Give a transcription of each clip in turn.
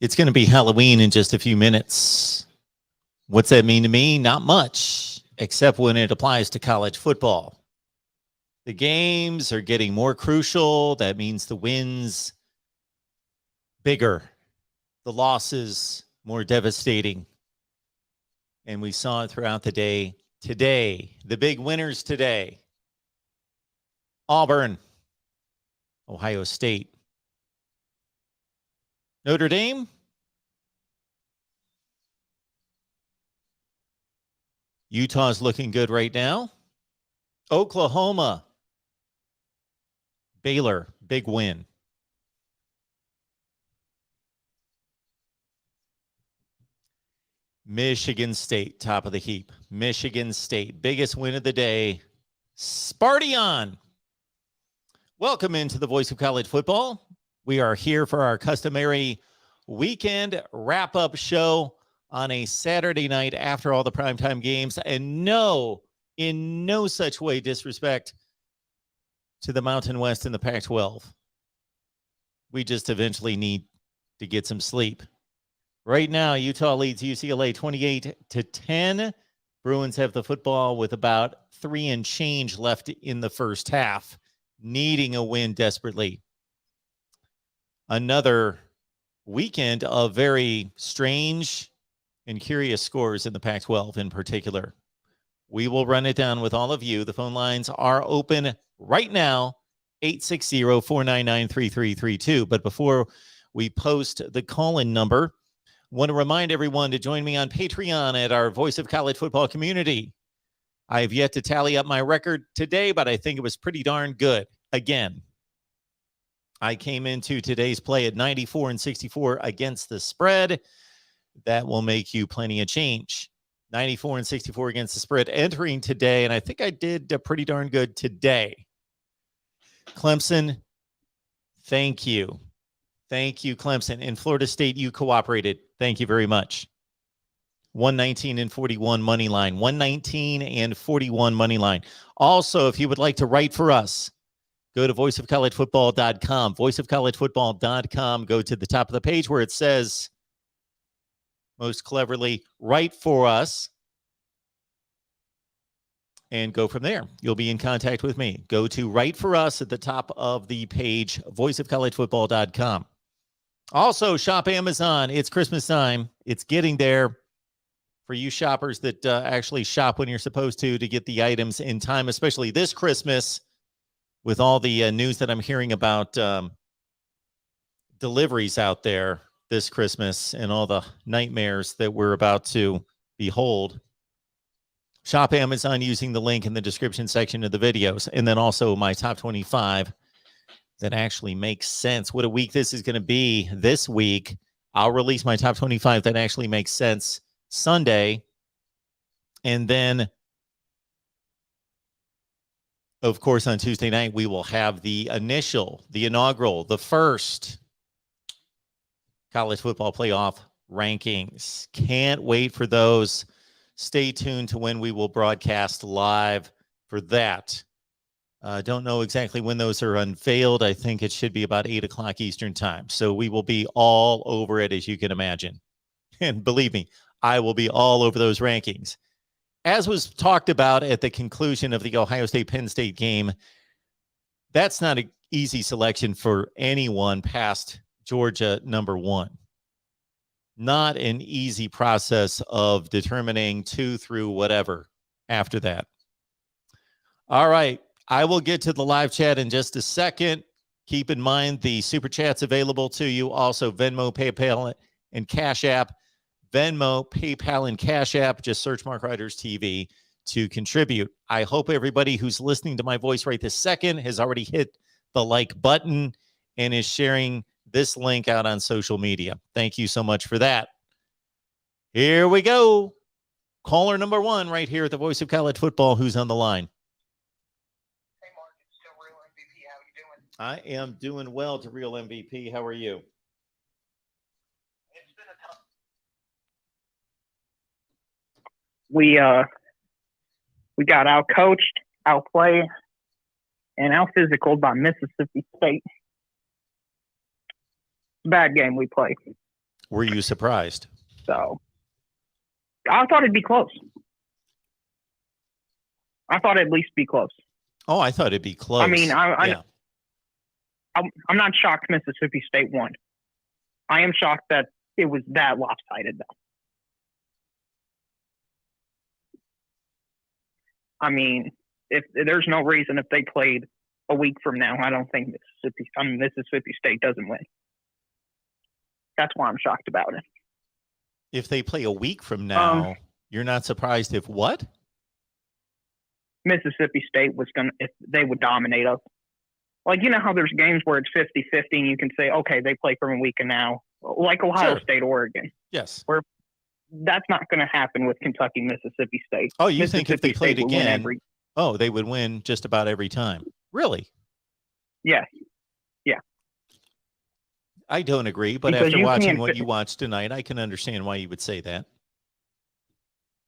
It's going to be Halloween in just a few minutes. What's that mean to me? Not much, except when it applies to college football. The games are getting more crucial. That means the wins bigger, the losses more devastating. And we saw it throughout the day today. The big winners today: Auburn, Ohio State, Notre Dame, Utah's looking good right now. Oklahoma, Baylor, big win. Michigan State, top of the heap. Michigan State, biggest win of the day. Sparty-on. Welcome into the Voice of College Football. We are here for our customary weekend wrap-up show on a Saturday night after all the primetime games. And no, in no such way disrespect to the Mountain West and the Pac-12. We just eventually need to get some sleep. Right now, Utah leads UCLA 28-10. Bruins have the football with about 3 and change left in the first half, needing a win desperately. Another weekend of very strange and curious scores in the Pac-12 in particular. We will run it down with all of you. The phone lines are open right now, 860-499-3332. But before we post the call-in number, I want to remind everyone to join me on Patreon at our Voice of College Football community. I have yet to tally up my record today, but I think it was pretty darn good. Again, I came into today's play at 94-64 against the spread. That will make you plenty of change. 94-64 against the spread entering today, and I think I did pretty darn good today. Clemson, thank you. Thank you, Clemson. In Florida State, you cooperated. Thank you very much. 119-41 money line. 119-41 money line. Also, if you would like to write for us, go to voiceofcollegefootball.com. Voiceofcollegefootball.com. Go to the top of the page where it says, most cleverly, write for us. And go from there. You'll be in contact with me. Go to write for us at the top of the page, voiceofcollegefootball.com. Also, shop Amazon. It's Christmas time. It's getting there for you shoppers that actually shop when you're supposed to get the items in time, especially this Christmas with all the news that I'm hearing about deliveries out there this Christmas and all the nightmares that we're about to behold. Shop Amazon using the link in the description section of the videos. And then also my top 25 that actually makes sense. What a week this is going to be this week. I'll release my top 25 that actually makes sense Sunday. And then, of course, on Tuesday night, we will have the inaugural, the first college football playoff rankings. Can't wait for those. Stay tuned to when we will broadcast live for that. Don't know exactly when those are unveiled. I think it should be about 8 o'clock Eastern time. So we will be all over it, as you can imagine. And believe me, I will be all over those rankings. As was talked about at the conclusion of the Ohio State-Penn State game, that's not an easy selection for anyone past Georgia number 1. Not an easy process of determining 2 through whatever after that. All right. I will get to the live chat in just a second. Keep in mind the super chats available to you. Also, Venmo, PayPal, and Cash App. Venmo, PayPal, and Cash App. Just search MarkRogersTV to contribute. I hope everybody who's listening to my voice right this second has already hit the like button and is sharing this link out on social media. Thank you so much for that. Here we go. Caller number 1 right here at the Voice of College Football. Who's on the line? Hey, Mark, it's still Real MVP. How you doing? I am doing well to Real MVP. How are you? It's been a tough. We got out-coached, outplayed, and out-physicaled by Mississippi State. Bad game we played. Were you surprised? So I thought it'd be close. I thought it'd at least be close. Oh, I thought it'd be close. I mean, yeah. I'm not shocked Mississippi State won. I am shocked that it was that lopsided, though. I mean, if there's no reason if they played a week from now, I don't think Mississippi State doesn't win. That's why I'm shocked about it. If they play a week from now, you're not surprised if what? Mississippi State if they would dominate us. Like, you know how there's games where it's 50-50 and you can say, okay, they play from a week and now, like Ohio Sure. State, Oregon. Yes. Where that's not going to happen with Kentucky, Mississippi State. Oh, you think if they played State again, they would win just about every time? Really? Yes. Yeah. I don't agree, but Because after you watching can't what you watched tonight, I can understand why you would say that.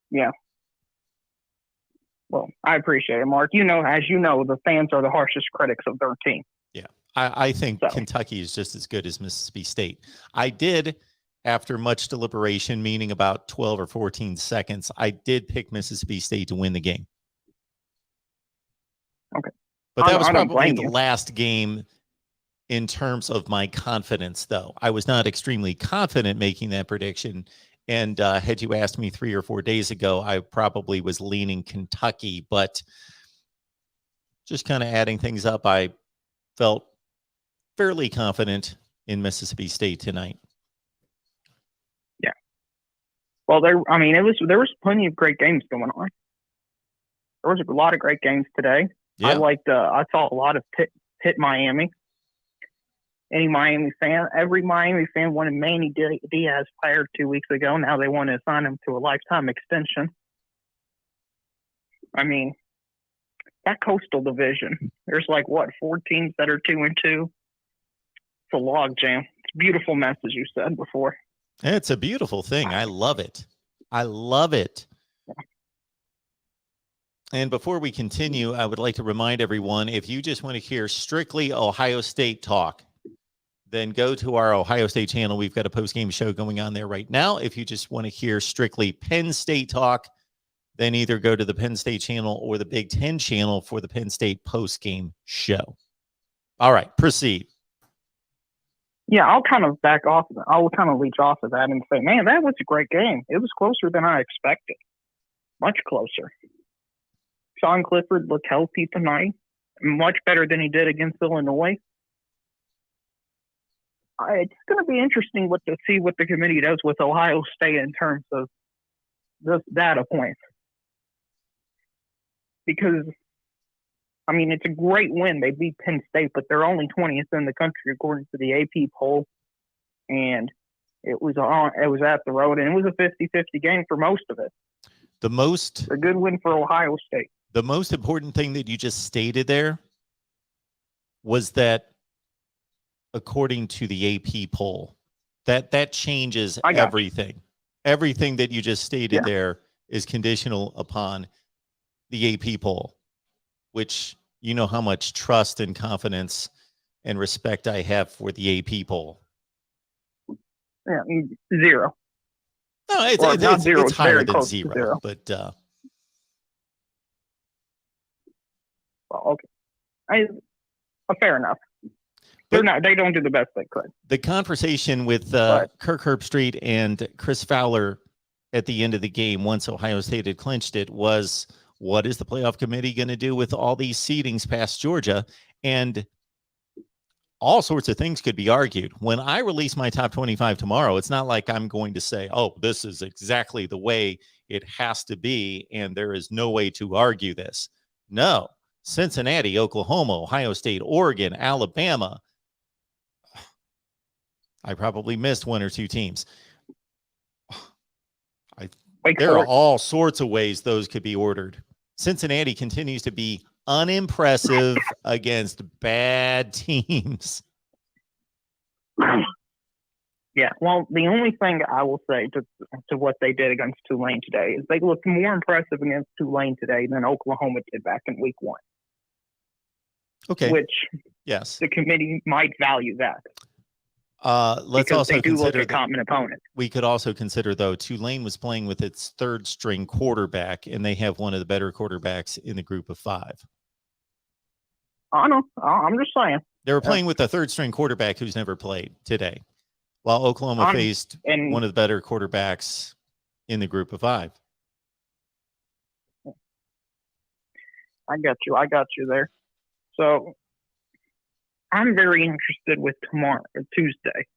Yeah. Well, I appreciate it, Mark. As you know, the fans are the harshest critics of their team. Yeah. I think Kentucky is just as good as Mississippi State. I did, after much deliberation, meaning about 12 or 14 seconds, I did pick Mississippi State to win the game. Okay. But that was probably the last game in terms of my confidence, though. I was not extremely confident making that prediction. And had you asked me 3 or 4 days ago, I probably was leaning Kentucky. But just kind of adding things up, I felt fairly confident in Mississippi State tonight. Yeah. Well, there was plenty of great games going on. There was a lot of great games today. Yeah. I saw a lot of Pitt Miami. Every Miami fan wanted Manny Diaz fired 2 weeks ago. Now they want to assign him to a lifetime extension. I mean, that Coastal Division, there's 4 teams that are 2-2. It's a log jam. It's a beautiful mess, as you said before. It's a beautiful thing. I love it. I love it. And before we continue, I would like to remind everyone, if you just want to hear strictly Ohio State talk, then go to our Ohio State channel. We've got a post-game show going on there right now. If you just want to hear strictly Penn State talk, then either go to the Penn State channel or the Big Ten channel for the Penn State post-game show. All right, proceed. Yeah, I'll kind of back off. I'll kind of leech off of that and say, man, that was a great game. It was closer than I expected. Much closer. Sean Clifford looked healthy tonight, much better than he did against Illinois. It's going to be interesting to see what the committee does with Ohio State in terms of this data points. Because, I mean, it's a great win. They beat Penn State, but they're only 20th in the country according to the AP poll. And it was at the road, and it was a 50-50 game for most of it. A good win for Ohio State. The most important thing that you just stated there was that, according to the AP poll, that changes everything. Everything that you just stated there is conditional upon the AP poll, which you know how much trust and confidence and respect I have for the AP poll. Yeah, 0. No, it's higher than 0, but well, okay, fair enough. They don't do the best they could. The conversation with Kirk Herbstreit and Chris Fowler at the end of the game, once Ohio State had clinched it, was, what is the playoff committee going to do with all these seedings past Georgia? And all sorts of things could be argued. When I release my top 25 tomorrow, it's not like I'm going to say, oh, this is exactly the way it has to be, and there is no way to argue this. No. Cincinnati, Oklahoma, Ohio State, Oregon, Alabama. I probably missed 1 or 2 teams. There are all sorts of ways those could be ordered. Cincinnati continues to be unimpressive against bad teams. Yeah, well, the only thing I will say to what they did against Tulane today is they looked more impressive against Tulane today than Oklahoma did back in week 1. Okay. Which, yes, the committee might value that. Let's because also they do look consider at that common opponents. we could also consider, though, Tulane was playing with its third string quarterback, and they have one of the better quarterbacks in the group of 5. I know. I'm just saying. They were playing with a third string quarterback who's never played today, while Oklahoma faced one of the better quarterbacks in the group of 5. I got you there. So I'm very interested with tomorrow or Tuesday.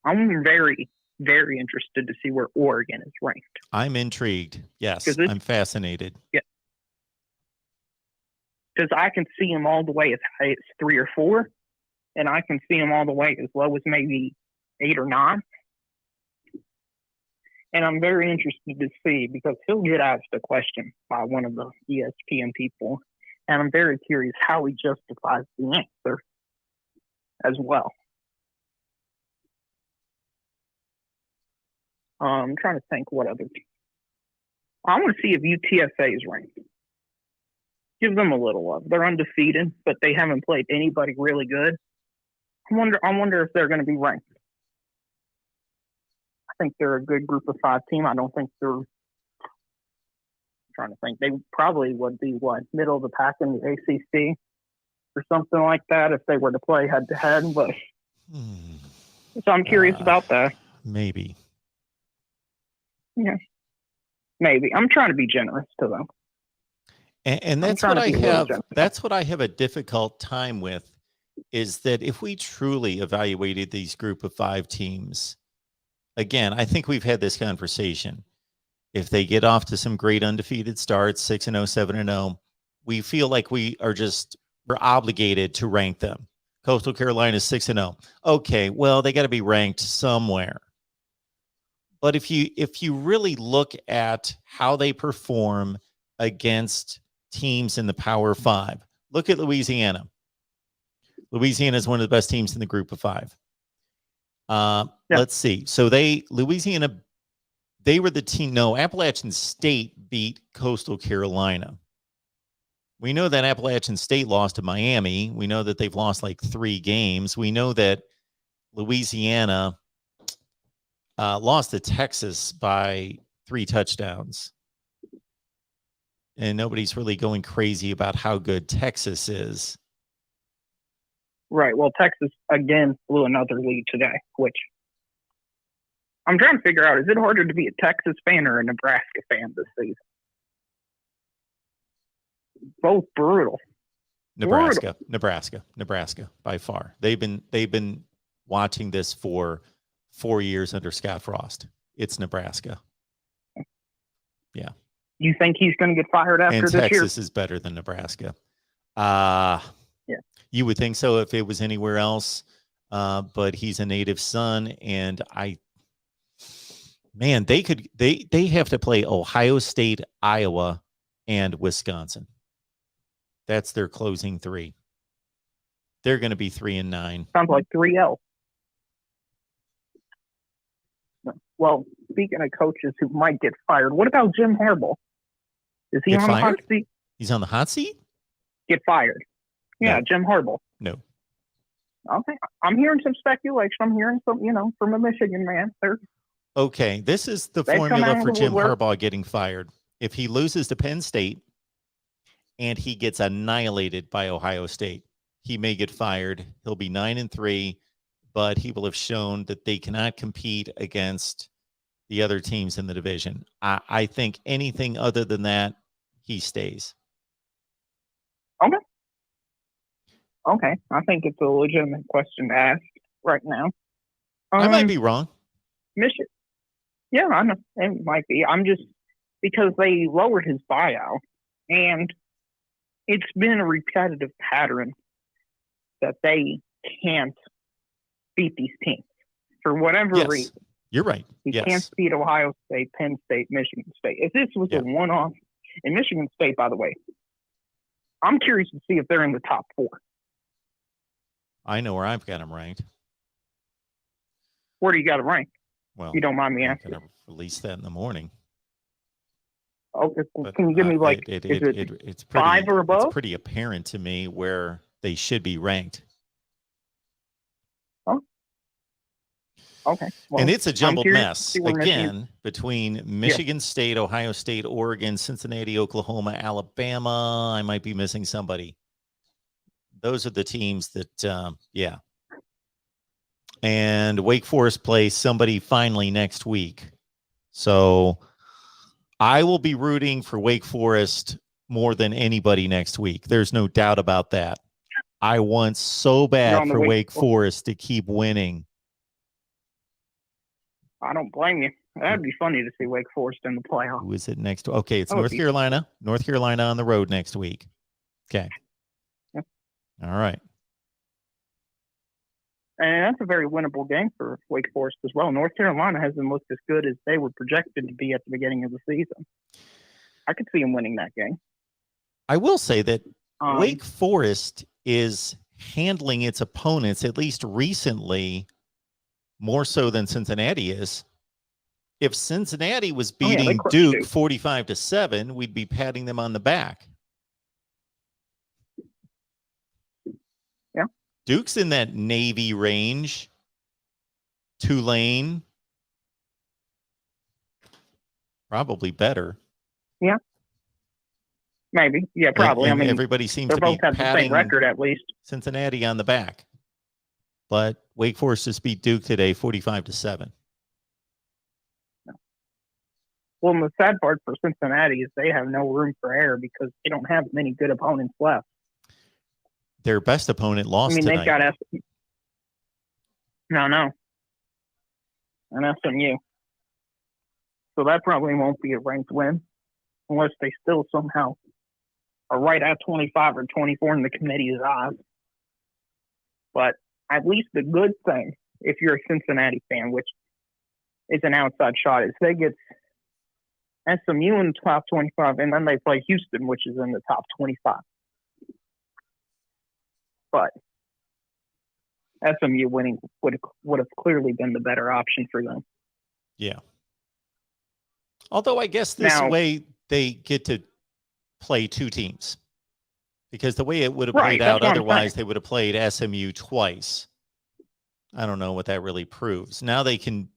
I'm very, very interested to see where Oregon is ranked. I'm intrigued. Yes, I'm fascinated. Yeah. Because I can see them all the way as high as 3 or 4, and I can see them all the way as low as maybe 8 or 9. And I'm very interested to see, because he'll get asked a question by one of the ESPN people, and I'm very curious how he justifies the answer as well. I'm trying to think what other. I want to see if UTSA is ranked. Give them a little love. They're undefeated, but they haven't played anybody really good. I wonder if they're going to be ranked. I think they're a good group of 5 team. I don't think they're. I'm trying to think. They probably would be middle of the pack in the ACC or something like that if they were to play head to head. But so I'm curious about that. Maybe. Yeah, maybe. I'm trying to be generous to them. And that's what I have. That's what I have a difficult time with, is that if we truly evaluated these group of 5 teams, again, I think we've had this conversation. If they get off to some great undefeated starts, 6-0, 7-0, we feel like we're obligated to rank them. Coastal Carolina 6-0. Okay, well, they got to be ranked somewhere. But if you really look at how they perform against teams in the Power 5, look at Louisiana. Louisiana is one of the best teams in the group of 5. Let's see. So Louisiana, they were the team. No, Appalachian State beat Coastal Carolina. We know that Appalachian State lost to Miami. We know that they've lost like 3 games. We know that Louisiana lost to Texas by 3 touchdowns. And nobody's really going crazy about how good Texas is. Right. Well, Texas, again, blew another lead today, which I'm trying to figure out. Is it harder to be a Texas fan or a Nebraska fan this season? Both brutal. Nebraska by far. They've been watching this for 4 years under Scott Frost. It's Nebraska. Yeah. You think he's going to get fired after this year? And Texas is better than Nebraska. Yeah. You would think so if it was anywhere else. But he's a native son, and they have to play Ohio State, Iowa, and Wisconsin. That's their closing 3. They're going to be 3-9. Sounds like 3-0. Well, speaking of coaches who might get fired, what about Jim Harbaugh? Is he on the hot seat? He's on the hot seat? Get fired. Yeah, no. Jim Harbaugh. No. Okay. I'm hearing some speculation. I'm hearing some, from a Michigan man. Okay. This is the formula for Jim Harbaugh getting fired. If he loses to Penn State and he gets annihilated by Ohio State, he may get fired. He'll be 9-3, but he will have shown that they cannot compete against the other teams in the division. I think anything other than that, he stays. Okay. I think it's a legitimate question to ask right now. I might be wrong. Michigan. Yeah, I know. It might be. I'm just, because they lowered his buyout, and it's been a repetitive pattern that they can't beat these teams for whatever reason. You're right. You can't beat Ohio State, Penn State, Michigan State. If this was a one-off, and Michigan State, by the way, I'm curious to see if they're in the top 4. I know where I've got them ranked. Where do you got them ranked? Well, if you don't mind me asking. I'm going to release that in the morning. Okay, can you give me it's pretty, 5 or above? It's pretty apparent to me where they should be ranked. Oh. Okay. Well, And it's a jumbled curious to mess, see where Michigan- again, between Michigan State, Ohio State, Oregon, Cincinnati, Oklahoma, Alabama. I might be missing somebody. Those are the teams that, yeah. And Wake Forest plays somebody finally next week. So I will be rooting for Wake Forest more than anybody next week. There's no doubt about that. I want so You're bad on the for Wake Wake Forest to keep winning. I don't blame you. That'd be funny to see Wake Forest in the playoff. Who is it next? Okay, it's That would North be- Carolina. North Carolina on the road next week. Okay. Yep. All right. And that's a very winnable game for Wake Forest as well. North Carolina hasn't looked as good as they were projected to be at the beginning of the season. I could see them winning that game. I will say that Um, Wake Forest is handling its opponents, at least recently, more so than Cincinnati is. If Cincinnati was Oh, yeah, they beating crushed Duke Duke. 45-7, we'd be patting them on the back. Yeah. Duke's in that Navy range. Tulane, probably better. maybe. Yeah, probably. And I mean, everybody seems they to be both have the same patting record at least. Cincinnati on the back. But Wake Forest just beat Duke today 45-7. Well, and the sad part for Cincinnati is they have no room for error because they don't have many good opponents left. Their best opponent I lost mean, tonight. they've got No. And SMU. So that probably won't be a ranked win unless they still somehow are right at 25 or 24 in the committee's eyes. But at least the good thing, if you're a Cincinnati fan, which is an outside shot, is they get SMU in the top 25, and then they play Houston, which is in the top 25. But SMU winning would have clearly been the better option for them. Yeah. Although I guess this Now- way they get to play two teams. Because the way it would have Right, played that's out what I'm otherwise, saying. they would have played SMU twice. I don't know what that really proves. Now they can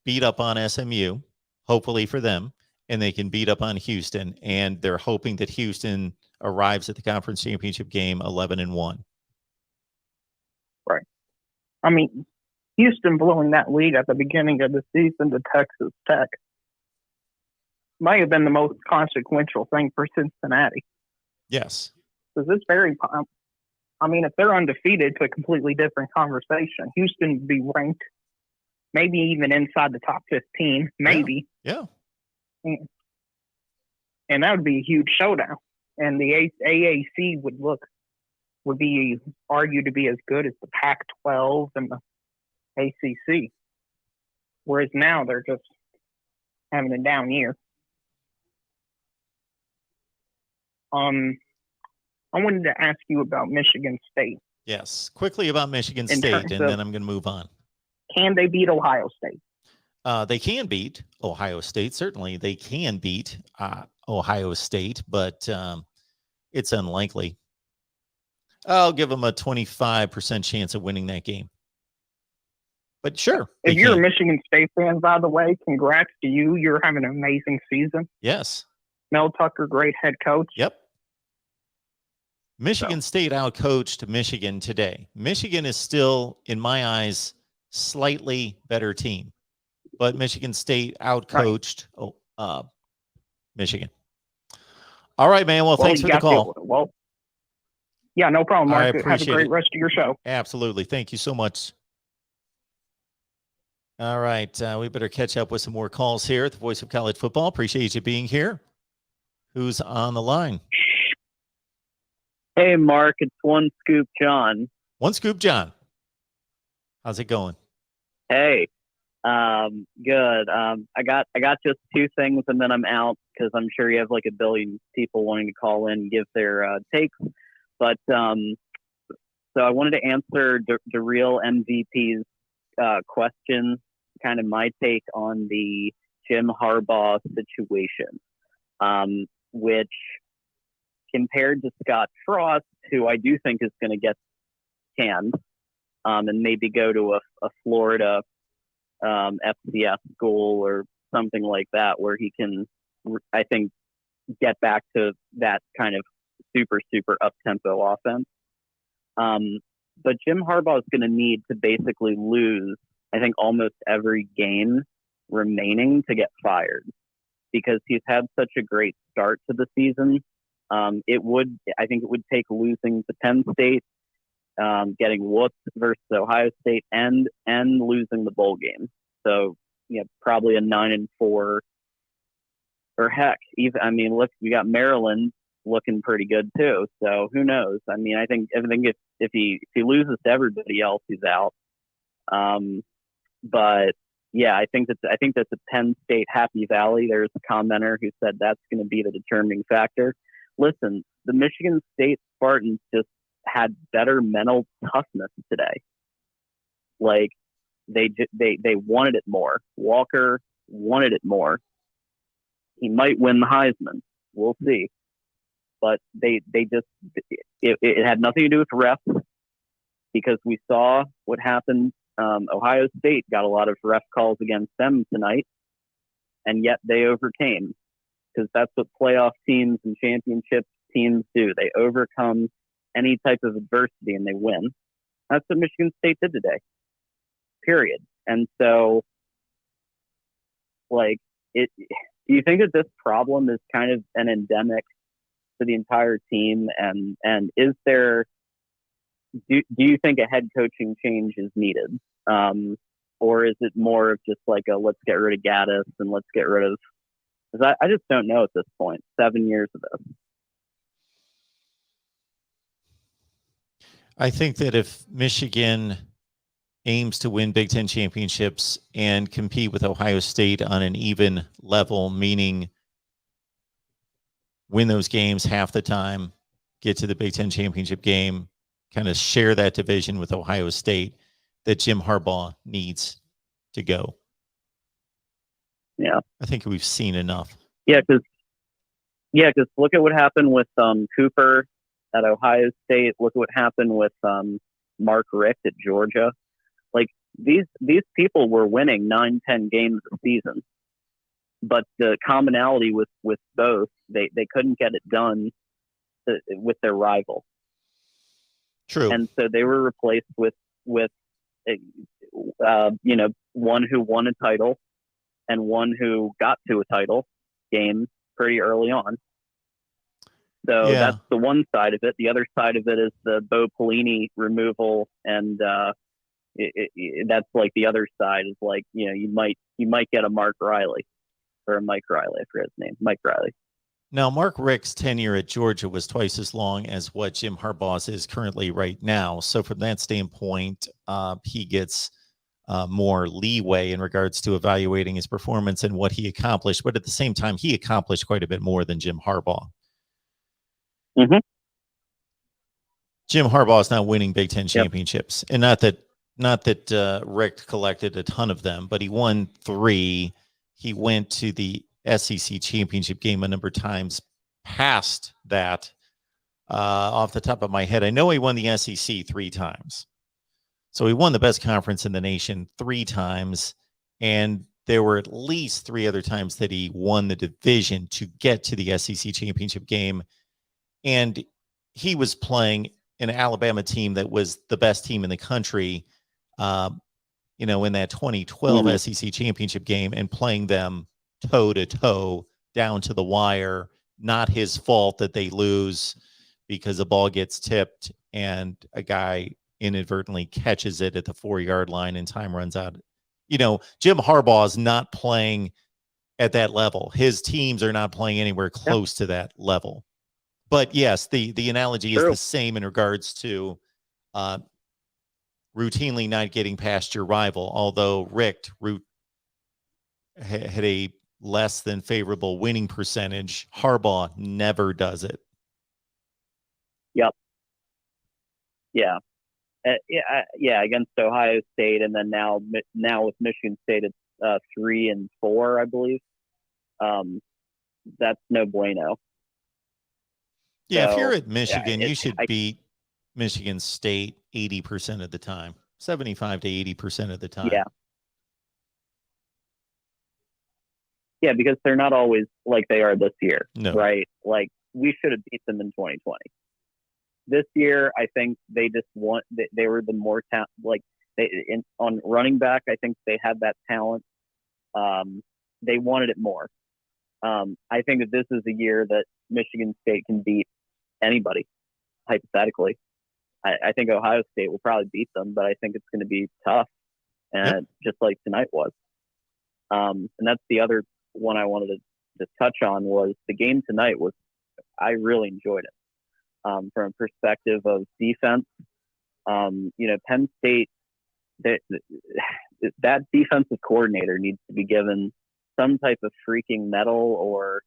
beat up on SMU, hopefully for them, and they can beat up on Houston, and they're hoping that Houston arrives at the conference championship game 11-1. I mean, Houston blowing that lead at the beginning of the season to Texas Tech might have been the most consequential thing for Cincinnati. Yes. Because it's very, I mean, if they're undefeated, it's a completely different conversation. Houston would be ranked maybe even inside the top 15, maybe. Yeah. And that would be a huge showdown. And the AAC would be argued to be as good as the Pac-12 and the ACC. Whereas now they're just having a down year. I wanted to ask you about Michigan State. Yes. Quickly about Michigan In State, terms and of- then I'm going to move on. Can they beat Ohio State? They can beat Ohio State. Certainly, they can beat Ohio State, but it's unlikely. I'll give them a 25% chance of winning that game. But sure, If they you're can. a Michigan State fan, by the way, congrats to you. You're having an amazing season. Yes. Mel Tucker, great head coach. Yep. Michigan State outcoached Michigan today. Michigan is still, in my eyes, slightly better team, but Michigan State outcoached Michigan. All right, man. Well, thanks you for the got call. Yeah, no problem, I Mark. Have a appreciate great it. rest of your show. Absolutely. Thank you so much. All right. We better catch up with some more calls here at the Voice of College Football. Appreciate you being here. Who's on the line? Hey, Mark, it's One Scoop John. One Scoop John. How's it going? Hey, good. I got just two things, and then I'm out because I'm sure you have like a billion people wanting to call in and give their takes. But so I wanted to answer the real MVP's question, kind of my take on the Jim Harbaugh situation, which compared to Scott Frost, who I do think is going to get canned and maybe go to a Florida FCS school or something like that, where he can, I think, get back to that kind of super, super up-tempo offense. But Jim Harbaugh is going to need to basically lose, I think, almost every game remaining to get fired, because he's had such a great start to the season. I think it would take losing to Penn State, getting whooped versus Ohio State, and losing the bowl game. So, probably a 9-4, or heck, even, I mean, look, we got Maryland looking pretty good too. So who knows? I mean, I think if he loses to everybody else, he's out. But yeah, I think that's a Penn State Happy Valley. There's a commenter who said that's going to be the determining factor. Listen, the Michigan State Spartans just had better mental toughness today. Like they wanted it more. Walker wanted it more. He might win the Heisman. We'll see. But it had nothing to do with refs, because we saw what happened. Ohio State got a lot of ref calls against them tonight, and yet they overcame, because that's what playoff teams and championship teams do. They overcome any type of adversity and they win. That's what Michigan State did today. Period. And so, do you think that this problem is kind of an endemic to the entire team? And is there, do you think a head coaching change is needed? Or is it more of just like let's get rid of Gaddis and let's get rid of, because I just don't know at this point, 7 years of this. I think that if Michigan aims to win Big Ten championships and compete with Ohio State on an even level, meaning win those games half the time, get to the Big Ten championship game, kind of share that division with Ohio State, that Jim Harbaugh needs to go. Yeah. I think we've seen enough. Yeah, because look at what happened with Cooper at Ohio State. Look at what happened with Mark Richt at Georgia. Like, these people were winning 9-10 games a season, but the commonality with both, they couldn't get it done with their rival. True. And so they were replaced with one who won a title and one who got to a title game pretty early on. So Yeah. That's the one side of it. The other side of it is the Bo Pelini removal, and that's like the other side is like, you might get a Mark Riley or a Mike Riley. I forget his name. Mike Riley. Now, Mark Richt's tenure at Georgia was twice as long as what Jim Harbaugh's is currently right now. So from that standpoint, he gets more leeway in regards to evaluating his performance and what he accomplished. But at the same time, he accomplished quite a bit more than Jim Harbaugh. Mm-hmm. Jim Harbaugh is not winning Big Ten championships, and not that Richt collected a ton of them, but he won 3. He went to the SEC championship game a number of times. Past that, off the top of my head, I know he won the SEC 3 times. So he won the best conference in the nation 3 times, and there were at least 3 other times that he won the division to get to the SEC championship game. And he was playing an Alabama team that was the best team in the country, in that 2012 SEC championship game, and playing them toe to toe down to the wire. Not his fault that they lose, because the ball gets tipped and a guy inadvertently catches it at the 4-yard line and time runs out. Jim Harbaugh is not playing at that level. His teams are not playing anywhere close to that level. But yes, the analogy is the same in regards to routinely not getting past your rival. Although Richt had a less than favorable winning percentage, Harbaugh never does it. Yep. Yeah. Against Ohio State, and then now with Michigan State, it's 3-4, I believe. That's no bueno. Yeah, So, if you're at Michigan, you should I beat Michigan State 80% of the time, 75 to 80% of the time. Yeah. Yeah, because they're not always like they are this year, No. right? Like we should have beat them in 2020. This year, I think they just they were the more like on running back. I think they had that talent. They wanted it more. I think that this is a year that Michigan State can beat anybody, hypothetically. I think Ohio State will probably beat them, but I think it's going to be tough, and just like tonight was. And that's the other one I wanted to touch on was the game tonight I really enjoyed it. From a perspective of defense, Penn State, that defensive coordinator needs to be given some type of freaking medal or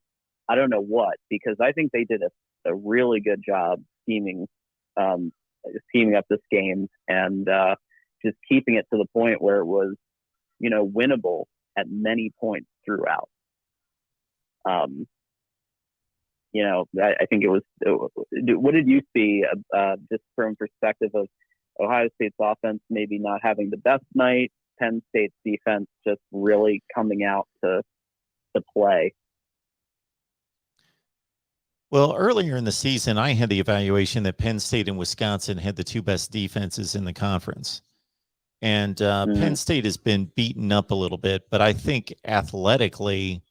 I don't know what, because I think they did a really good job scheming up this game and just keeping it to the point where it was, winnable at many points throughout. I think it was. What did you see, just from perspective of Ohio State's offense maybe not having the best night, Penn State's defense just really coming out to play? Well, earlier in the season, I had the evaluation that Penn State and Wisconsin had the two best defenses in the conference. And Penn State has been beaten up a little bit, but I think athletically,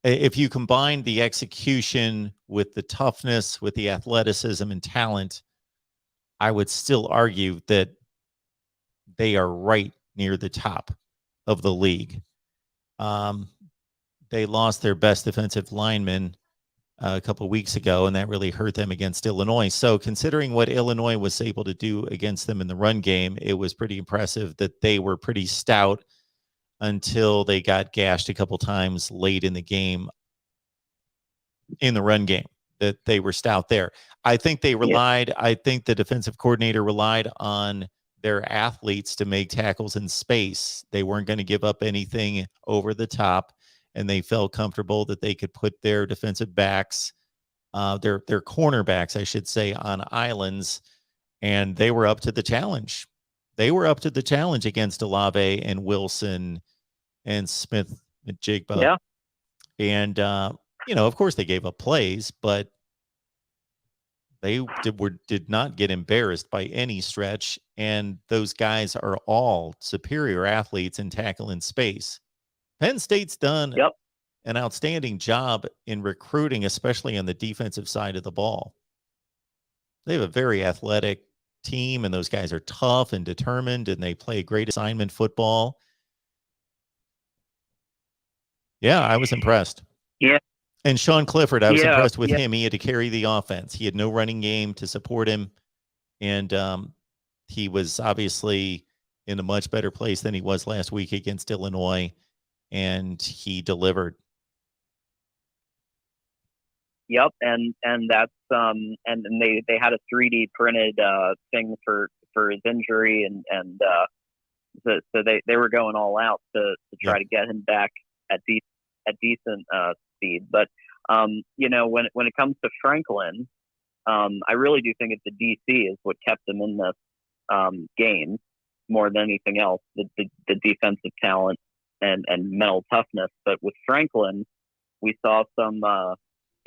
if you combine the execution with the toughness, with the athleticism and talent, I would still argue that they are right near the top of the league. They lost their best defensive lineman a couple of weeks ago, and that really hurt them against Illinois. So considering what Illinois was able to do against them in the run game, it was pretty impressive that they were pretty stout until they got gashed a couple times late in the game in the run game, that they were stout there. I think they relied, I think the defensive coordinator relied on their athletes to make tackles in space. They weren't going to give up anything over the top, and they felt comfortable that they could put their defensive backs, their cornerbacks, I should say, on islands, and they were up to the challenge. They were up to the challenge against Olave and Wilson and Smith and Jigba. Yeah. And, of course they gave up plays, but they did not get embarrassed by any stretch. And those guys are all superior athletes in tackle in space. Penn State's done an outstanding job in recruiting, especially on the defensive side of the ball. They have a very athletic team, and those guys are tough and determined, and they play great assignment football. Yeah, I was impressed. Yeah. And Sean Clifford, I was impressed with him. He had to carry the offense. He had no running game to support him, and he was obviously in a much better place than he was last week against Illinois, and he delivered. Yep, and that's and they had a 3D printed thing for his injury, and so they were going all out to try to get him back at decent speed. But when it comes to Franklin, I really do think it's the DC is what kept him in this game more than anything else. The defensive talent and mental toughness. But with Franklin, we saw some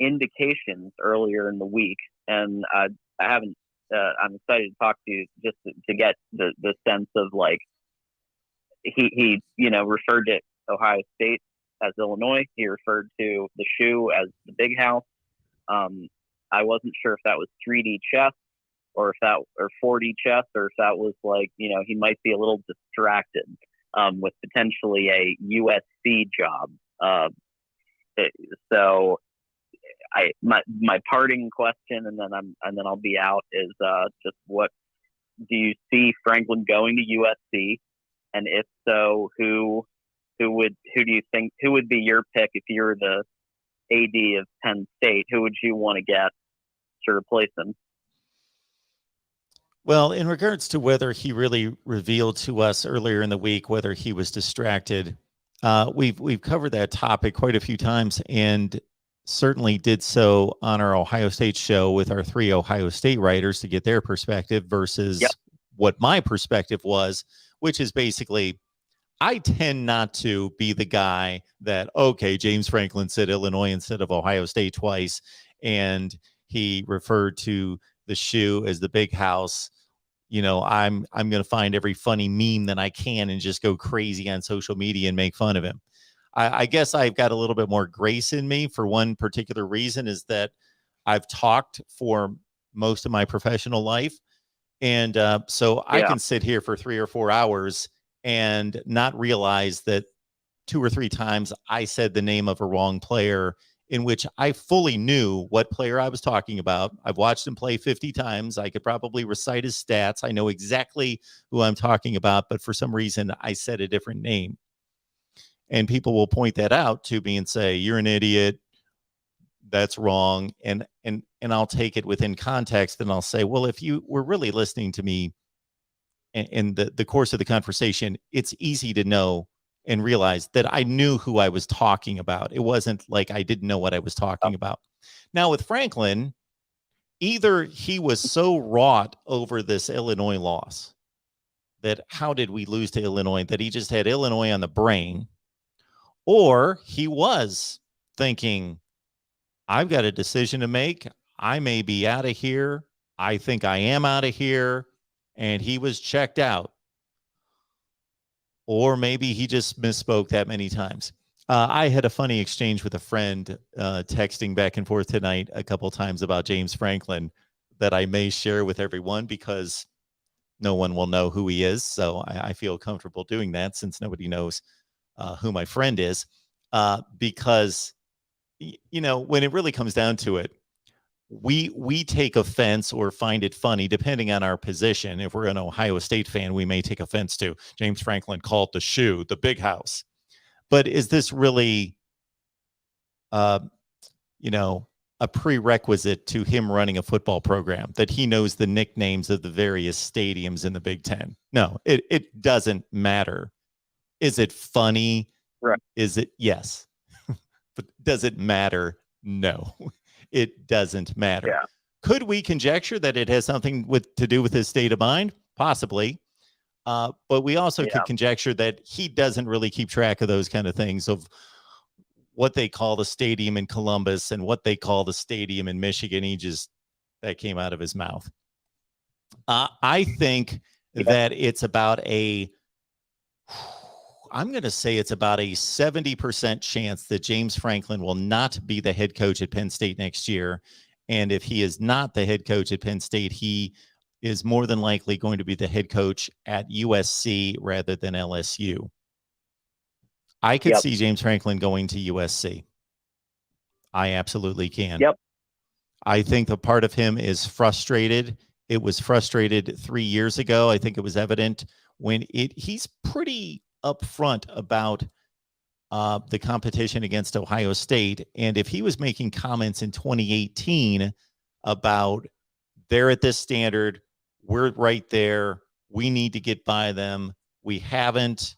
indications earlier in the week, and I haven't. I'm excited to talk to you just to get the sense of like he referred to Ohio State as Illinois. He referred to the shoe as the big house. I wasn't sure if that was 3D chess or 4D chess, or if that was like, he might be a little distracted with potentially a USC job. So my parting question, and then Be out, is just what do you see Franklin going to USC, and if so, who do you think would be your pick if you're the AD of Penn State? Who would you want to get to replace him? Well, in regards to whether he really revealed to us earlier in the week whether he was distracted, we've covered that topic quite a few times, and certainly did so on our Ohio State show with our 3 Ohio State writers to get their perspective versus what my perspective was, which is basically, I tend not to be the guy that, okay, James Franklin said Illinois instead of Ohio State twice, and he referred to the shoe as the big house. You know, I'm going to find every funny meme that I can and just go crazy on social media and make fun of him. I guess I've got a little bit more grace in me for one particular reason, is that I've talked for most of my professional life. And so I can sit here for 3 or 4 hours and not realize that 2 or 3 times I said the name of a wrong player, in which I fully knew what player I was talking about. I've watched him play 50 times. I could probably recite his stats. I know exactly who I'm talking about, but for some reason I said a different name. And people will point that out to me and say, "You're an idiot. That's wrong." And I'll take it within context, and I'll say, well, if you were really listening to me in the course of the conversation, it's easy to know and realize that I knew who I was talking about. It wasn't like I didn't know what I was talking about. Now with Franklin, either he was so wrought over this Illinois loss, that how did we lose to Illinois, that he just had Illinois on the brain, or he was thinking, I've got a decision to make. I may be out of here. I think I am out of here. And he was checked out. Or maybe he just misspoke that many times. I had a funny exchange with a friend texting back and forth tonight a couple times about James Franklin that I may share with everyone, because no one will know who he is. So I feel comfortable doing that, since nobody knows who my friend is, because, you know, when it really comes down to it, we take offense or find it funny depending on our position. If we're an Ohio State fan, we may take offense to James Franklin called the shoe the big house. But is this really, you know, a prerequisite to him running a football program, that he knows the nicknames of the various stadiums in the Big Ten? No, it doesn't matter. Is it funny? Right. Is it? Yes. But does it matter? No, it doesn't matter. Yeah. Could we conjecture that it has something to do with his state of mind? Possibly. But we also could conjecture that he doesn't really keep track of those kind of things, of what they call the stadium in Columbus and what they call the stadium in Michigan. That came out of his mouth. I think that it's about I'm going to say it's about a 70% chance that James Franklin will not be the head coach at Penn State next year. And if he is not the head coach at Penn State, he is more than likely going to be the head coach at USC rather than LSU. I could see James Franklin going to USC. I absolutely can. I think the part of him is frustrated. It was frustrated 3 years ago. I think it was evident when he's pretty upfront about the competition against Ohio State. And if he was making comments in 2018 about they're at this standard, we're right there, we need to get by them, we haven't.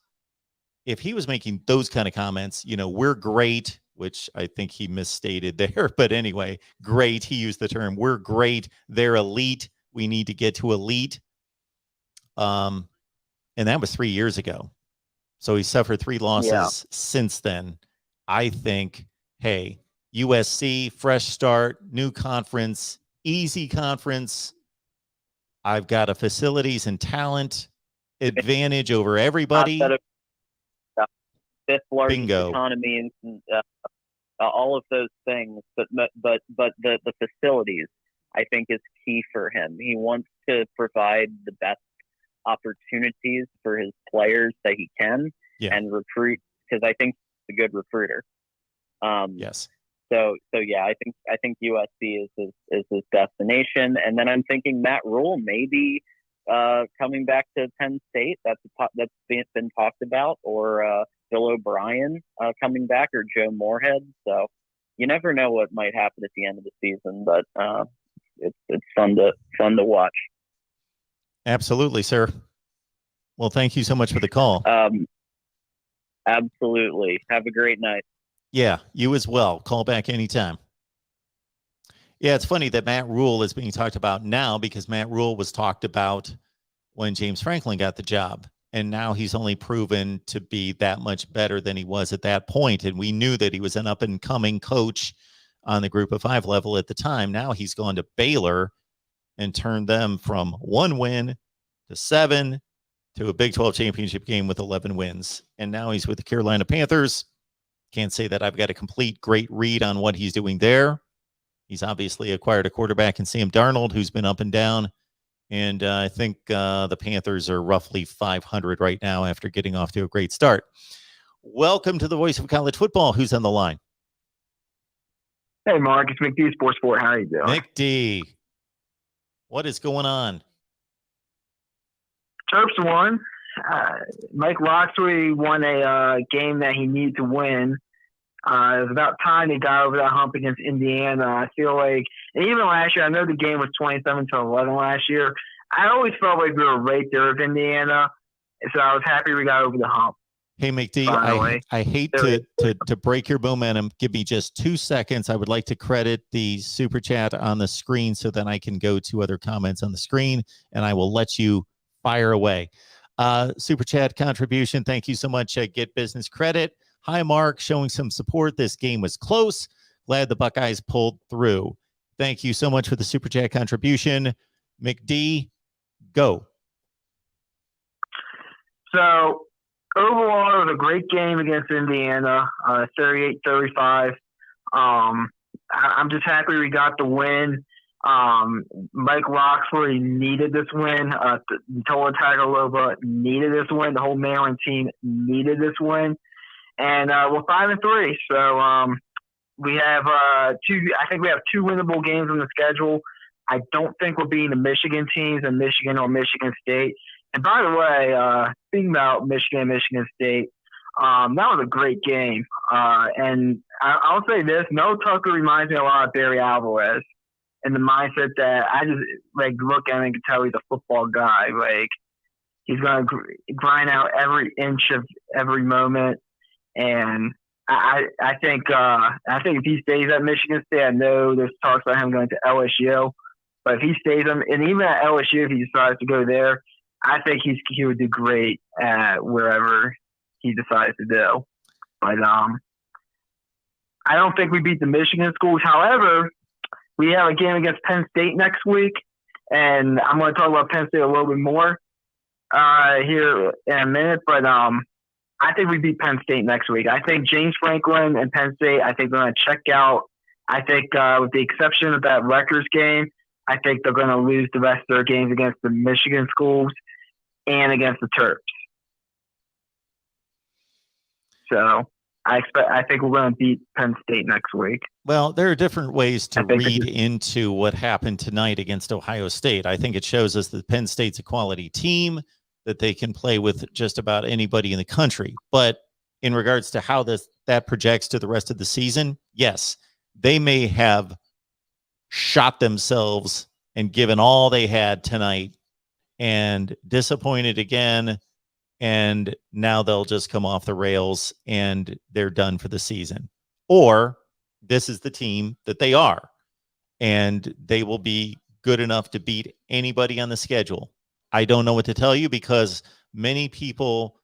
If he was making those kind of comments, you know, we're great, which I think he misstated there. But anyway, great. He used the term, we're great, they're elite, we need to get to elite. And that was 3 years ago. So he suffered 3 losses since then. I think, hey, USC, fresh start, new conference, easy conference. I've got a facilities and talent advantage over everybody. Fifth largest Bingo. economy, and all of those things. But the facilities, I think, is key for him. He wants to provide the best opportunities for his players that he can, and recruit, because I think he's a good recruiter. Yes. So yeah, I think USC is his destination, and then I'm thinking Matt Rule maybe coming back to Penn State. That's been talked about, or Bill O'Brien coming back, or Joe Moorhead. So you never know what might happen at the end of the season, but it's fun to watch. Absolutely, sir. Well, thank you so much for the call. Absolutely. Have a great night. Yeah, you as well. Call back anytime. Yeah, it's funny that Matt Rule is being talked about now, because Matt Rule was talked about when James Franklin got the job. And now he's only proven to be that much better than he was at that point. And we knew that he was an up-and-coming coach on the Group of 5 level at the time. Now he's gone to Baylor and turned them from 1 win to 7 to a Big 12 championship game with 11 wins. And now he's with the Carolina Panthers. Can't say that I've got a complete great read on what he's doing there. He's obviously acquired a quarterback in Sam Darnold, who's been up and down. And I think the Panthers are roughly 500 right now after getting off to a great start. Welcome to the Voice of College Football. Who's on the line? Hey, Mark. It's McD Sports Sport. How are you doing? McD. What is going on? Terps won. Mike Loxley won a game that he needed to win. It was about time he got over that hump against Indiana. I feel like, and even last year, I know the game was 27-11 last year. I always felt like we were right there with Indiana, so I was happy we got over the hump. Hey, McD, Finally. I hate to break your momentum. Give me just 2 seconds. I would like to credit the super chat on the screen so that I can go to other comments on the screen, and I will let you fire away. Super chat contribution. Thank you so much. Get Business Credit. Hi, Mark. Showing some support. This game was close. Glad the Buckeyes pulled through. Thank you so much for the super chat contribution. McD, go. So, overall, it was a great game against Indiana, 38-35. I'm just happy we got the win. Mike Loxley needed this win. Tola Tagovailoa needed this win. The whole Maryland team needed this win. And we're 5-3. So we have two. I think we have 2 winnable games on the schedule. I don't think we're beating the Michigan teams in Michigan or Michigan State. And by the way, speaking about Michigan State, that was a great game. And I'll say this: Mel Tucker reminds me a lot of Barry Alvarez, in the mindset that I just look at him and can tell he's a football guy. Like, he's gonna grind out every inch of every moment. And I think if he stays at Michigan State, I know there's talks about him going to LSU, but if he stays, and even at LSU, if he decides to go there, I think he would do great at wherever he decides to do. But I don't think we beat the Michigan schools. However, we have a game against Penn State next week, and I'm going to talk about Penn State a little bit more here in a minute. But I think we beat Penn State next week. I think James Franklin and Penn State, I think they're going to check out. I think with the exception of that Rutgers game, I think they're going to lose the rest of their games against the Michigan schools and against the Terps. So I think we're going to beat Penn State next week. Well, there are different ways to read into what happened tonight against Ohio State. I think it shows us that Penn State's a quality team, that they can play with just about anybody in the country. But in regards to how that projects to the rest of the season, yes, they may have shot themselves and given all they had tonight and disappointed again, and now they'll just come off the rails and they're done for the season. Or this is the team that they are, and they will be good enough to beat anybody on the schedule. I don't know what to tell you, because many people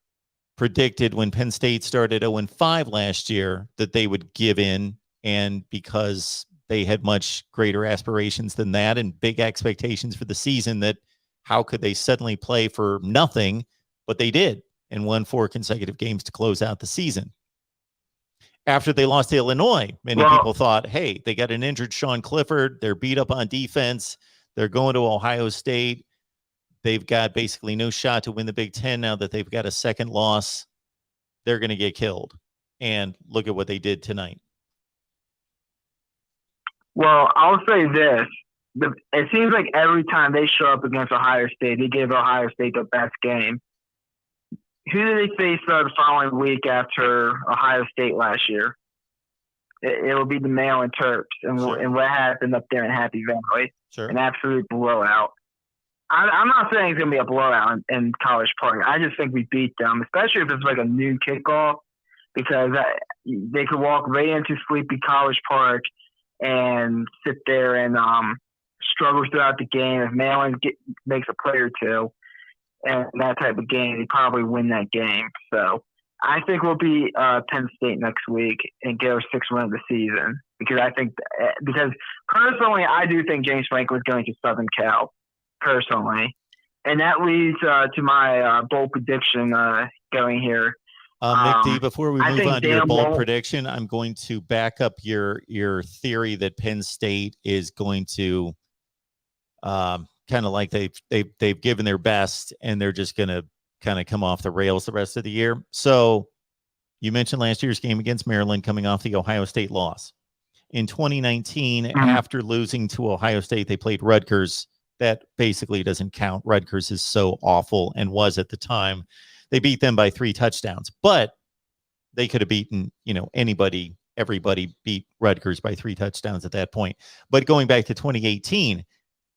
predicted when Penn State started 0-5 last year that they would give in, and because they had much greater aspirations than that and big expectations for the season, that how could they suddenly play for nothing? But they did, and won 4 consecutive games to close out the season. After they lost to Illinois, many people thought, hey, they got an injured Sean Clifford. They're beat up on defense. They're going to Ohio State. They've got basically no shot to win the Big Ten now that they've got a second loss. They're going to get killed. And look at what they did tonight. Well, I'll say this. It seems like every time they show up against Ohio State, they give Ohio State the best game. Who did they face the following week after Ohio State last year? It'll be the Maryland Terps. And, sure. And what happened up there in Happy Valley? Sure. An absolute blowout. I'm not saying it's going to be a blowout in College Park. I just think we beat them, especially if it's like a noon kickoff, because they could walk right into sleepy College Park and sit there and struggle throughout the game. If Maryland makes a play or two, and that type of game, they probably win that game. So I think we'll beat Penn State next week and get our 6th win of the season, because personally, I do think James Franklin's going to Southern Cal, personally. And that leads to my bold prediction going here. Mick D, before we move on to your bold Mullen, prediction, I'm going to back up your theory that Penn State is going to kind of like they've given their best and they're just going to kind of come off the rails the rest of the year. So you mentioned last year's game against Maryland coming off the Ohio State loss. In 2019, after losing to Ohio State, they played Rutgers. That basically doesn't count. Rutgers is so awful and was at the time. They beat them by 3 touchdowns, but they could have beaten, anybody. Everybody beat Rutgers by 3 touchdowns at that point. But going back to 2018,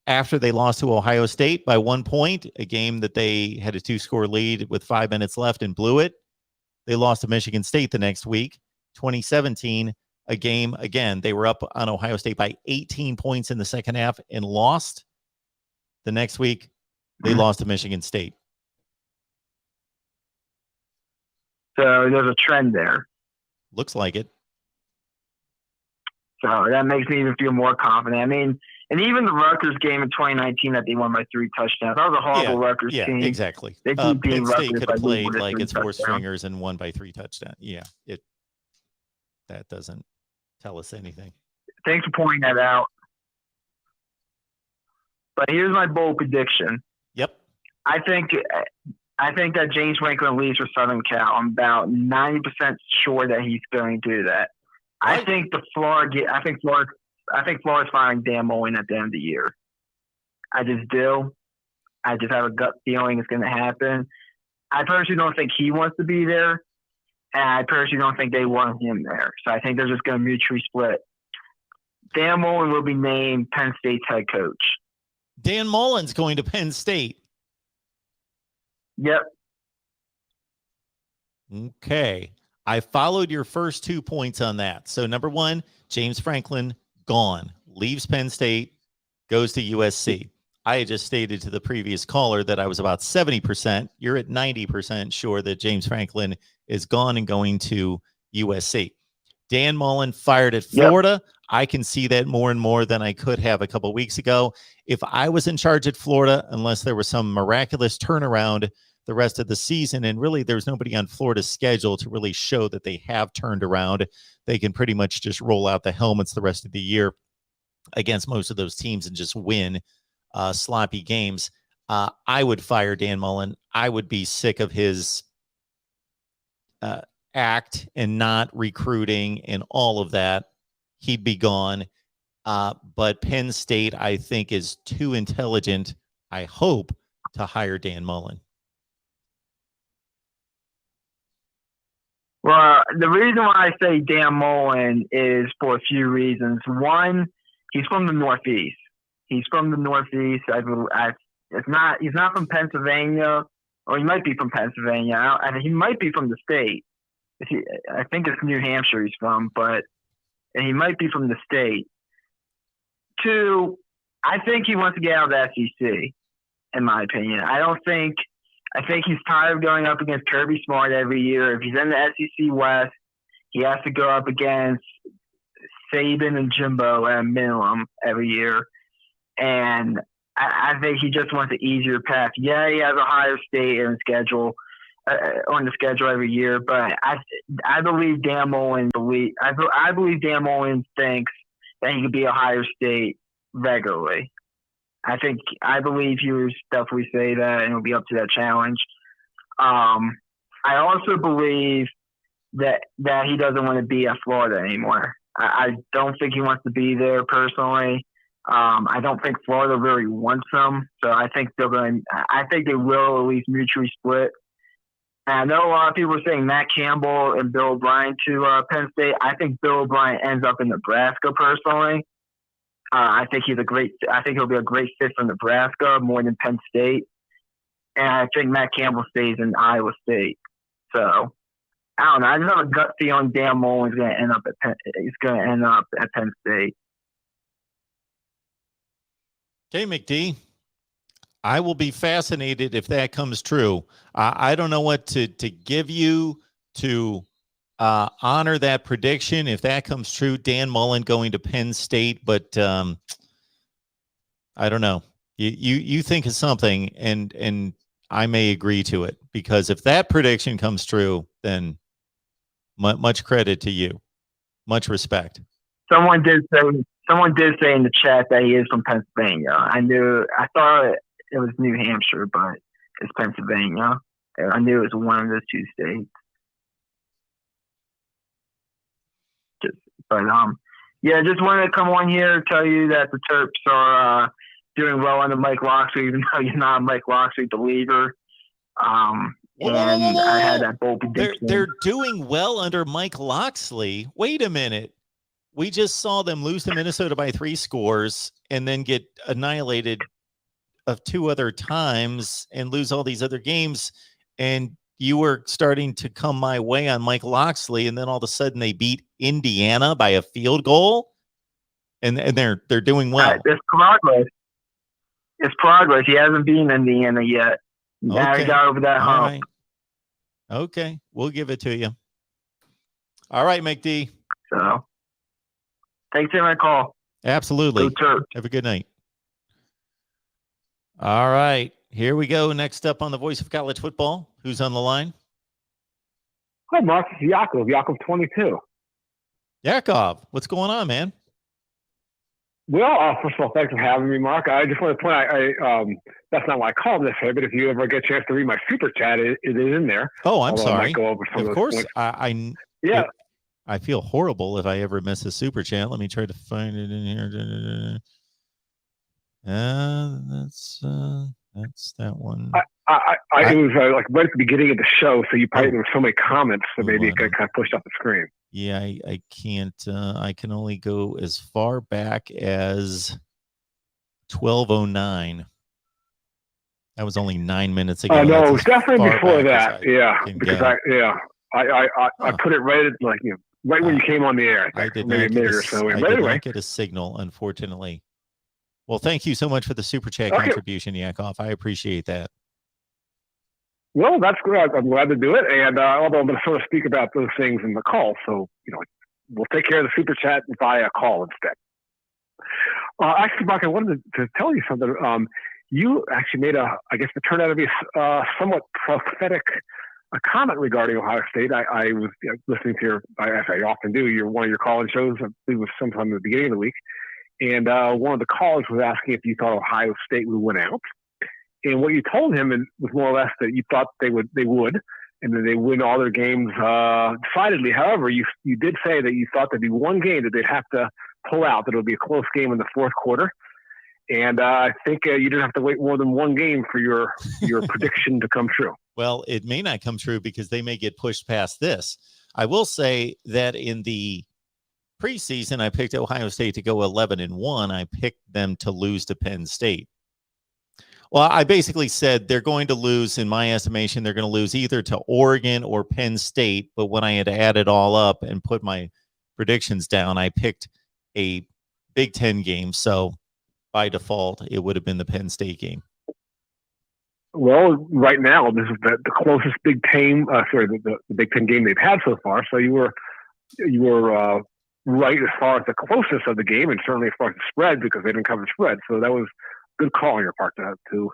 after they lost to Ohio State by 1 point, a game that they had a 2-score lead with 5 minutes left and blew it, they lost to Michigan State the next week. 2017, a game, again, they were up on Ohio State by 18 points in the second half and lost. The next week, they lost to Michigan State. So there's a trend there. Looks like it. So that makes me even feel more confident. I mean, and even the Rutgers game in 2019 that they won by 3 touchdowns. That was a horrible Rutgers team. Yeah, exactly. They Penn State could have played by like its 4 touchdowns. stringers and won by 3 touchdowns. Yeah, that doesn't tell us anything. Thanks for pointing that out. But here's my bold prediction. Yep. I think that James Franklin leaves for Southern Cal. I'm about 90% sure that he's going to do that. Right. I think Florida's firing Dan Mullen at the end of the year. I just do. I just have a gut feeling it's going to happen. I personally don't think he wants to be there, and I personally don't think they want him there. So I think they're just going to mutually split. Dan Mullen will be named Penn State's head coach. Dan Mullen's going to Penn State. Yep. Okay. I followed your first 2 points on that. So number 1, James Franklin gone, leaves Penn State, goes to USC. I had just stated to the previous caller that I was about 70%. You're at 90% sure that James Franklin is gone and going to USC. Dan Mullen fired at Florida. Yep. I can see that more and more than I could have a couple of weeks ago. If I was in charge at Florida, unless there was some miraculous turnaround the rest of the season, and really there's nobody on Florida's schedule to really show that they have turned around, they can pretty much just roll out the helmets the rest of the year against most of those teams and just win sloppy games. I would fire Dan Mullen. I would be sick of his act and not recruiting and all of that. He'd be gone. But Penn State, I think, is too intelligent, I hope, to hire Dan Mullen. Well, the reason why I say Dan Mullen is for a few reasons. One, he's from the Northeast. He's He's not from Pennsylvania, or he might be from Pennsylvania. And he might be from the state. I think it's New Hampshire he's from, and he might be from the state. 2, I think he wants to get out of the SEC, in my opinion. I think he's tired of going up against Kirby Smart every year. If he's in the SEC West, he has to go up against Saban and Jimbo at a minimum every year. And I think he just wants an easier path. Yeah, he has a higher state on the schedule every year, but I believe Dan Mullen I believe Dan Mullen thinks that he could be a higher state regularly. I believe he would definitely say that, and he'll be up to that challenge. I also believe that he doesn't want to be at Florida anymore. I don't think he wants to be there personally. I don't think Florida really wants him, so I think they will at least mutually split. And I know a lot of people are saying Matt Campbell and Bill O'Brien to Penn State. I think Bill O'Brien ends up in Nebraska personally. I think he'll be a great fit for Nebraska more than Penn State. And I think Matt Campbell stays in Iowa State. So I don't know. I just have a gut feeling Dan Mullen is going to end up at Penn State. Okay, McD. I will be fascinated if that comes true. I don't know what to give you to honor that prediction. If that comes true, Dan Mullen going to Penn State, but I don't know. You think of something, and I may agree to it, because if that prediction comes true, then much credit to you, much respect. Someone did say in the chat that he is from Pennsylvania. I thought it was New Hampshire, but it's Pennsylvania. I knew it was one of those two states. Just wanted to come on here and tell you that the Terps are doing well under Mike Locksley, even though you're not a Mike Locksley believer. I had that bold prediction. They're doing well under Mike Locksley. Wait a minute. We just saw them lose to Minnesota by 3 scores and then get annihilated of 2 other times and lose all these other games. And you were starting to come my way on Mike Locksley, and then all of a sudden they beat Indiana by a field goal, and they're doing well. It's progress. It's progress. He hasn't beaten Indiana yet. Now he got over that hump. Right. Okay, we'll give it to you. All right, McD. So, thanks for my call. Absolutely. Go Terps. Have a good night. All right, here we go. Next up on the Voice of College Football. Who's on the line? Hi, Mark. It's Yakov 22. Yakov, what's going on, man? Well, first of all, thanks for having me, Mark. I just want to point out, that's not why I called necessarily, but if you ever get a chance to read my super chat, it is in there. Oh, I'm Although sorry. I might go over some Of those course, points. I feel horrible if I ever miss a super chat. Let me try to find it in here. That's that one. It was like right at the beginning of the show, so you probably there were so many comments that maybe it got kind of pushed off the screen. Yeah, I can't. I can only go as far back as 12:09. That was only 9 minutes ago. Oh no, That's it was as definitely far before back as that. Yeah, can because go. I put it right at right when you came on the air. I did maybe not a minute or so in. I But did anyway, not get a signal, unfortunately. Well, thank you so much for the super chat Okay. contribution, Yakov. I appreciate that. well, that's good. I'm glad to do it. And although I'm going to sort of speak about those things in the call, so we'll take care of the super chat via call instead. Actually, Mark, I wanted to tell you something. You actually made it turned out to be a somewhat prophetic comment regarding Ohio State. I was listening to as I often do, one of your call-in shows. It was sometime at the beginning of the week. And one of the callers was asking if you thought Ohio State would win out. And what you told him was more or less that you thought they would, and that they win all their games decidedly. However, you did say that you thought there'd be one game that they'd have to pull out, that it would be a close game in the fourth quarter. And I think you didn't have to wait more than one game for your prediction to come true. Well, it may not come true because they may get pushed past this. I will say that in the preseason, I picked Ohio State to go 11-1. I picked them to lose to Penn State. Well, I basically said they're going to lose, in my estimation, they're going to lose either to Oregon or Penn State. But when I had added all up and put my predictions down, I picked a Big Ten game. So by default, it would have been the Penn State game. Well, right now, this is the closest Big Ten, the Big Ten game they've had so far. So you were right as far as the closest of the game, and certainly as far as the spread, because they didn't cover the spread. So that was a good call on your part to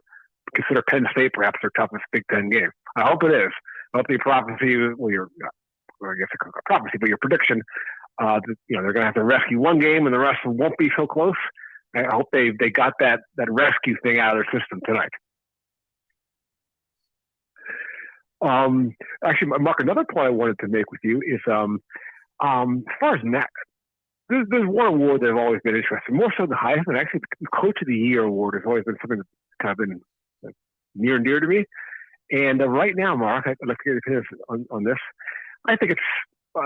consider Penn State perhaps their toughest Big Ten game. I hope it is. I hope the prophecy, but your prediction, they're going to have to rescue one game and the rest won't be so close. I hope they got that rescue thing out of their system tonight. Actually, Mark, another point I wanted to make with you is as far as that, there's one award that I've always been interested in, more so the highest, and actually the Coach of the Year award has always been something that's kind of been near and dear to me. And right now, Mark, I'd like to get your opinion on this. I think it's,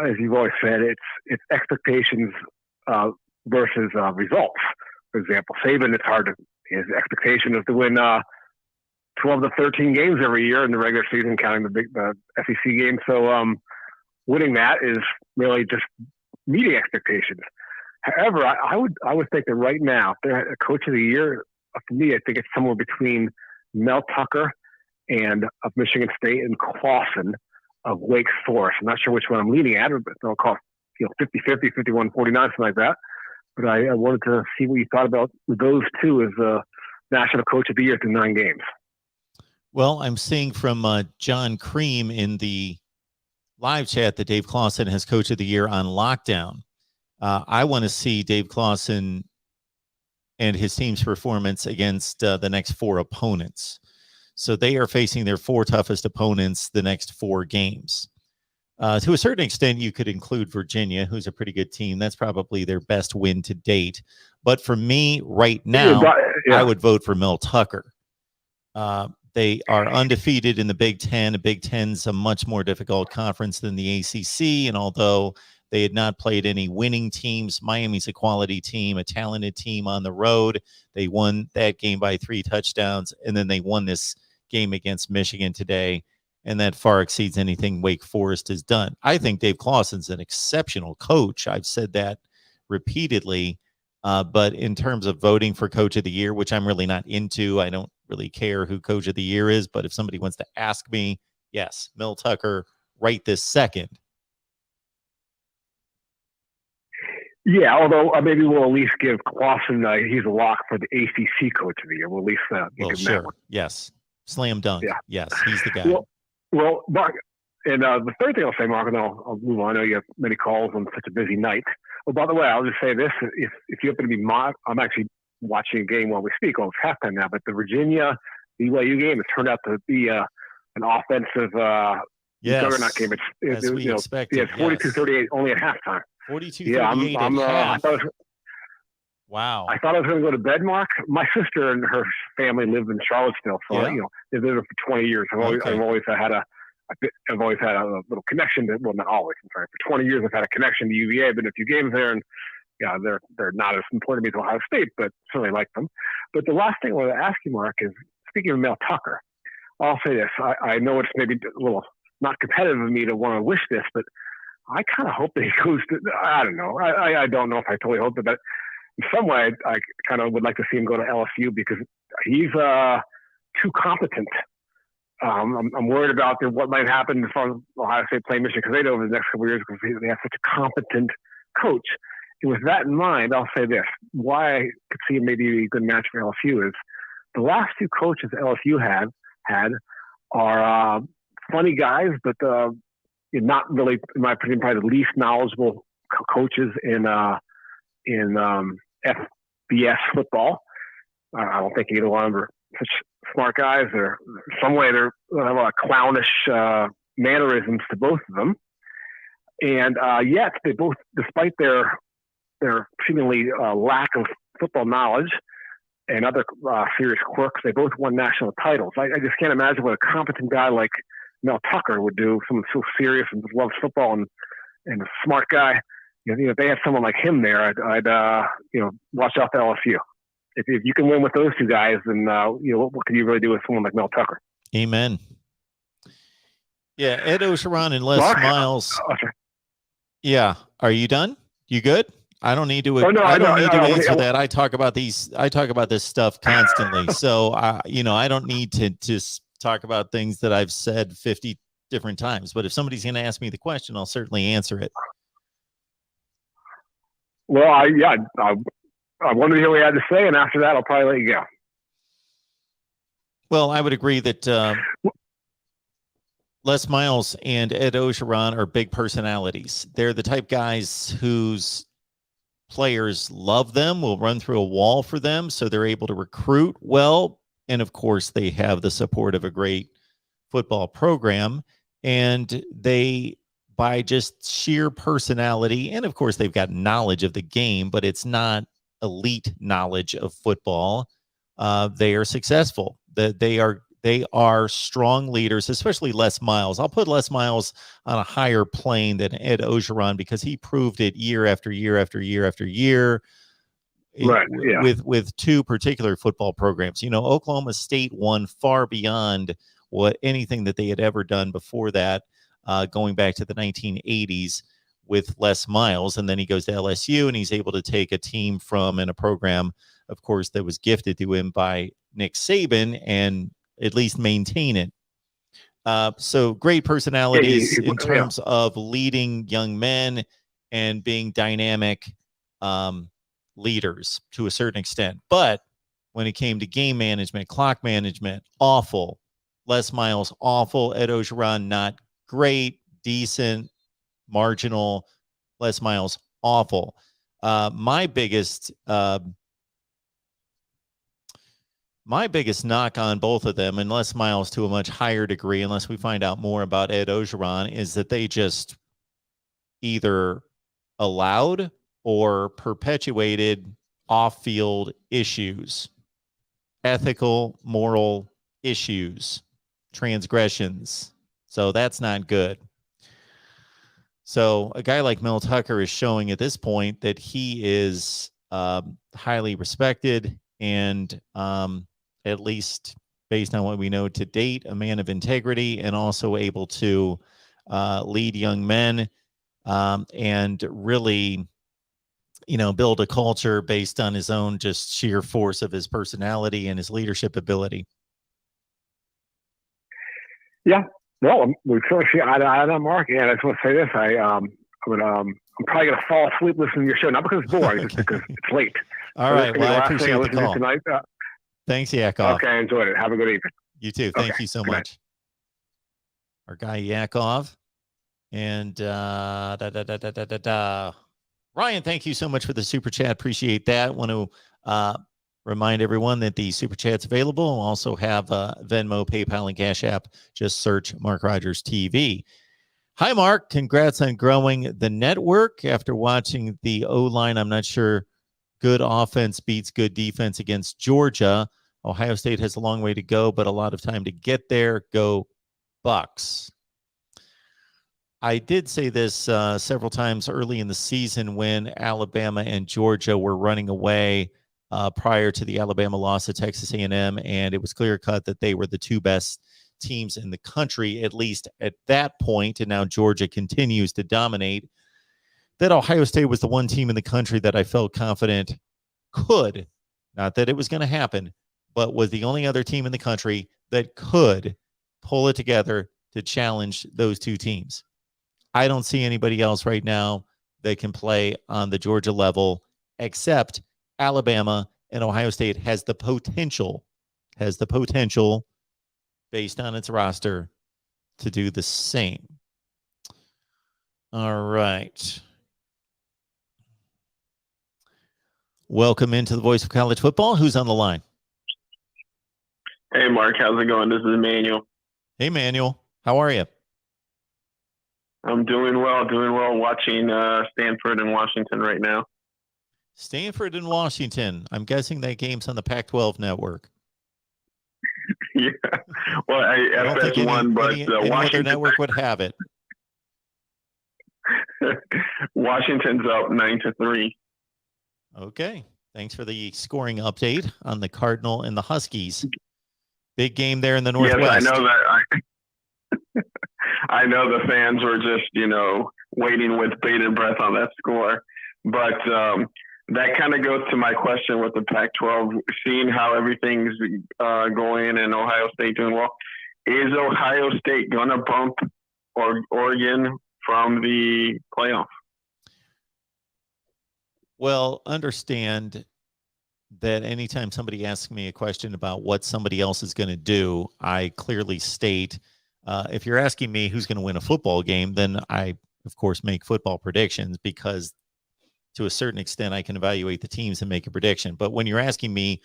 as you've always said, it's expectations versus results. For example, Saban, his expectation is to win 12 to 13 games every year in the regular season, counting the SEC games. So winning that is really just meeting expectations. However, I would think that right now, if they're a Coach of the Year, for me, I think it's somewhere between Mel Tucker of Michigan State, and Clausen of Wake Forest. I'm not sure which one I'm leaning at, but they'll call 50-50, 51-49, something like that. But I wanted to see what you thought about those two as National Coach of the Year through 9 games. Well, I'm seeing from John Cream in the live chat that Dave Clawson has Coach of the Year on lockdown. I want to see Dave Clawson and his team's performance against the next 4 opponents. So they are facing their 4 toughest opponents the next 4 games. To a certain extent, you could include Virginia, who's a pretty good team. That's probably their best win to date. But for me right now, I would vote for Mel Tucker. They are undefeated in the Big Ten. The Big Ten's a much more difficult conference than the ACC. And although they had not played any winning teams, Miami's a quality team, a talented team on the road. They won that game by 3 touchdowns, and then they won this game against Michigan today, and that far exceeds anything Wake Forest has done. I think Dave Clawson's an exceptional coach. I've said that repeatedly, but in terms of voting for Coach of the Year, which I'm really not into, I don't really care who Coach of the Year is, but if somebody wants to ask me, yes, Mel Tucker right this second. Yeah, although maybe we'll at least give Clausen, he's a lock for the ACC Coach of the Year. We'll at least give him that one. Yes. Slam dunk. Yeah. Yes, he's the guy. Well, Mark, and the third thing I'll say, Mark, and I'll move on. I know you have many calls on such a busy night. Oh, by the way, I'll just say this. If you happen to be I'm actually watching a game while we speak. Well, it's halftime now, but the Virginia BYU game, it turned out to be an offensive juggernaut game. As we expected. Yeah, it's 42-38 only at halftime. 42-38 at half. Wow. I thought I was going to go to bed, Mark. My sister and her family lived in Charlottesville, so they've lived there for 20 years. I've always had a little connection to, well, not always, I'm sorry. For 20 years, I've had a connection to UVA. I've been to a few games there, and they're not as important to me as Ohio State, but certainly like them. But the last thing I want to ask you, Mark, is speaking of Mel Tucker, I'll say this. I know it's maybe a little not competitive of me to want to wish this, but I kind of hope that he goes to, I don't know. I don't know if I totally hope that, but in some way, I kind of would like to see him go to LSU because he's too competent. I'm worried about what might happen as far as Ohio State playing Michigan because they know over the next couple of years because they have such a competent coach. And with that in mind, I'll say this. Why I could see him maybe be a good match for LSU is the last 2 coaches LSU had are funny guys, but not really, in my opinion, probably the least knowledgeable coaches in FBS football. I don't think either one of them are such smart guys. They're some way they have a lot of clownish mannerisms to both of them, and yet they both, despite their seemingly lack of football knowledge and other serious quirks, they both won national titles. I just can't imagine what a competent guy like Mel Tucker would do. Someone so serious and loves football and a smart guy. If they had someone like him there, I'd watch out for LSU. If you can win with those 2 guys, then what can you really do with someone like Mel Tucker? Amen. Yeah, Ed Ogeron and Les Miles. Yeah, are you done? You good? I don't need to. I don't need to answer that. I talk about this stuff constantly. So I don't need to just talk about things that I've said 50 different times. But if somebody's going to ask me the question, I'll certainly answer it. Well, I wanted to hear what you had to say, and after that, I'll probably let you go. Well, I would agree that Les Miles and Ed Ogeron are big personalities. They're the type guys whose players love them, will run through a wall for them, so they're able to recruit well. And, of course, they have the support of a great football program. And they, by just sheer personality, and, of course, they've got knowledge of the game, but it's not elite knowledge of football. They are successful. They are strong leaders, especially Les Miles. I'll put Les Miles on a higher plane than Ed Ogeron because he proved it year after year after year after year. Right, yeah. With 2 particular football programs. Oklahoma State won far beyond anything that they had ever done before that, going back to the 1980s with Les Miles. And then he goes to LSU and he's able to take a team from and a program, of course, that was gifted to him by Nick Saban and at least maintain it. So great personalities in terms of leading young men and being dynamic leaders to a certain extent. But when it came to game management, clock management, awful. Les Miles, awful. Ed Ogeron, not great, decent, marginal. Les Miles, awful. My biggest knock on both of them, and Les Miles to a much higher degree, unless we find out more about Ed Ogeron, is that they just either allowed or perpetuated off-field issues, ethical, moral issues, transgressions. So that's not good. So a guy like Mel Tucker is showing at this point that he is highly respected and at least based on what we know to date, a man of integrity and also able to lead young men and really, build a culture based on his own just sheer force of his personality and his leadership ability. Yeah. Well, we certainly see eye to eye on Mark. And I just want to say this: I'm probably going to fall asleep listening to your show, not because it's boring, just because it's late. All right. Well, I appreciate the call. Tonight. Thanks, Yakov. Okay, I enjoyed it. Have a good evening. You too. Thank you so much. Our guy Yakov. And Ryan, thank you so much for the super chat. Appreciate that. Want to remind everyone that the super chat's available. We'll also have Venmo, PayPal, and Cash App. Just search Mark Rogers TV. Hi, Mark. Congrats on growing the network. After watching the O-line, I'm not sure good offense beats good defense against Georgia. Ohio State has a long way to go, but a lot of time to get there. Go Bucks. I did say this several times early in the season when Alabama and Georgia were running away prior to the Alabama loss to Texas A&M, and it was clear cut that they were the two best teams in the country, at least at that point, and now Georgia continues to dominate, that Ohio State was the one team in the country that I felt confident could, not that it was going to happen, but was the only other team in the country that could pull it together to challenge those two teams. I don't see anybody else right now that can play on the Georgia level except Alabama, and Ohio State has the potential based on its roster to do the same. All right. Welcome into the Voice of College Football. Who's on the line? Hey, Mark. How's it going? This is Emmanuel. Hey, Emmanuel. How are you? I'm doing well, watching Stanford and Washington right now. Stanford and Washington. I'm guessing that game's on the Pac-12 network. Yeah. Well, I don't think FS1, but any Washington other network would have it. Washington's up 9-3. Okay. Thanks for the scoring update on the Cardinal and the Huskies. Big game there in the Northwest. Yes, I know that. I know the fans were just, waiting with bated breath on that score. But that kind of goes to my question with the Pac-12, seeing how everything's going and Ohio State doing well. Is Ohio State going to bump Oregon from the playoff? Well, understand that anytime somebody asks me a question about what somebody else is going to do, I clearly state, if you're asking me who's going to win a football game, then I, of course, make football predictions because to a certain extent I can evaluate the teams and make a prediction. But when you're asking me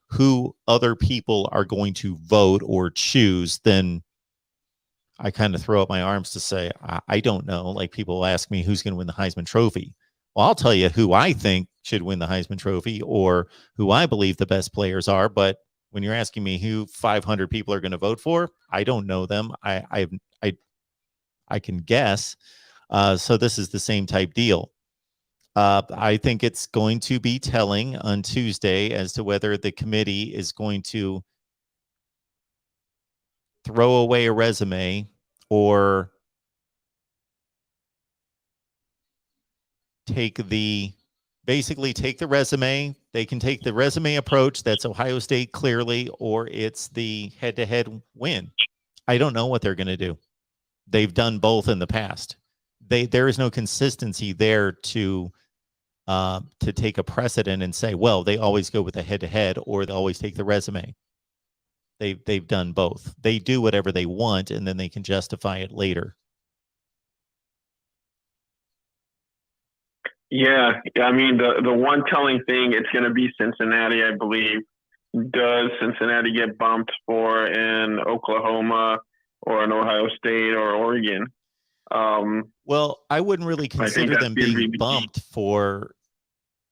who other people are going to vote or choose, then I kind of throw up my arms to say, I don't know. Like people ask me who's going to win the Heisman Trophy. Well, I'll tell you who I think should win the Heisman Trophy or who I believe the best players are. But when you're asking me who 500 people are going to vote for, I don't know them. I can guess. So this is the same type deal. I think it's going to be telling on Tuesday as to whether the committee is going to throw away a resume or take the basically take the resume. They can take the resume approach. That's Ohio State clearly, or it's the head-to-head win. I don't know what they're going to do. They've done both in the past. There is no consistency there to take a precedent and say, well, they always go with the head-to-head, or they always take the resume. They've done both. They do whatever they want, and then they can justify it later. Yeah, I mean, the one telling thing, it's going to be Cincinnati, I believe. Does Cincinnati get bumped for an Oklahoma or an Ohio State or Oregon? Well, I wouldn't really consider them being bumped for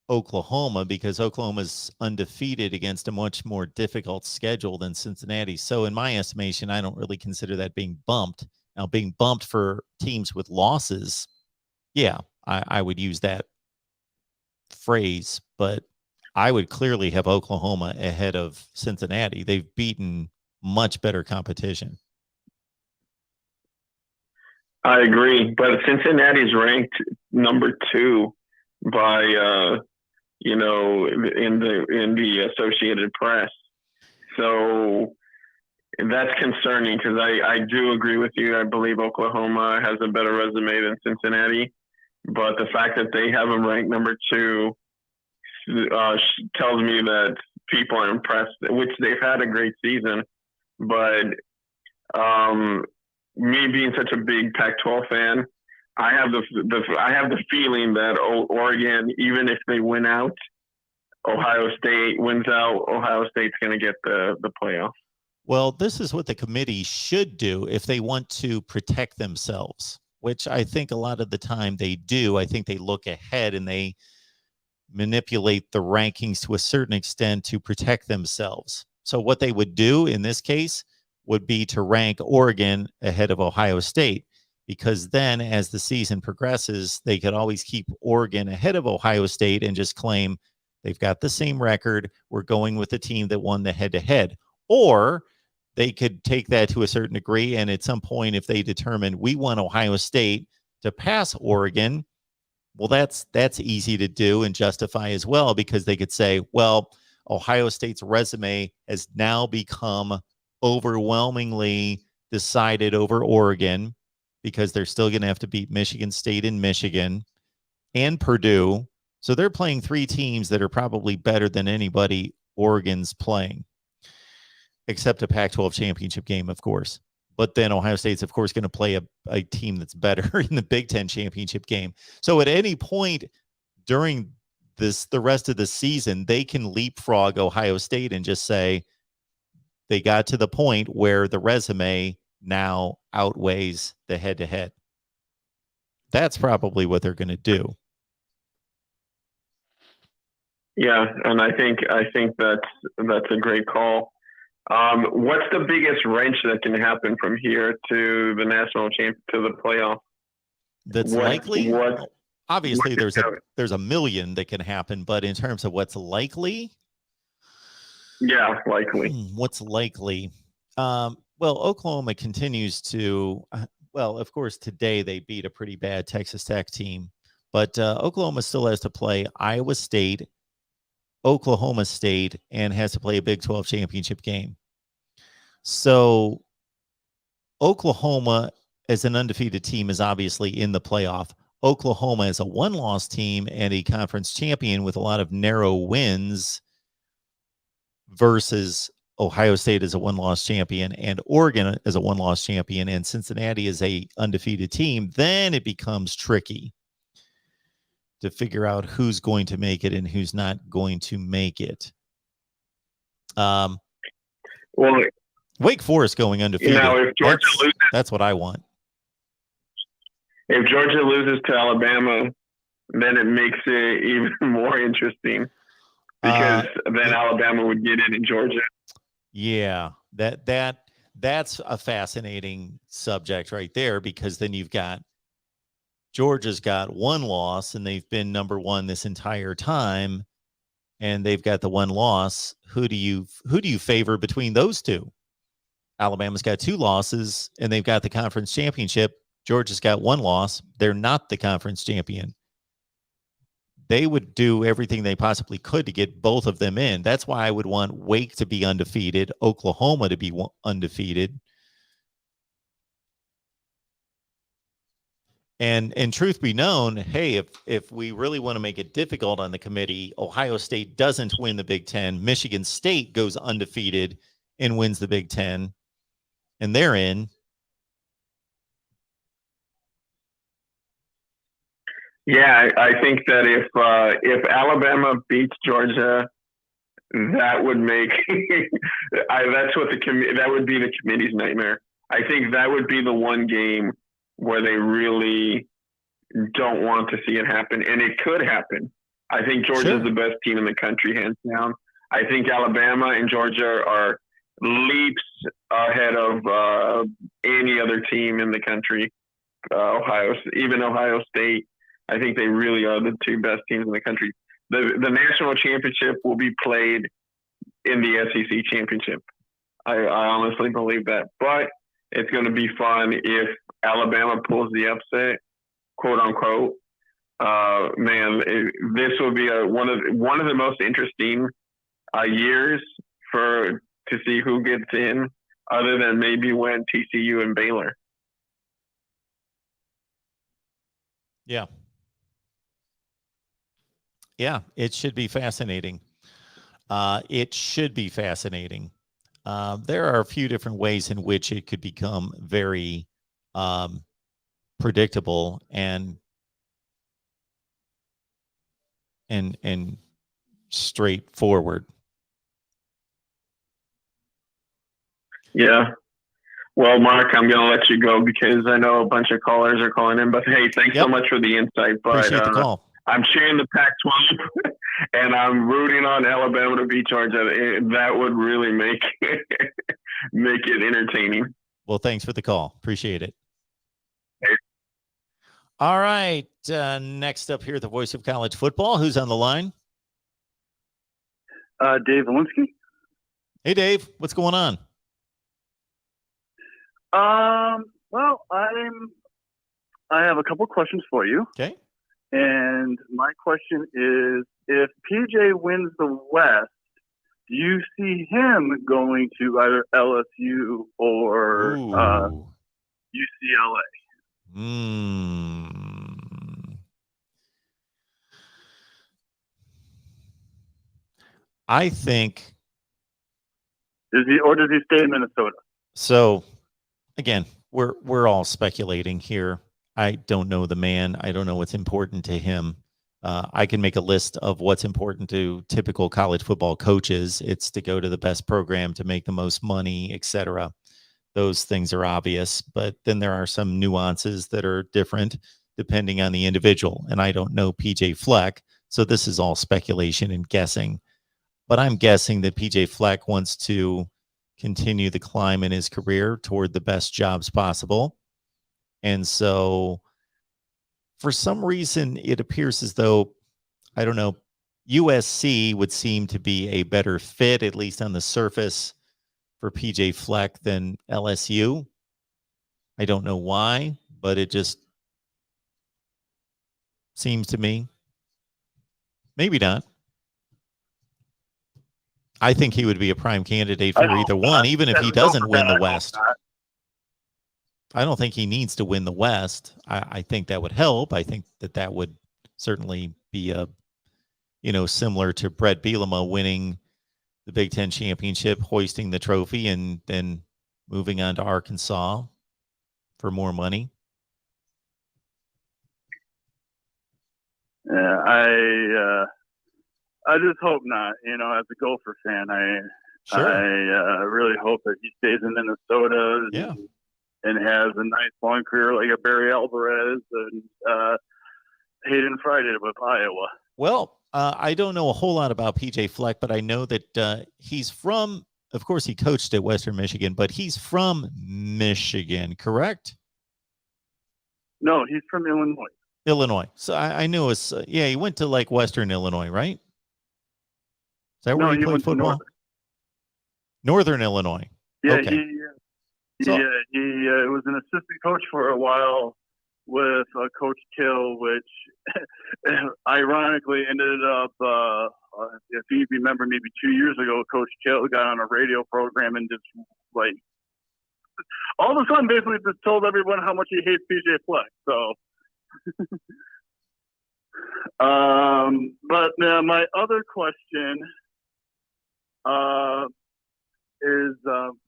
Oklahoma, because Oklahoma's undefeated against a much more difficult schedule than Cincinnati. So in my estimation, I don't really consider that being bumped. Now, being bumped for teams with losses, yeah, I would use that phrase, but I would clearly have Oklahoma ahead of Cincinnati. They've beaten much better competition. I agree, but Cincinnati's ranked number 2 by in the Associated Press. So that's concerning, because I do agree with you. I believe Oklahoma has a better resume than Cincinnati, but the fact that they have them ranked number 2 tells me that people are impressed, which they've had a great season. But me being such a big Pac-12 fan, I have the feeling that Oregon, even if they win out, Ohio State wins out, Ohio State's going to get the playoff. Well, this is what the committee should do if they want to protect themselves, which I think a lot of the time they do. I think they look ahead and they manipulate the rankings to a certain extent to protect themselves. So what they would do in this case would be to rank Oregon ahead of Ohio State, because then as the season progresses, they could always keep Oregon ahead of Ohio State and just claim they've got the same record. We're going with the team that won the head-to-head. Or they could take that to a certain degree, and at some point, if they determine we want Ohio State to pass Oregon, well, that's easy to do and justify as well, because they could say, well, Ohio State's resume has now become overwhelmingly decided over Oregon, because they're still going to have to beat Michigan State and Michigan and Purdue. So they're playing 3 teams that are probably better than anybody Oregon's playing, except a Pac-12 championship game, of course. But then Ohio State's, of course, going to play a team that's better in the Big Ten championship game. So at any point during the rest of the season, they can leapfrog Ohio State and just say they got to the point where the resume now outweighs the head-to-head. That's probably what they're going to do. Yeah, and I think that's a great call. What's the biggest wrench that can happen from here to the national champion, to the playoff? That's likely. Obviously, there's a million that can happen, but in terms of what's likely, yeah, likely. What's likely? Well, Oklahoma continues to. Well, of course, today they beat a pretty bad Texas Tech team, but Oklahoma still has to play Iowa State, Oklahoma State, and has to play a Big 12 championship game. So Oklahoma as an undefeated team is obviously in the playoff. Oklahoma is a one-loss team and a conference champion with a lot of narrow wins, versus Ohio State as a one-loss champion and Oregon as a one-loss champion and Cincinnati is a undefeated team. Then it becomes tricky to figure out who's going to make it and who's not going to make it. Well, Wake Forest going undefeated. Now, if Georgia loses, that's what I want. If Georgia loses to Alabama, then it makes it even more interesting, because then Alabama would get in Georgia. Yeah, that's a fascinating subject right there, because then you've got Georgia's got one loss and they've been number 1 this entire time, and they've got the one loss. Who do you favor between those two? Alabama's got 2 losses and they've got the conference championship. Georgia's got 1 loss. They're not the conference champion. they would do everything they possibly could to get both of them in. That's why I would want Wake to be undefeated, Oklahoma to be undefeated. And truth be known, hey, if we really want to make it difficult on the committee, Ohio State doesn't win the Big Ten. Michigan State goes undefeated and wins the Big Ten, and they're in. Yeah, I think that if Alabama beats Georgia, that would make that's what that would be the committee's nightmare. I think that would be the one game where they really don't want to see it happen, and it could happen. I think Georgia's the best team in the country, hands down. I think Alabama and Georgia are leaps ahead of any other team in the country. Even Ohio State. I think they really are the two best teams in the country. The national championship will be played in the SEC championship. I honestly believe that. But it's going to be fun if Alabama pulls the upset, quote unquote. This will be one of the most interesting years to see who gets in, other than maybe when TCU and Baylor. Yeah. Yeah, it should be fascinating. It should be fascinating. There are a few different ways in which it could become very predictable and straightforward. Yeah. Well, Mark, I'm going to let you go because I know a bunch of callers are calling in. But hey, thanks so much for the insight. But appreciate the call. I'm cheering the Pac-12, and I'm rooting on Alabama to beat Georgia. That would really make it entertaining. Well, thanks for the call. Appreciate it. Hey. All right. Next up here, the voice of college football. Who's on the line? Dave Vellinsky. Hey, Dave. What's going on? Well, I have a couple questions for you. Okay. And my question is, if PJ wins the West, do you see him going to either LSU or UCLA? I think. Does he stay in Minnesota? So, again, we're all speculating here. I don't know the man. I don't know what's important to him. I can make a list of what's important to typical college football coaches. It's to go to the best program to make the most money, etc. Those things are obvious, but then there are some nuances that are different depending on the individual. And I don't know PJ Fleck, so this is all speculation and guessing. But I'm guessing that PJ Fleck wants to continue the climb in his career toward the best jobs possible. And so for some reason, it appears as though, I don't know, USC would seem to be a better fit, at least on the surface, for PJ Fleck than LSU. I don't know why, but it just seems to me. Maybe not. I think he would be a prime candidate for either one, even if he doesn't win the West. I don't think he needs to win the West. I think that would help. I think that would certainly be similar to Brett Bielema winning the Big Ten championship, hoisting the trophy, and then moving on to Arkansas for more money. Yeah, I just hope not. As a Gopher fan, I really hope that he stays in Minnesota. Yeah. And has a nice long career like a Barry Alvarez and Hayden Friday with Iowa. Well, I don't know a whole lot about PJ Fleck, but I know that he's from, of course, he coached at Western Michigan, but he's from Michigan, correct? No, he's from Illinois. Illinois. So I knew it was, he went to like Western Illinois, right? Is that where he played football? Northern Illinois. Yeah, okay. he was an assistant coach for a while with Coach Kill, which ironically ended up, if you remember, maybe 2 years ago, Coach Kill got on a radio program and just like all of a sudden basically just told everyone how much he hates PJ Fleck. So, but my other question is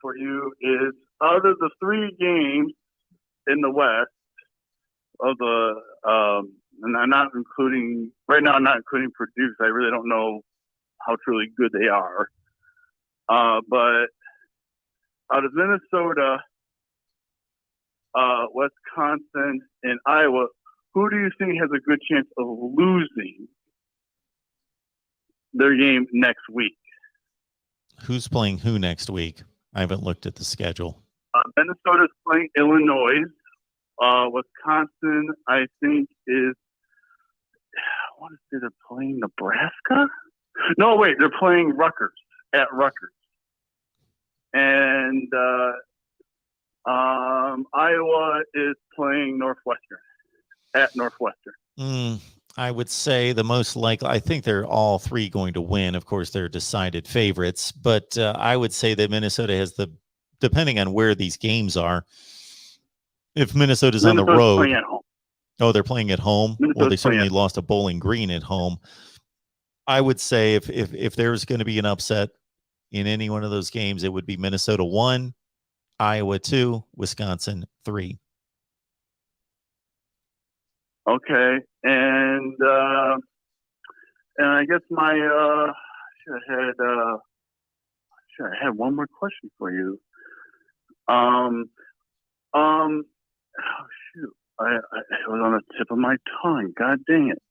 for you is out of the 3 games in the West of the and I'm not including right now. I'm not including Purdue. I really don't know how truly good they are. But out of Minnesota, Wisconsin, and Iowa, who do you think has a good chance of losing their game next week? Who's playing who next week? I haven't looked at the schedule. Minnesota's playing Illinois. Wisconsin, I think, is. I want to say they're playing Nebraska. No, wait, they're playing Rutgers at Rutgers, and Iowa is playing Northwestern at Northwestern. I would say the most likely, I think they're all 3 going to win. Of course, they're decided favorites, but I would say that Minnesota has depending on where these games are, if Minnesota's on the road. Playing at home. Oh, they're playing at home? Well, they certainly playing. lost to Bowling Green at home. I would say if there's going to be an upset in any one of those games, it would be Minnesota 1, Iowa 2, Wisconsin 3. Okay, and I guess my should have had one more question for you. Oh shoot, I it was on the tip of my tongue. God dang it.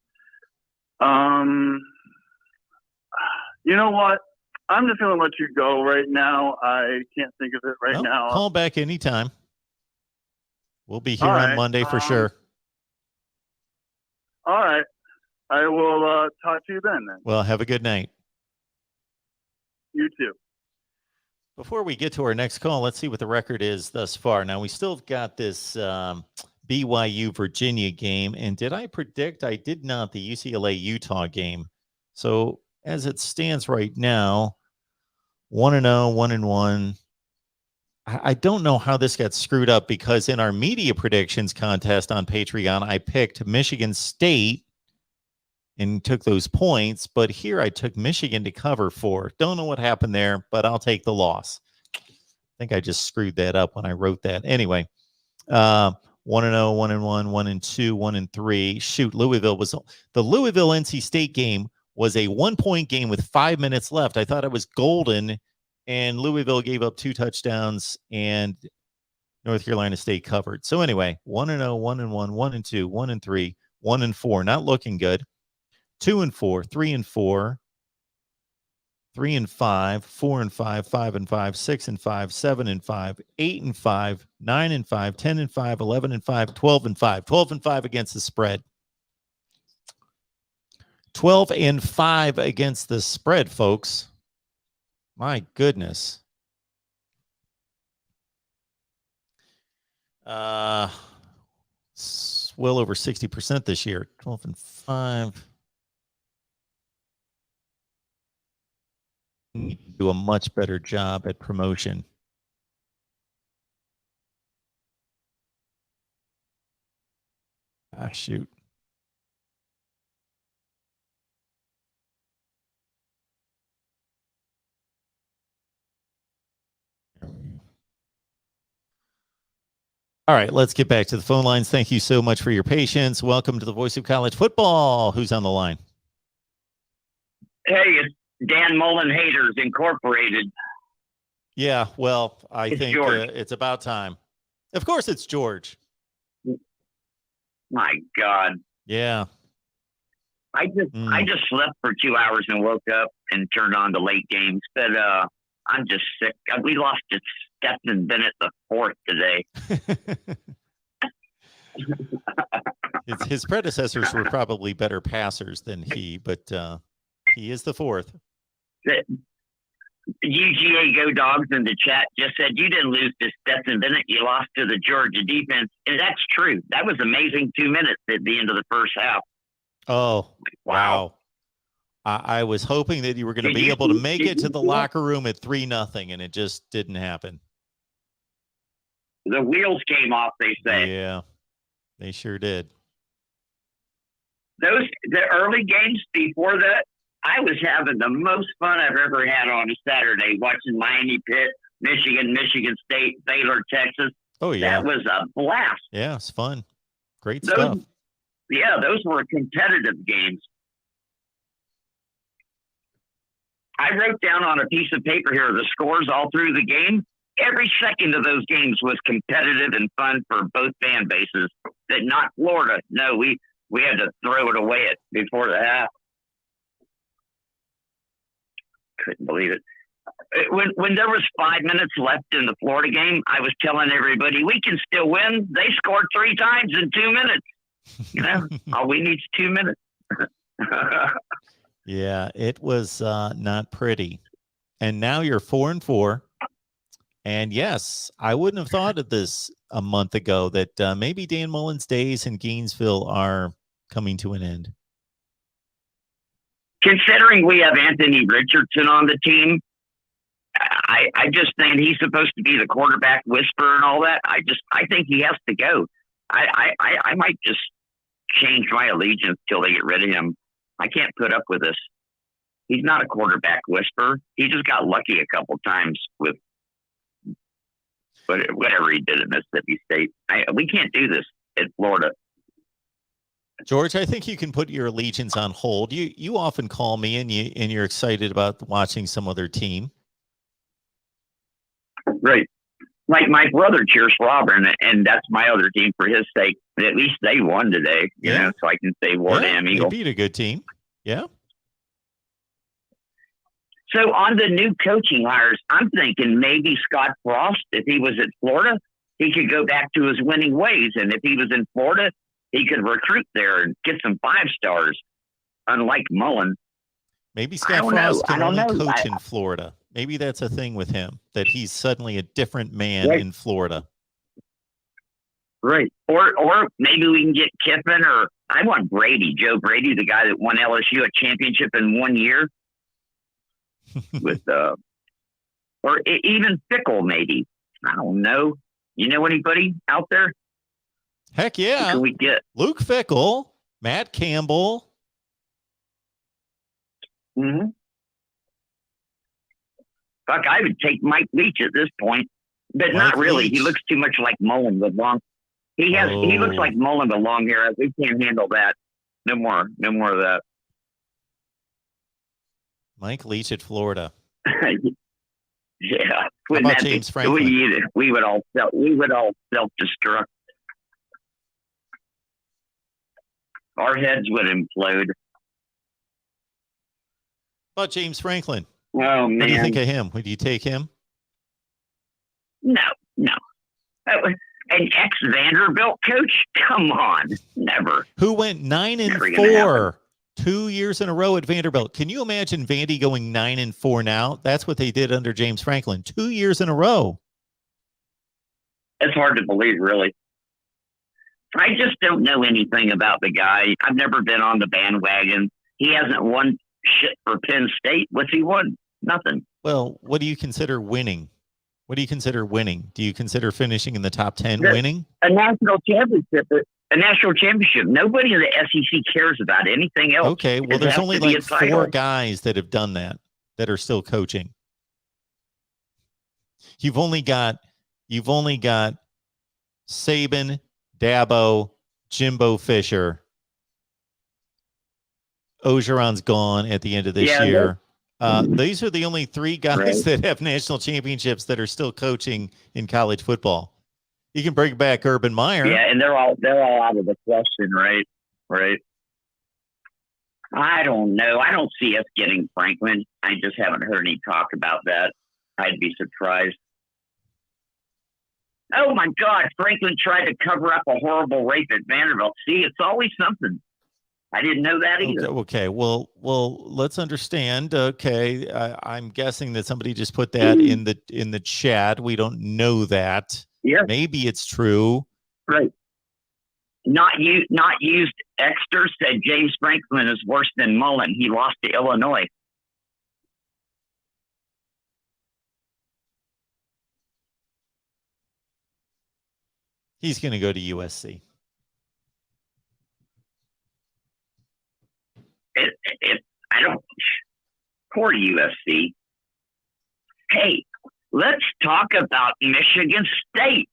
You know what? I'm just gonna let you go right now. I can't think of it right now. Call back anytime. We'll be here All on right, Monday for sure. All right. I will talk to you then. Well, have a good night. You too. Before we get to our next call, let's see what the record is thus far. Now, we still got this BYU Virginia game. And did I predict? I did not, the UCLA Utah game. So as it stands right now, 1-0, 1-1. I don't know how this got screwed up because in our media predictions contest on Patreon, I picked Michigan State and took those points. But here I took Michigan to cover 4. Don't know what happened there, but I'll take the loss. I think I just screwed that up when I wrote that. Anyway, 1-0, 1-1, 1-2, 1-3. Shoot, the Louisville NC State game was a 1-point game with 5 minutes left. I thought it was golden. And Louisville gave up 2 touchdowns, and North Carolina State covered. So anyway, 1-0, 1-1, 1-2, 1-3, 1-4. Not looking good. 2-4, 3-4, 3-5, 4-5, 5-5, 6-5, 7-5, 8-5, 9-5, 10-5, 11-5, 12-5. 12-5 against the spread. 12-5 against the spread, folks. My goodness. Well over 60% this year. 12-5. Need to do a much better job at promotion. Ah, shoot. All right, let's get back to the phone lines. Thank you so much for your patience. Welcome to the Voice of College Football. Who's on the line? Hey, it's Dan Mullen Haters Incorporated. Yeah, well, I think it's about time. Of course, it's George. My God. Yeah. I just slept for 2 hours and woke up and turned on the late games, but I'm just sick. We lost to Stephen Bennett the fourth today. His predecessors were probably better passers than he, but he is the fourth. UGA Go Dogs in the chat just said you didn't lose to Stetson Bennett. You lost to the Georgia defense. And that's true. That was amazing 2 minutes at the end of the first half. Oh, Wow. I was hoping that you were going to be able to make it to the locker room at 3-0, and it just didn't happen. The wheels came off, they say. Yeah, they sure did. The early games before that, I was having the most fun I've ever had on a Saturday watching Miami Pitt, Michigan State, Baylor, Texas. Oh, yeah. That was a blast. Yeah, it's fun. Great stuff. Yeah, those were competitive games. I wrote down on a piece of paper here the scores all through the game. Every second of those games was competitive and fun for both fan bases. But not Florida. No, we had to throw it away before the half. Couldn't believe it. When there was 5 minutes left in the Florida game, I was telling everybody, we can still win. They scored 3 times in 2 minutes. You know, all we need is 2 minutes. Yeah, it was not pretty. And now you're 4-4. And yes, I wouldn't have thought of this a month ago that maybe Dan Mullen's days in Gainesville are coming to an end. Considering we have Anthony Richardson on the team, I just think he's supposed to be the quarterback whisperer and all that. I think he has to go. I might just change my allegiance till they get rid of him. I can't put up with this. He's not a quarterback whisperer. He just got lucky a couple times with whatever he did at Mississippi State. We can't do this at Florida. George, I think you can put your allegiance on hold. You often call me and you're excited about watching some other team. Right. Like my brother cheers for Auburn, and that's my other team for his sake. At least they won today, you know, so I can say war damn Eagle. They beat a good team. Yeah. So on the new coaching hires, I'm thinking maybe Scott Frost, if he was at Florida, he could go back to his winning ways. And if he was in Florida, he could recruit there and get some 5 stars, unlike Mullen. Maybe Scott Frost can only coach in Florida. Maybe that's a thing with him, that he's suddenly a different man in Florida. Right. Or maybe we can get Kiffin, or I want Brady, Joe Brady, the guy that won LSU a championship in 1 year. With or even Fickle, maybe. I don't know. You know anybody out there? Heck yeah. Who can we get? Luke Fickle, Matt Campbell. Mm-hmm. Fuck, I would take Mike Leach at this point, but not really. He looks too much like Mullen with long. He looks like Mullen with long hair. We can't handle that. No more of that. Mike Leach at Florida. Yeah. How about James Franklin? We would all self-destruct. Our heads would implode. How about James Franklin? Oh, man. What do you think of him? Would you take him? No. An ex-Vanderbilt coach? Come on. Never. Who went 9-4 2 years in a row at Vanderbilt. Can you imagine Vandy going 9-4 now? That's what they did under James Franklin. 2 years in a row. It's hard to believe, really. I just don't know anything about the guy. I've never been on the bandwagon. He hasn't won shit for Penn State. What's he won? Nothing. Well, what do you consider winning? What do you consider winning? Do you consider finishing in the top 10 winning? A national championship. A national championship. Nobody in the SEC cares about anything else. Okay, well, there's only like 4 guys that have done that are still coaching. You've only got Saban, Dabo, Jimbo Fisher. Ogeron's gone at the end of this year. These are the only 3 guys that have national championships that are still coaching in college football. You can bring back Urban Meyer. Yeah, and they're all out of the question, right? Right. I don't know. I don't see us getting Franklin. I just haven't heard any talk about that. I'd be surprised. Oh my God, Franklin tried to cover up a horrible rape at Vanderbilt. See, it's always something. I didn't know that either. Okay. Well, let's understand. Okay. I'm guessing that somebody just put that in the chat. We don't know that. Yeah. Maybe it's true. Right. Not used. Exter said James Franklin is worse than Mullen. He lost to Illinois. He's going to go to USC. I don't. Poor USC. Hey, let's talk about Michigan State.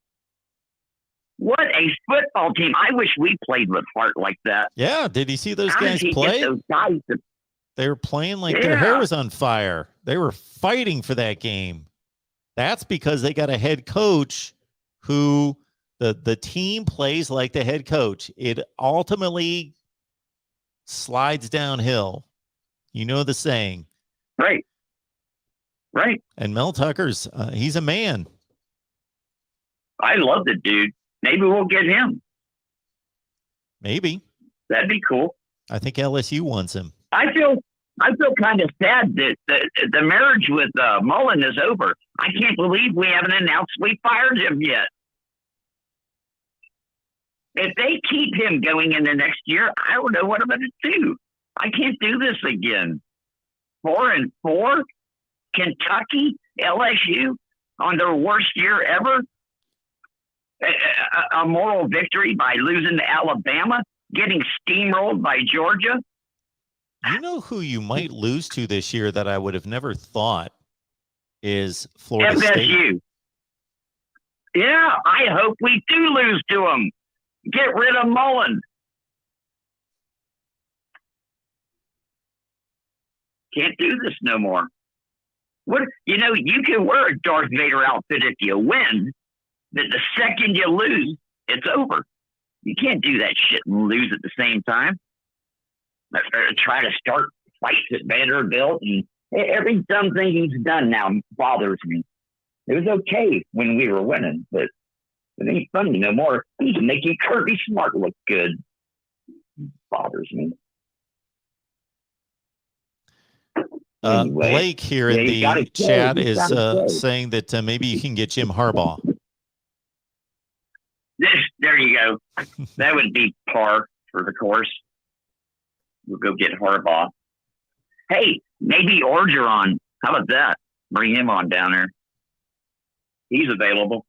What a football team. I wish we played with heart like that. Yeah. Did you see those How guys did he play? get those guys to- They were playing like their hair was on fire. They were fighting for that game. That's because they got a head coach who the team plays like the head coach. It ultimately slides downhill. You know the saying. Right. Right. And Mel Tucker's, he's a man. I love the dude. Maybe we'll get him. Maybe. That'd be cool. I think LSU wants him. I feel kind of sad that the marriage with Mullen is over. I can't believe we haven't announced we fired him yet. If they keep him going in the next year, I don't know what I'm going to do. I can't do this again. 4-4, Kentucky, LSU on their worst year ever. A moral victory by losing to Alabama, getting steamrolled by Georgia. You know who you might lose to this year that I would have never thought is Florida FSU. State. Yeah, I hope we do lose to them. Get rid of Mullen. Can't do this no more. What you can wear a Darth Vader outfit if you win, but the second you lose, it's over. You can't do that shit and lose at the same time. Try to start fights at Vanderbilt, and every dumb thing he's done now bothers me. It was okay when we were winning, but it ain't funny no more. He's making Kirby Smart look good. Bothers me. Anyway, Blake here in the chat is saying that maybe you can get Jim Harbaugh. There you go. That would be par for the course. We'll go get Harbaugh. Hey, maybe Orgeron. How about that? Bring him on down there. He's available.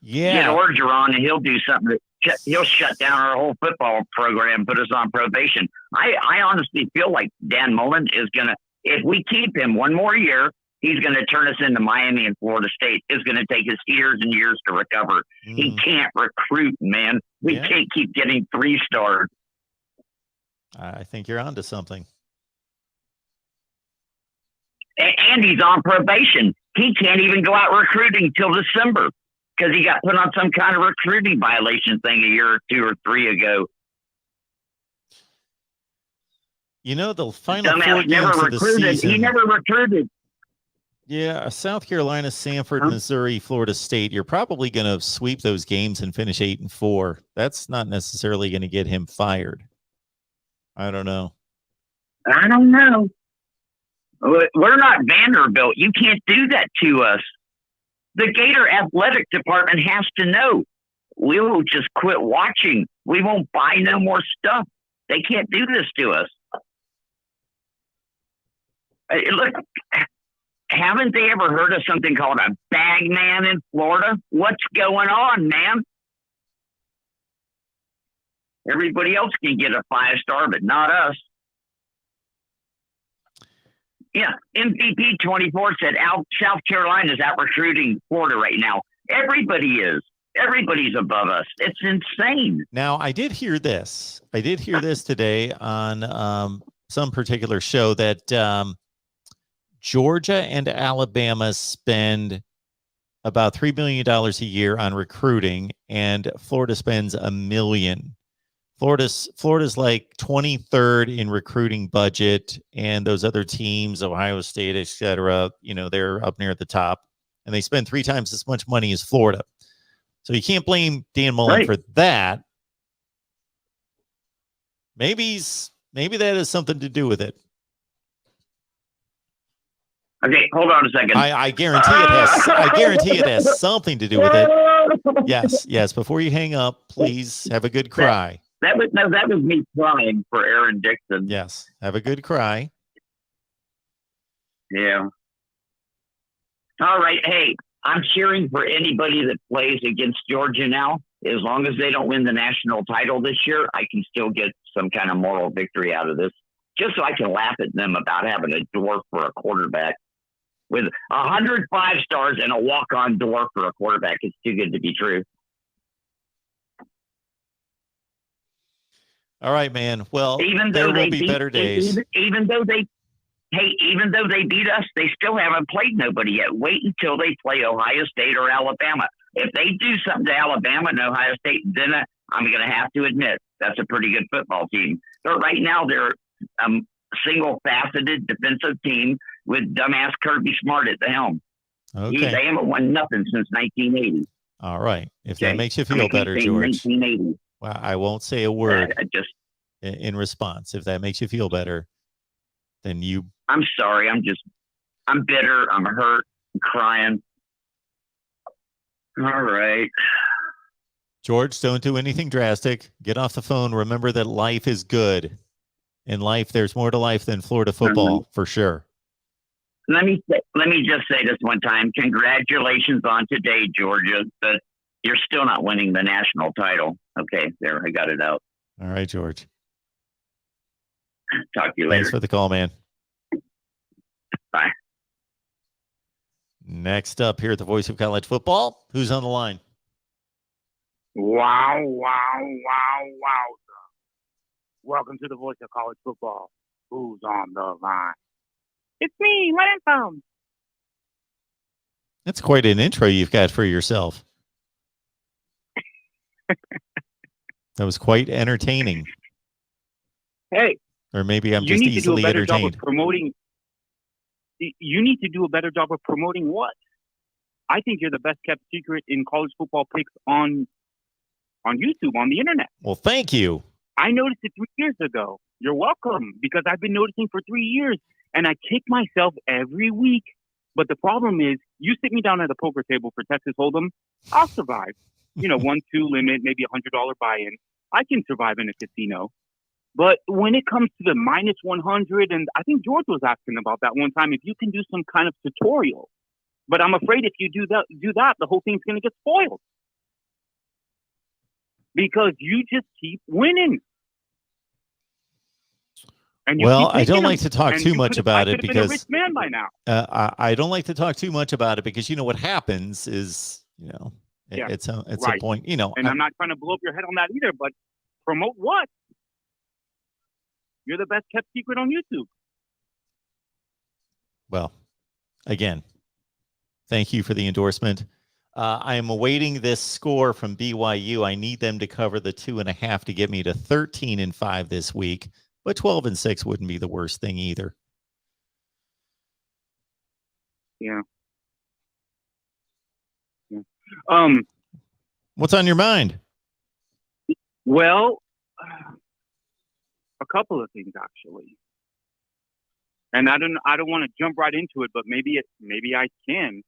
Yeah. Get Orgeron and he'll do something. He'll shut down our whole football program, put us on probation. I honestly feel like Dan Mullen is going to, if we keep him one more year, he's going to turn us into Miami and Florida State. It's going to take us years and years to recover. He can't recruit, man. We can't keep getting 3-stars. I think you're onto something. And he's on probation. He can't even go out recruiting till December because he got put on some kind of recruiting violation thing a year or 2 or 3 ago. You know, the final 4 games never of the recruited. season. He never recruited. Yeah, South Carolina, Samford, Missouri, Florida State. You're probably going to sweep those games and finish 8-4. That's not necessarily going to get him fired. I don't know. I don't know. We're not Vanderbilt. You can't do that to us. The Gator Athletic Department has to know. We will just quit watching. We won't buy no more stuff. They can't do this to us. Look, haven't they ever heard of something called a bag man in Florida? What's going on, man? Everybody else can get a 5-star, but not us. Yeah, MVP 24 said South Carolina is out recruiting Florida right now. Everybody is. Everybody's above us. It's insane. Now, I did hear this. Today on some particular show that Georgia and Alabama spend about $3 million a year on recruiting, and Florida spends $1 million. Florida's like 23rd in recruiting budget, and those other teams, Ohio State, et cetera, they're up near the top, and they spend 3 times as much money as Florida. So you can't blame Dan Mullen for that. Maybe that has something to do with it. Okay, hold on a second. I guarantee it has. I guarantee it has something to do with it. Yes. Before you hang up, please have a good cry. That was me crying for Aaron Dixon. Yes, have a good cry. Yeah. All right. Hey, I'm cheering for anybody that plays against Georgia now. As long as they don't win the national title this year, I can still get some kind of moral victory out of this. Just so I can laugh at them about having a dwarf for a quarterback. With 100 5-stars and a walk-on dwarf for a quarterback, it's too good to be true. All right, man. Well, even there though will be better days. Even though they beat us, they still haven't played nobody yet. Wait until they play Ohio State or Alabama. If they do something to Alabama and Ohio State, then I'm going to have to admit that's a pretty good football team. But right now, they're a single-faceted defensive team with dumbass Kirby Smart at the helm. Okay. They haven't won nothing since 1980. All right. If that makes you feel better, George. 1980. Well, I won't say a word in response. If that makes you feel better, then you... I'm sorry. I'm bitter. I'm hurt. I'm crying. All right. George, don't do anything drastic. Get off the phone. Remember that life is good. In life, there's more to life than Florida football, for sure. Let me just say this one time. Congratulations on today, Georgia, but you're still not winning the national title. Okay, there, I got it out. All right, George. Talk to you later. Thanks for the call, man. Bye. Next up here at the Voice of College Football, who's on the line? Wow. Welcome to the Voice of College Football. Who's on the line? It's me, Lansome. That's quite an intro you've got for yourself. That was quite entertaining. Hey. Or maybe I'm just easily entertained. You need to do a better job of promoting what? I think you're the best kept secret in college football picks on YouTube, on the internet. Well, thank you. I noticed it 3 years ago. You're welcome, because I've been noticing for 3 years, and I kick myself every week. But the problem is, you sit me down at a poker table for Texas Hold'em, I'll survive. 1-2 limit, maybe $100 buy-in. I can survive in a casino. But when it comes to the minus 100, and I think George was asking about that one time, if you can do some kind of tutorial. But I'm afraid if you do that, the whole thing's going to get spoiled. Because you just keep winning. Well, I don't like to talk too much about it because a rich man by now. I don't like to talk too much about it because what happens is it's a point And I'm not trying to blow up your head on that either, but promote what? You're the best kept secret on YouTube. Well, again, thank you for the endorsement. I am awaiting this score from BYU. I need them to cover the 2.5 to get me to 13-5 this week. But 12-6 wouldn't be the worst thing either. Yeah. What's on your mind? Well, a couple of things actually. And I don't want to jump right into it, but maybe I can.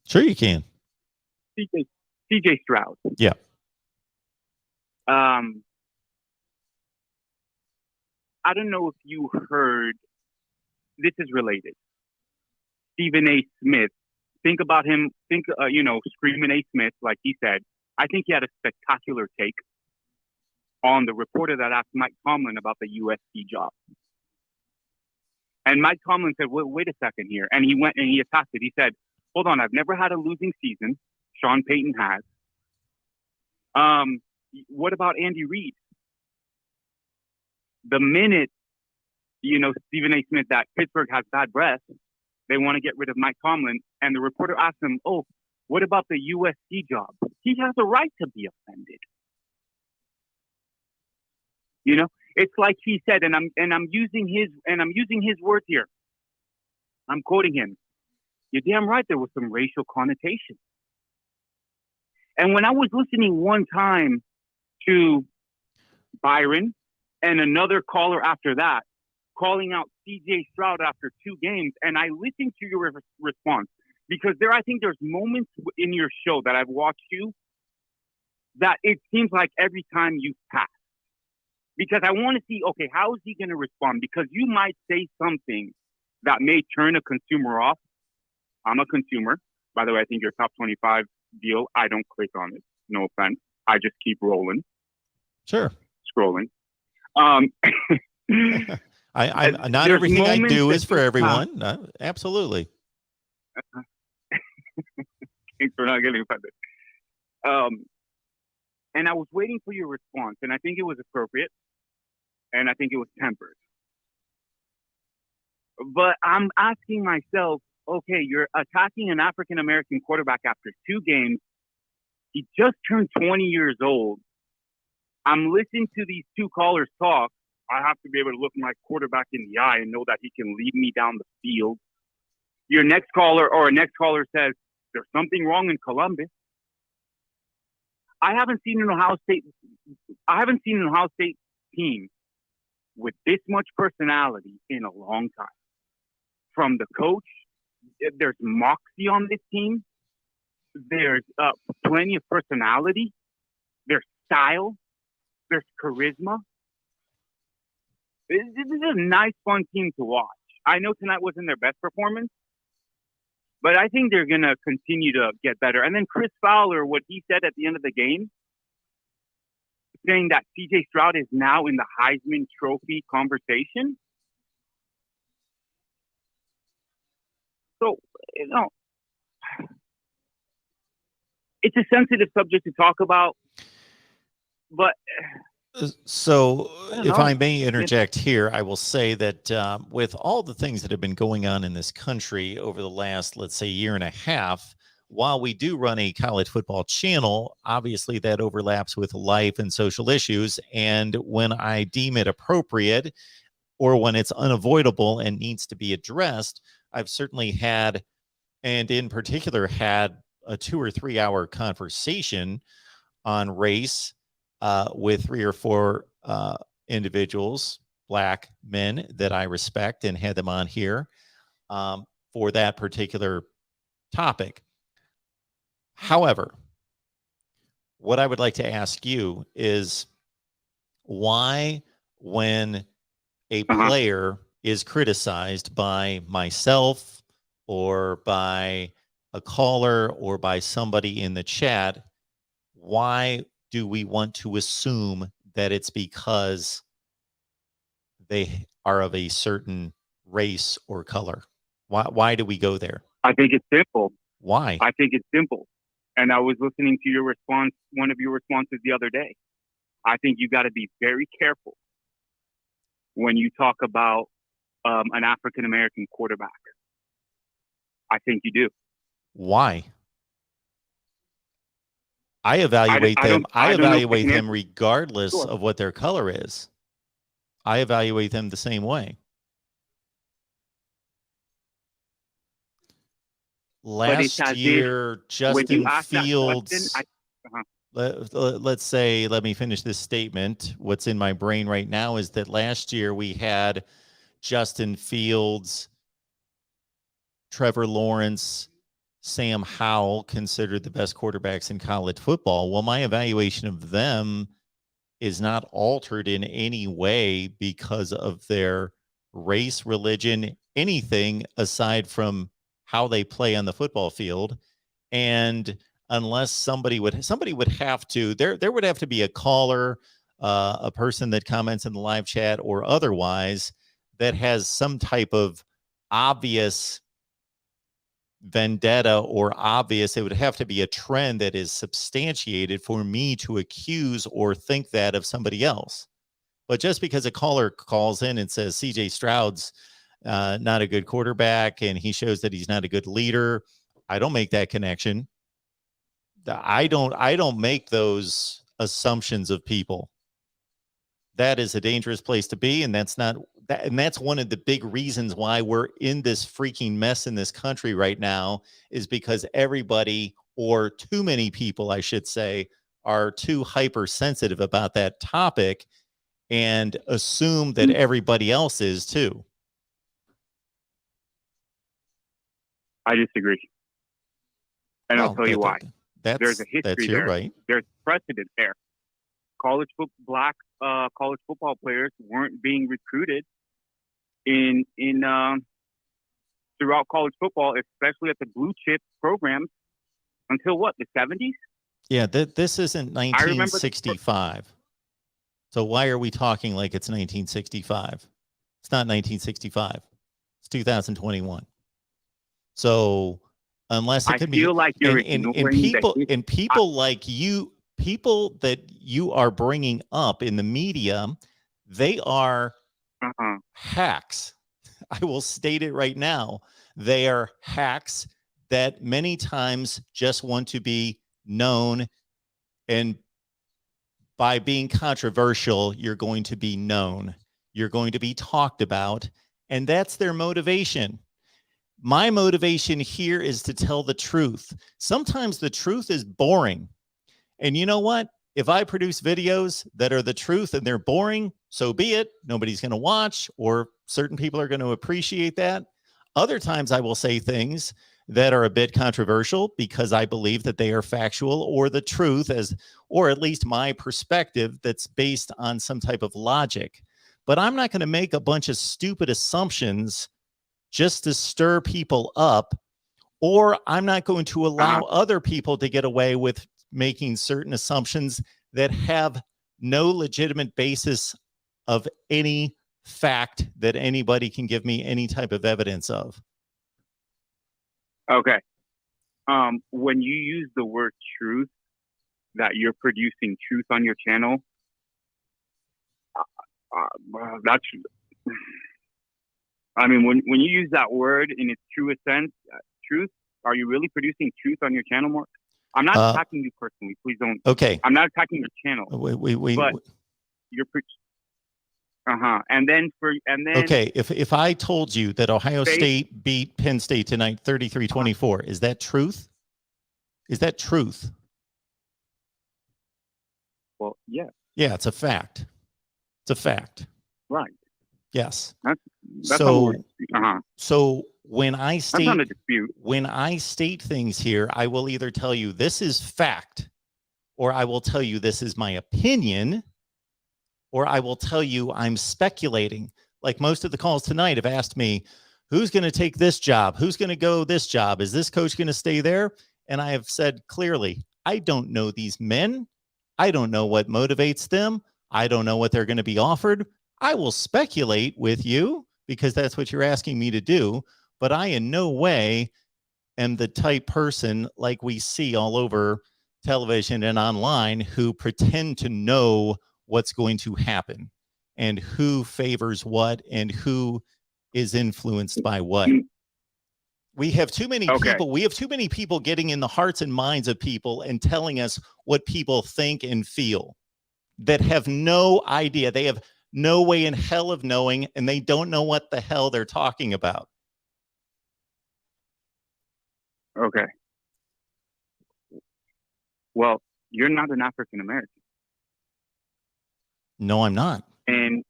Sure, you can. CJ Stroud. Yeah. I don't know if you heard, this is related. Stephen A. Smith. Think about him, Screaming A. Smith, like he said. I think he had a spectacular take on the reporter that asked Mike Tomlin about the USC job. And Mike Tomlin said, wait a second here. And he went and he attacked it. He said, hold on, I've never had a losing season. Sean Payton has. What about Andy Reid? The minute, Stephen A. Smith, that Pittsburgh has bad breath, they want to get rid of Mike Tomlin. And the reporter asked him, oh, what about the USC job? He has a right to be offended. It's like he said, and I'm using his words here. I'm quoting him. You're damn right there was some racial connotation. And when I was listening one time to Byron and another caller after that, calling out CJ Stroud after 2 games, and I listened to your response, because I think there's moments in your show that I've watched you that it seems like every time you pass. Because I want to see, okay, how is he going to respond? Because you might say something that may turn a consumer off. I'm a consumer. By the way, I think your top 25 deal, I don't click on it. No offense. I just keep rolling. Sure. Scrolling. I'm not everything I do is for everyone. Absolutely. Thanks for not getting offended. And I was waiting for your response, and I think it was appropriate, and I think it was tempered. But I'm asking myself, okay, you're attacking an African-American quarterback after 2 games. He just turned 20 years old. I'm listening to these 2 callers talk. I have to be able to look my quarterback in the eye and know that he can lead me down the field. Your next caller says, there's something wrong in Columbus. I haven't seen an Ohio State team with this much personality in a long time. From the coach, there's moxie on this team. There's plenty of personality. There's style. There's charisma. This is a nice, fun team to watch. I know tonight wasn't their best performance, but I think they're going to continue to get better. And then Chris Fowler, what he said at the end of the game, saying that CJ Stroud is now in the Heisman Trophy conversation. So, it's a sensitive subject to talk about, but... So if I may interject here, I will say that with all the things that have been going on in this country over the last, let's say, year and a half, while we do run a college football channel, obviously that overlaps with life and social issues. And when I deem it appropriate or when it's unavoidable and needs to be addressed, I've certainly had, and in particular had, a 2 or 3 hour conversation on race with 3 or 4 individuals, Black men that I respect, and had them on here for that particular topic. However, what I would like to ask you is why, when a player is criticized by myself or by a caller or by somebody in the chat, why do we want to assume that it's because they are of a certain race or color? Why do we go there? I think it's simple. Why? I think it's simple. And I was listening to your response, one of your responses the other day. I think you got to be very careful when you talk about an African-American quarterback. I think you do. Why? I evaluate them. I evaluate them regardless of what their color is. I evaluate them the same way. Last year, Justin Fields. Let's say, let me finish this statement. What's in my brain right now is that last year we had Justin Fields, Trevor Lawrence, Sam Howell considered the best quarterbacks in college football. Well, my evaluation of them is not altered in any way because of their race, religion, anything aside from how they play on the football field. And unless somebody would have to, there would have to be a caller, a person that comments in the live chat or otherwise that has some type of obvious vendetta or obvious, it would have to be a trend that is substantiated for me to accuse or think that of somebody else. But just because a caller calls in and says CJ Stroud's not a good quarterback and he shows that he's not a good leader, I don't make that connection. I don't make those assumptions of people. That is a dangerous place to be, and that's one of the big reasons why we're in this freaking mess in this country right now, is because everybody or too many people, I should say, are too hypersensitive about that topic and assume that everybody else is too. I disagree. And I'll Well, tell you why. There's a history there. Right. There's precedent there. Black college football players weren't being recruited in throughout college football, especially at the blue chip programs, until what, the 70s? Yeah, this isn't 1965. So why are we talking like it's 1965? It's not 1965. It's 2021. So unless it could be, feel like you're and people like you, people that you are bringing up in the media, they are hacks. I will state it right now. They are hacks that many times just want to be known, and by being controversial, you're going to be known. You're going to be talked about, and that's their motivation. My motivation here is to tell the truth. Sometimes the truth is boring. And you know what? If I produce videos that are the truth and they're boring, so be it. Nobody's going to watch, or certain people are going to appreciate that. Other times I will say things that are a bit controversial because I believe that they are factual or the truth, or at least my perspective that's based on some type of logic. But I'm not going to make a bunch of stupid assumptions just to stir people up, or I'm not going to allow other people to get away with making certain assumptions that have no legitimate basis of any fact that anybody can give me any type of evidence of. Okay. When you use the word truth, that you're producing truth on your channel, that's, I mean, when you use that word in its truest sense, truth, are you really producing truth on your channel, Mark? I'm not attacking you personally. Please don't. Okay. I'm not attacking your channel. But you're And then okay, if I told you that Ohio State beat Penn State tonight 33-24, is that truth? Is that truth? Well, yeah. Yeah, it's a fact. It's a fact. Right. Yes. That's so not so when I state, that's not a dispute. When I state things here, I will either tell you this is fact, or I will tell you this is my opinion, or I will tell you I'm speculating. Like most of the calls tonight have asked me, who's going to take this job? Who's going to go this job? Is this coach going to stay there? And I have said clearly, I don't know these men. I don't know what motivates them. I don't know what they're going to be offered. I will speculate with you because that's what you're asking me to do. But I in no way am the type person like we see all over television and online who pretend to know what's going to happen and who favors what and who is influenced by what. We have too many people. We have too many people getting in the hearts and minds of people and telling us what people think and feel that have no idea. They have no way in hell of knowing, and they don't know what the hell they're talking about. Okay. Well, you're not an African American. No, I'm not. And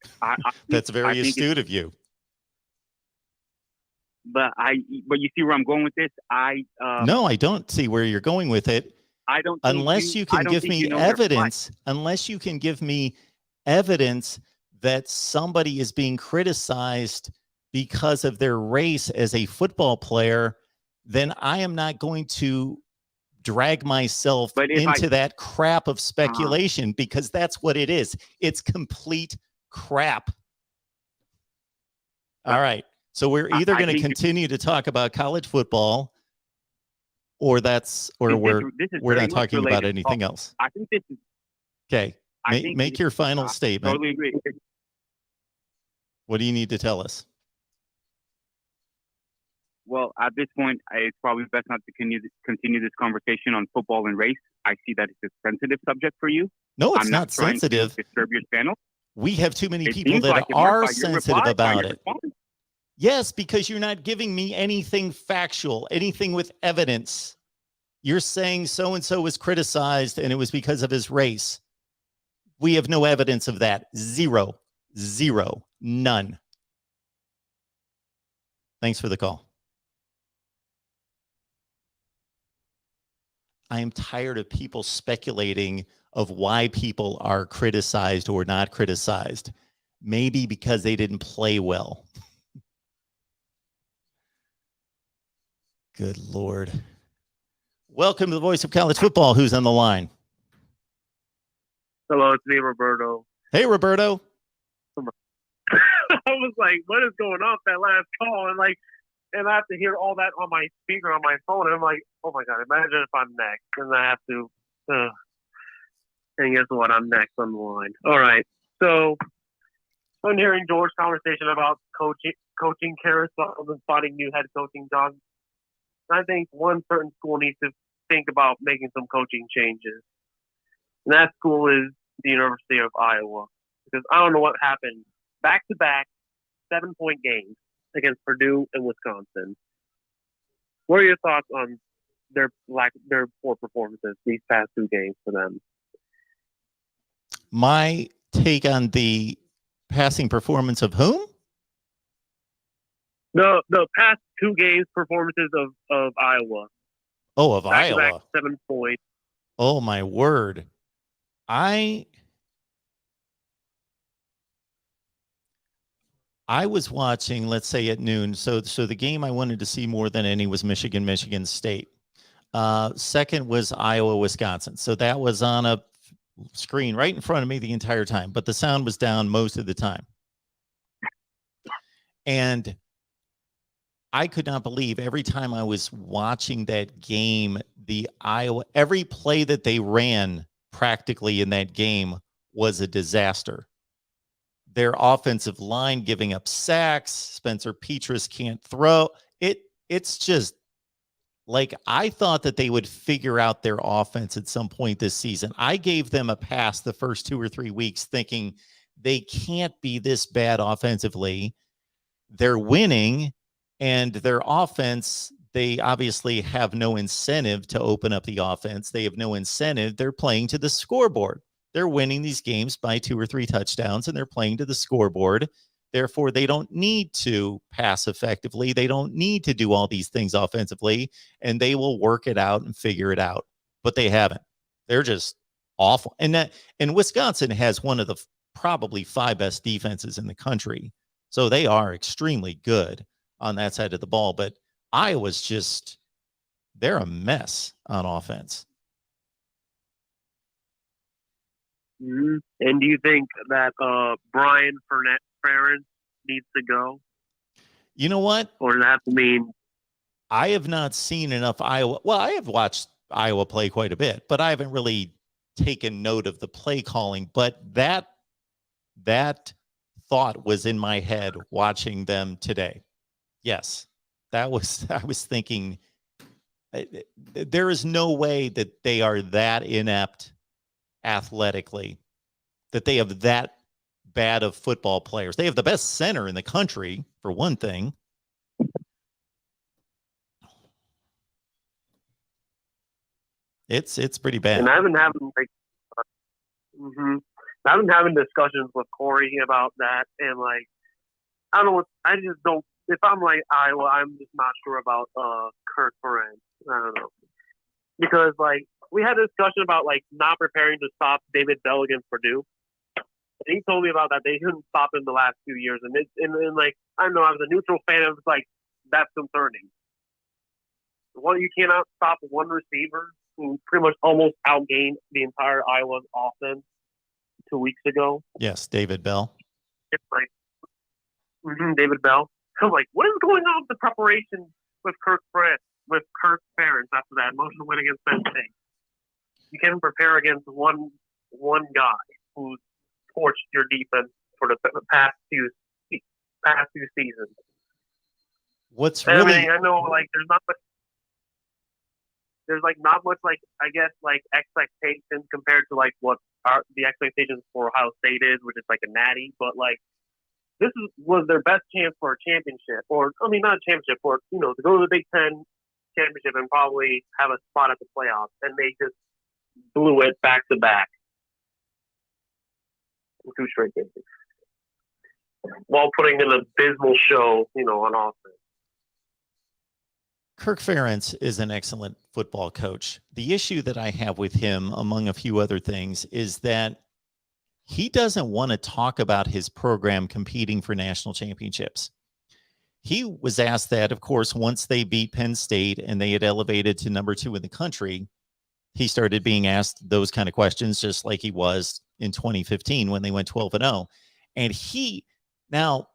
that's very astute of you. But you see where I'm going with this? No, I don't see where you're going with it. I don't. Unless you can give me evidence. Unless you can give me evidence that somebody is being criticized because of their race as a football player, then I am not going to drag myself into that crap of speculation because that's what it is. It's complete crap. All right. So we're either going to continue to talk about college football, or we're not talking about anything else. I think this is okay. Make your final statement. Totally agree. What do you need to tell us? Well, at this point, it's probably best not to continue this conversation on football and race. I see that it's a sensitive subject for you. No, it's not sensitive. To disturb your channel. We have too many people that are sensitive about it. Yes, because you're not giving me anything factual, anything with evidence. You're saying so-and-so was criticized and it was because of his race. We have no evidence of that. Zero. None. Thanks for the call. I am tired of people speculating of why people are criticized or not criticized. Maybe because they didn't play well. Good Lord. Welcome to the Voice of College Football. Who's on the line? Hello, it's me, Roberto. Hey, Roberto. I was like, what is going on with that last call? And I have to hear all that on my speaker on my phone. And I'm like, oh my God, imagine if I'm next. And I have to, and guess what? I'm next on the line. All right. So I'm hearing George's conversation about coaching carousels and spotting new head coaching jobs. I think one certain school needs to think about making some coaching changes. And that school is the University of Iowa. Because I don't know what happened. Back-to-back 7-point games against Purdue and Wisconsin. What are your thoughts on their poor performances these past 2 games for them? My take on the passing performance of whom? The past 2 games performances of Iowa. Oh, of Back-to-back Iowa. 7 points. Oh my word. I was watching, let's say at noon. So the game I wanted to see more than any was Michigan State. Second was Iowa, Wisconsin. So that was on a screen right in front of me the entire time, but the sound was down most of the time. And I could not believe every time I was watching that game, every play that they ran practically in that game was a disaster. Their offensive line giving up sacks. Spencer Petras can't throw. It's just like I thought that they would figure out their offense at some point this season. I gave them a pass the first 2 or 3 weeks thinking they can't be this bad offensively. They're winning, and their offense, they obviously have no incentive to open up the offense. They have no incentive. They're playing to the scoreboard. They're winning these games by 2 or 3 touchdowns, and they're playing to the scoreboard. Therefore, they don't need to pass effectively. They don't need to do all these things offensively, and they will work it out and figure it out. But they haven't. They're just awful. And Wisconsin has one of the probably 5 best defenses in the country. So they are extremely good on that side of the ball. But Iowa's just, they're a mess on offense. Mm-hmm. And do you think that Brian Ferentz needs to go? You know what? Or does that have to mean? I have not seen enough Iowa. Well, I have watched Iowa play quite a bit, but I haven't really taken note of the play calling. But that thought was in my head watching them today. Yes, I was thinking there is no way that they are that inept athletically, that they have that bad of football players. They have the best center in the country, for one thing. It's pretty bad. And I've been having I've been having discussions with Corey about that, and I don't know. I just don't. If I'm like Iowa, I'm just not sure about Kirk Ferentz. I don't know, because we had a discussion about not preparing to stop David Bell against Purdue. And he told me about that. They couldn't stop him the last 2 years, and I don't know. I was a neutral fan. It was that's concerning. You cannot stop one receiver who pretty much almost outgained the entire Iowa offense 2 weeks ago. Yes, David Bell. It's David Bell. I'm like, what is going on with the preparation with Kirk Ferentz after that emotional win against Penn State? You can't prepare against one guy who's torched your defense for the past few seasons. What's really? I know there's not much. There's not much I guess expectations compared to what the expectations for Ohio State is, which is a natty, but this was their best chance for a championship, or not a championship, or to go to the Big Ten championship and probably have a spot at the playoffs, and they just blew it back to back in 2 straight games, while putting an abysmal show, on offense. Kirk Ferentz is an excellent football coach. The issue that I have with him, among a few other things, is that he doesn't want to talk about his program competing for national championships. He was asked that, of course, once they beat Penn State and they had elevated to number 2 in the country. He started being asked those kind of questions, just like he was in 2015 when they went 12-0. And now,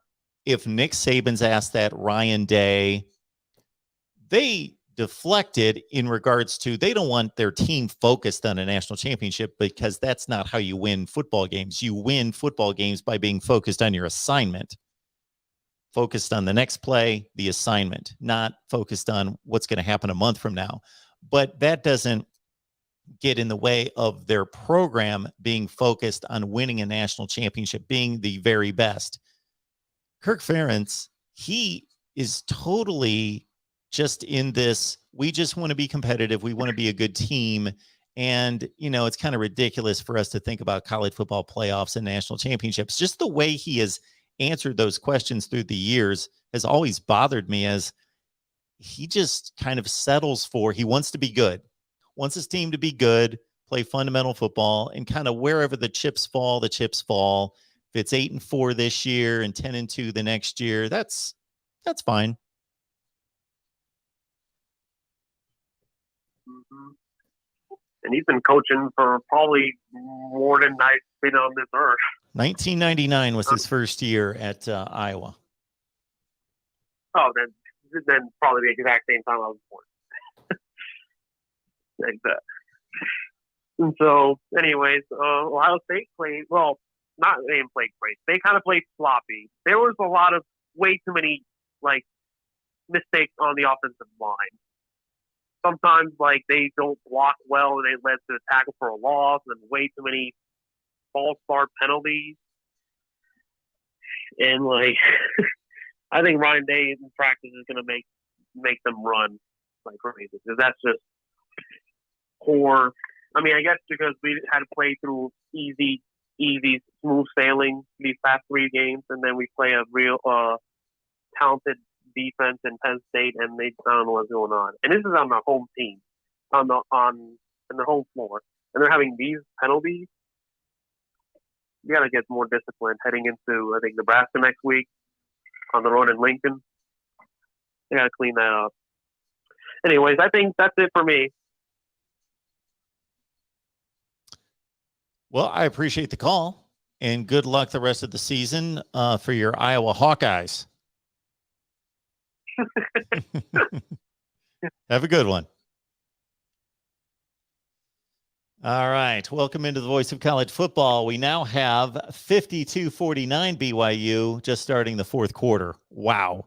if Nick Saban's asked that, Ryan Day, they deflected in regards to they don't want their team focused on a national championship, because that's not how you win football games. You win football games by being focused on your assignment, focused on the next play, the assignment, not focused on what's going to happen a month from now. But that doesn't get in the way of their program being focused on winning a national championship, being the very best. Kirk Ferentz, he is totally just in this, we just want to be competitive. We want to be a good team. And, it's kind of ridiculous for us to think about college football playoffs and national championships. Just the way he has answered those questions through the years has always bothered me, as he just kind of settles for, he wants to be good, wants his team to be good, play fundamental football, and kind of wherever the chips fall, the chips fall. If it's 8-4 this year and 10-2 the next year, that's fine. Mm-hmm. And he's been coaching for probably more than I've been on this earth. 1999 was his first year at Iowa. Oh, then probably the exact same time I was born. Like that. And so, anyways, Ohio State played, well, not even played great. They kind of played sloppy. There was a lot of way too many, mistakes on the offensive line. Sometimes, they don't block well and they led to a tackle for a loss, and way too many false start penalties. And, I think Ryan Day in practice is going to make them run like crazy, because that's just poor. I mean, I guess because we had to play through easy, smooth sailing these past 3 games, and then we play a real talented defense in Penn State, and they don't know what's going on. And this is on the home team, on the home floor, and they're having these penalties. You got to get more disciplined heading into, I think, Nebraska next week on the road in Lincoln. They got to clean that up. Anyways, I think that's it for me. Well, I appreciate the call, and good luck the rest of the season for your Iowa Hawkeyes. Have a good one. All right. Welcome into the Voice of College Football. We now have 52-49 BYU just starting the 4th quarter. Wow.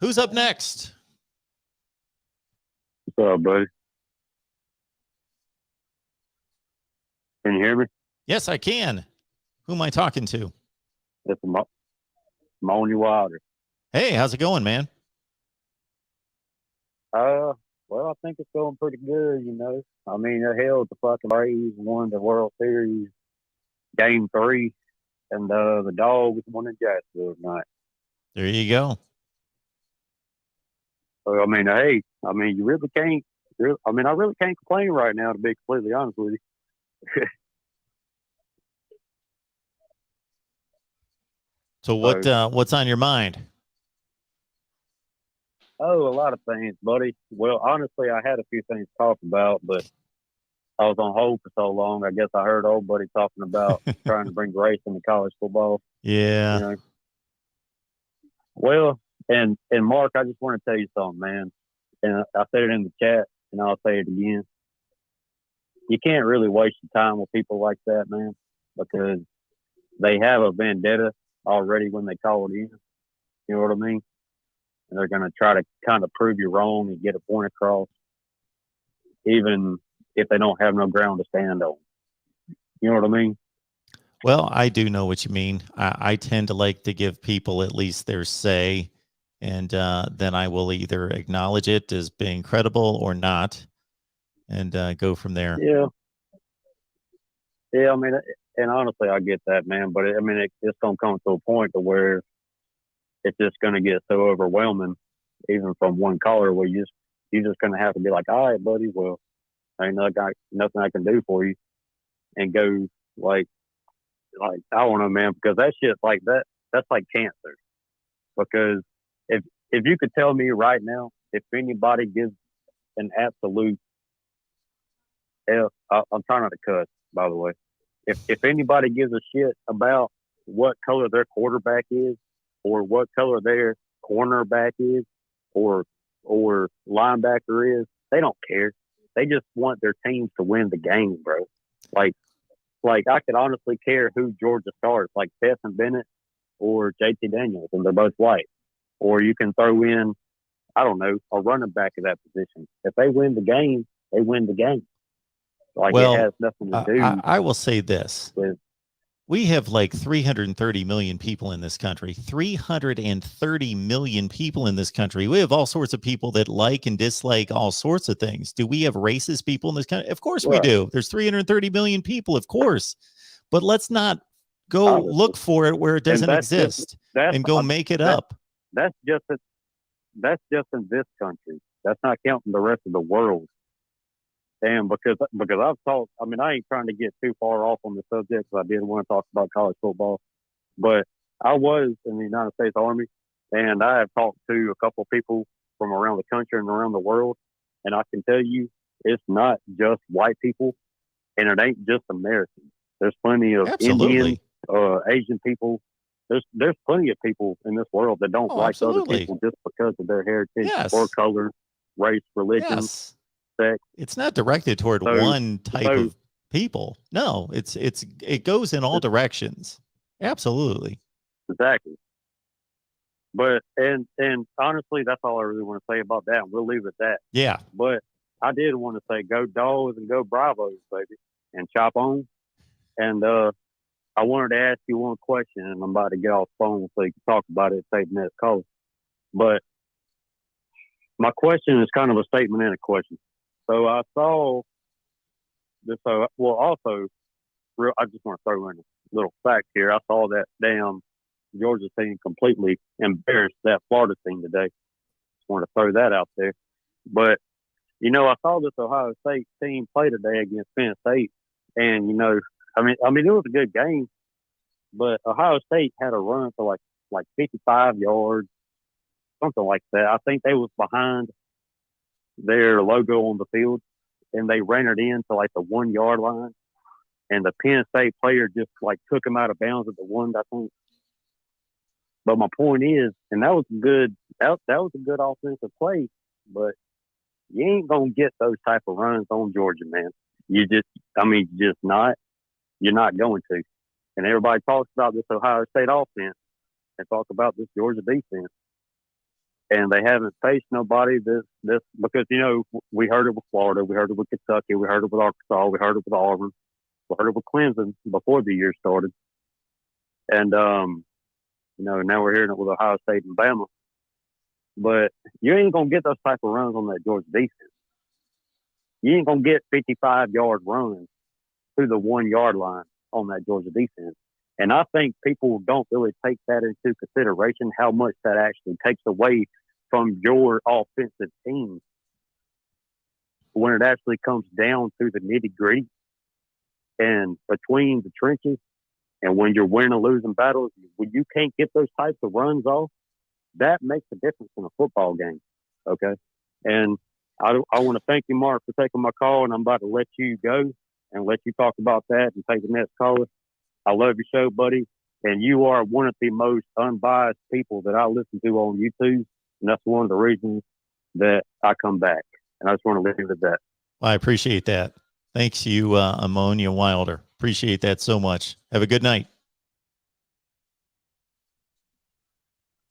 Who's up next? What's up, buddy? Can you hear me? Yes, I can. Who am I talking to? It's Moni Wilder. Hey, how's it going, man? Well, I think it's going pretty good, I mean, they held the fucking Braves, won the World Series, Game 3, and the Dogs won in Jacksonville tonight. There you go. So, I mean, you really can't. I really can't complain right now, to be completely honest with you. So what's on your mind? Oh, a lot of things, buddy. Well, honestly, I had a few things to talk about, but I was on hold for so long. I guess I heard old buddy talking about trying to bring race into college football. Yeah. Well, and Mark, I just want to tell you something, man. And I said it in the chat, and I'll say it again. You can't really waste your time with people like that, man, because they have a vendetta already when they call it in. You know what I mean? And they're going to try to kind of prove you wrong and get a point across, even if they don't have no ground to stand on. You know what I mean? Well, I do know what you mean. I tend to like to give people at least their say and then I will either acknowledge it as being credible or not, and go from there. Yeah. Yeah, I mean, and honestly, I get that, man. But it's gonna come to a point to where it's just gonna get so overwhelming, even from one caller, where you're just gonna have to be like, all right, buddy, well, ain't nothing I can do for you, and go like I don't know, man, because that shit like that's like cancer. Because if you could tell me right now, if anybody gives an absolute I'm trying not to cuss, by the way. If anybody gives a shit about what color their quarterback is, or what color their cornerback is, or linebacker is, they don't care. They just want their teams to win the game, bro. Like I could honestly care who Georgia starts, like Stetson Bennett or JT Daniels, and they're both white. Or you can throw in, I don't know, a running back at that position. If they win the game, they win the game. Like, well, it has nothing to do. I will say this. We have like 330 million people in this country. 330 million people in this country. We have all sorts of people that like and dislike all sorts of things. Do we have racist people in this country? Of course we do. There's 330 million people, of course. But let's not go look for it where it doesn't exist and go make it up. That's just in this country. That's not counting the rest of the world. And because I've talked, I mean, I ain't trying to get too far off on the subject because I did want to talk about college football, but I was in the United States Army, and I have talked to a couple of people from around the country and around the world, and I can tell you it's not just white people, and it ain't just Americans. There's plenty of Indian, Asian people. There's plenty of people in this world that don't like other people just because of their heritage or color, race, religion. Sex. It's not directed toward one type of people. No, it goes in all directions. Absolutely. Exactly. But and honestly, that's all I really want to say about that. We'll leave it at that. Yeah. But I did want to say go Dogs and go Bravos, baby, and chop on. And I wanted to ask you one question, and I'm about to get off the phone so you can talk about it, save the next call. But my question is kind of a statement and a question. So I saw this. Also, I just want to throw in a little fact here. I saw that damn Georgia team completely embarrassed that Florida team today. Just want to throw that out there. But I saw this Ohio State team play today against Penn State, and I mean, it was a good game, but Ohio State had a run for like 55 yards, something like that. I think they was behind their logo on the field, and they ran it in to like the 1 yard line, and the Penn State player just like took him out of bounds at the 1, I think. But my point is, and that was good. That was a good offensive play, but you ain't gonna get those type of runs on Georgia, man. You're not going to. And everybody talks about this Ohio State offense and talk about this Georgia defense. And they haven't faced nobody this because, we heard it with Florida, we heard it with Kentucky, we heard it with Arkansas, we heard it with Auburn, we heard it with Clemson before the year started. And, now we're hearing it with Ohio State and Bama. But you ain't going to get those type of runs on that Georgia defense. You ain't going to get 55-yard runs through the 1 yard line on that Georgia defense. And I think people don't really take that into consideration, how much that actually takes away from your offensive team when it actually comes down to the nitty-gritty and between the trenches. And when you're winning and losing battles, when you can't get those types of runs off, that makes a difference in a football game. Okay. And I want to thank you, Mark, for taking my call, and I'm about to let you go and let you talk about that and take the next caller. I love your show, buddy. And you are one of the most unbiased people that I listen to on YouTube. And that's one of the reasons that I come back. And I just want to leave it at that. I appreciate that. Thanks you, Ammonia Wilder. Appreciate that so much. Have a good night.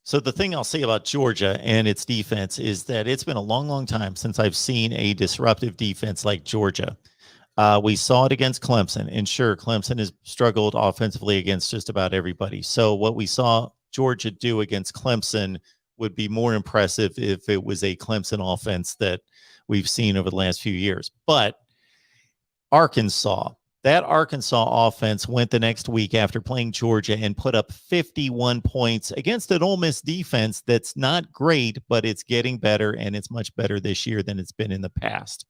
So the thing I'll say about Georgia and its defense is that it's been a long, long time since I've seen a disruptive defense like Georgia. We saw it against Clemson, and sure, Clemson has struggled offensively against just about everybody. So what we saw Georgia do against Clemson would be more impressive if it was a Clemson offense that we've seen over the last few years. But Arkansas, that Arkansas offense went the next week after playing Georgia and put up 51 points against an Ole Miss defense that's not great, but it's getting better, and it's much better this year than it's been in the past.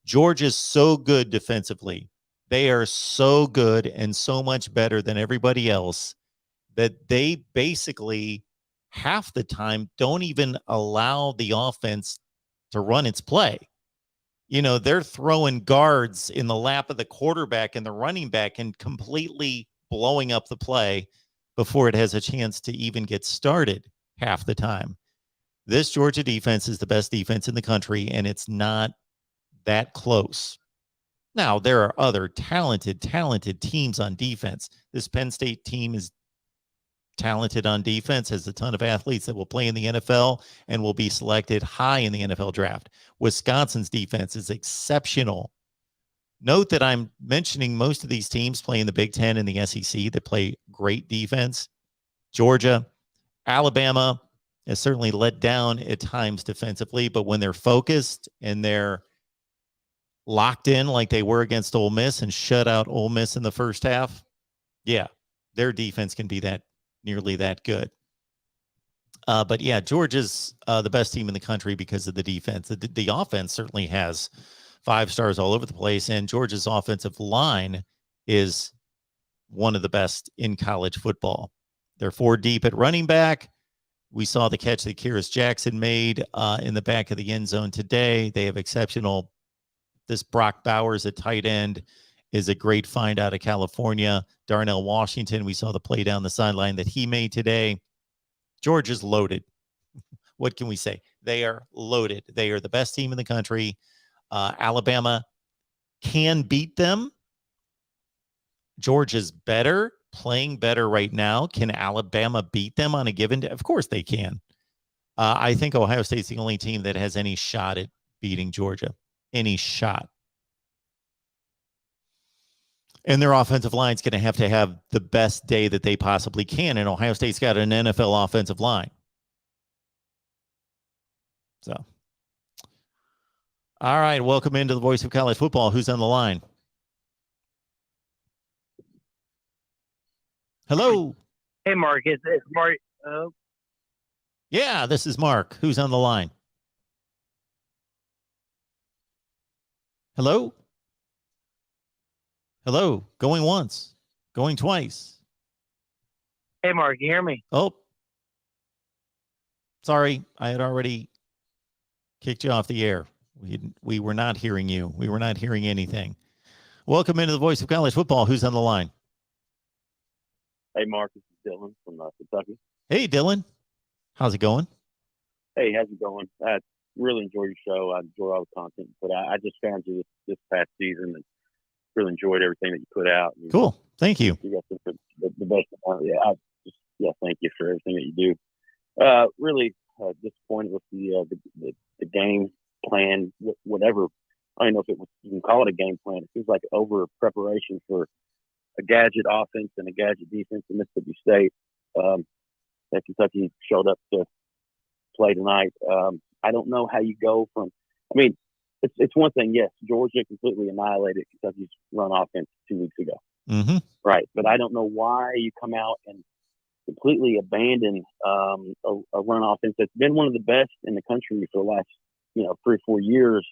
Georgia's so good defensively. They are so good and so much better than everybody else that they basically half the time don't even allow the offense to run its play. You know, they're throwing guards in the lap of the quarterback and the running back and completely blowing up the play before it has a chance to even get started half the time. This Georgia defense is the best defense in the country, and it's not that close. Now, there are other talented teams on defense. This Penn State team is talented on defense, has a ton of athletes that will play in the NFL and will be selected high in the NFL draft. Wisconsin's defense is exceptional. Note that I'm mentioning most of these teams play in the Big Ten and the SEC that play great defense. Georgia, Alabama has certainly let down at times defensively, but when they're focused and they're locked in like they were against Ole Miss and shut out Ole Miss in the first half, yeah, their defense can be nearly that good. But yeah, Georgia's the best team in the country because of the defense. The offense certainly has 5 stars all over the place, and Georgia's offensive line is one of the best in college football. They're 4 deep at running back. We saw the catch that Kyrus Jackson made in the back of the end zone today. They have exceptional. This Brock Bowers at tight end is a great find out of California. Darnell Washington, we saw the play down the sideline that he made today. Georgia's loaded. What can we say? They are loaded. They are the best team in the country. Alabama can beat them. Georgia's better, playing better right now. Can Alabama beat them on a given day? Of course they can. I think Ohio State's the only team that has any shot at beating Georgia. Any shot. And their offensive line is going to have the best day that they possibly can. And Ohio State's got an NFL offensive line. So, all right. Welcome into the Voice of College Football. Who's on the line? Hello. Hey, Mark. It's Mark. Yeah, this is Mark. Who's on the line? Hello? Hello? Going once. Going twice. Hey, Mark. You hear me? Oh. Sorry. I had already kicked you off the air. We were not hearing you. We were not hearing anything. Welcome into the Voice of College Football. Who's on the line? Hey, Mark. This is Dylan from Kentucky. Hey, Dylan. How's it going? Hey, how's it going? I really enjoy your show. I enjoy all the content, but I just found you this past season and really enjoyed everything that you put out. Cool. Thank you. You got the best. Thank you for everything that you do. Really disappointed with the game plan, whatever. I don't know if you can call it a game plan. It feels like over preparation for a gadget offense and a gadget defense in Mississippi State. That Kentucky showed up to play tonight. I don't know how you go from. I mean, it's one thing. Yes, Georgia completely annihilated Kentucky's run offense 2 weeks ago. Mm-hmm. Right, but I don't know why you come out and completely abandon a run offense that's been one of the best in the country for the last 3 or 4 years,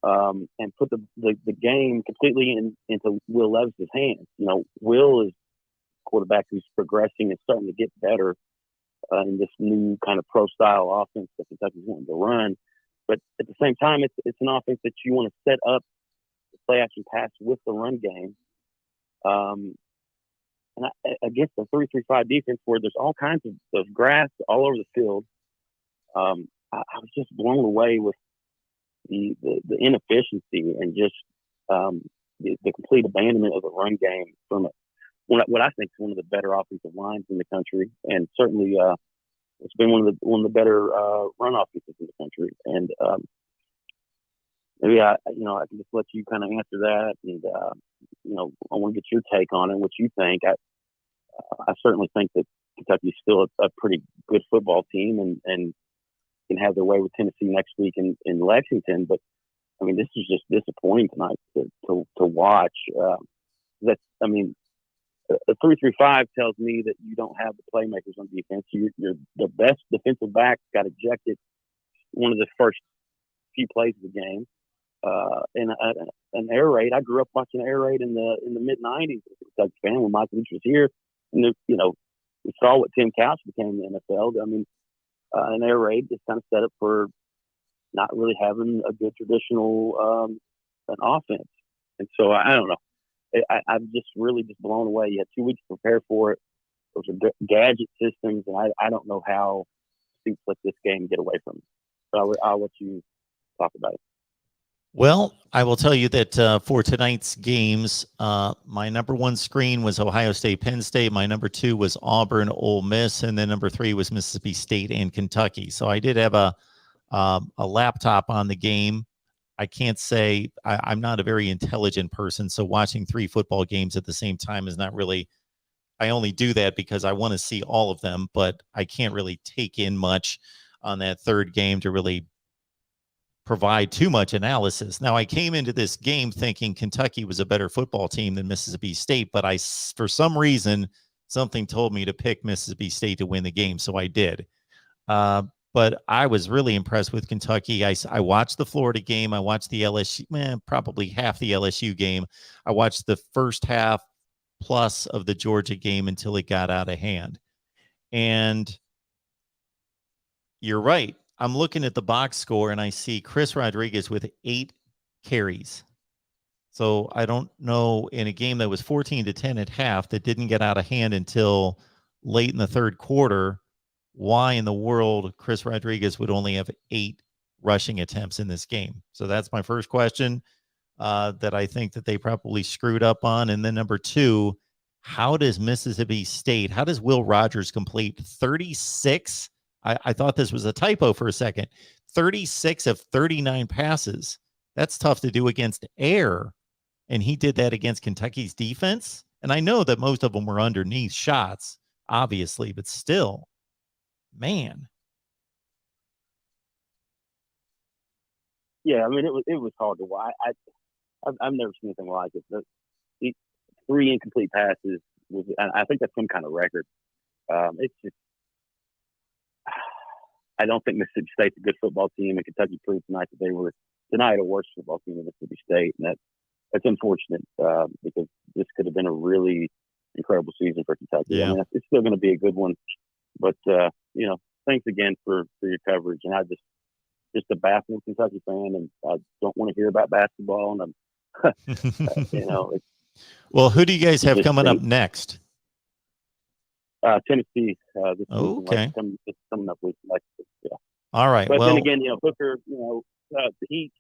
and put the game completely into Will Levis's hands. Will is a quarterback who's progressing and starting to get better in this new kind of pro style offense that Kentucky's wanting to run. But at the same time, it's an offense that you want to set up the play action pass with the run game. And against the 3-3-5 defense where there's all kinds of grass all over the field, I was just blown away with the inefficiency and just the complete abandonment of the run game from what I think is one of the better offensive lines in the country, and certainly it's been one of the better run offenses in the country. And maybe I can just let you kind of answer that, and I want to get your take on it, what you think. I certainly think that Kentucky's still a pretty good football team and can have their way with Tennessee next week in Lexington. But I mean, this is just disappointing tonight to watch. I mean, a 3-3-5 tells me that you don't have the playmakers on defense. You're the best defensive back got ejected one of the first few plays of the game. And an air raid. I grew up watching air raid in the mid '90s. Kentucky fan when Michael Leach was here, and we saw what Tim Couch became in the NFL. I mean, an air raid is kind of set up for not really having a good traditional an offense. And so I don't know. I'm just really just blown away. You had 2 weeks to prepare for it. Those are gadget systems, and I don't know how teams like this game get away from it. So I'll let you talk about it. Well, I will tell you that for tonight's games, my number 1 screen was Ohio State, Penn State. My number 2 was Auburn-Ole Miss, and then number 3 was Mississippi State and Kentucky. So I did have a laptop on the game. I can't say I'm not a very intelligent person, so watching 3 football games at the same time is not really. I only do that because I want to see all of them, but I can't really take in much on that third game to really provide too much analysis. Now, I came into this game thinking Kentucky was a better football team than Mississippi State, but for some reason, something told me to pick Mississippi State to win the game, so I did. But I was really impressed with Kentucky. I watched the Florida game. I watched the LSU, probably half the LSU game. I watched the first half plus of the Georgia game until it got out of hand. And you're right. I'm looking at the box score and I see Chris Rodriguez with 8 carries. So I don't know, in a game that was 14-10 at half that didn't get out of hand until late in the third quarter, why in the world Chris Rodriguez would only have 8 rushing attempts in this game. So that's my first question that I think that they probably screwed up on. And then number 2, how does Will Rogers complete 36? I thought this was a typo for a second. 36 of 39 passes. That's tough to do against air. And he did that against Kentucky's defense. And I know that most of them were underneath shots, obviously, but still, man. Yeah, I mean, it was hard to watch. I've never seen anything like it. The 3 incomplete passes I think that's some kind of record. It's just, I don't think Mississippi State's a good football team, and Kentucky proved tonight that they were a worse football team than Mississippi State, and that's unfortunate because this could have been a really incredible season for Kentucky. Yeah. I mean, it's still going to be a good one, but thanks again for your coverage, and I just a baffled Kentucky fan, and I don't want to hear about basketball, and I'm well, who do you guys have coming up next? Tennessee. Okay. Coming up with yeah. All right. But well, then again, Hooker, he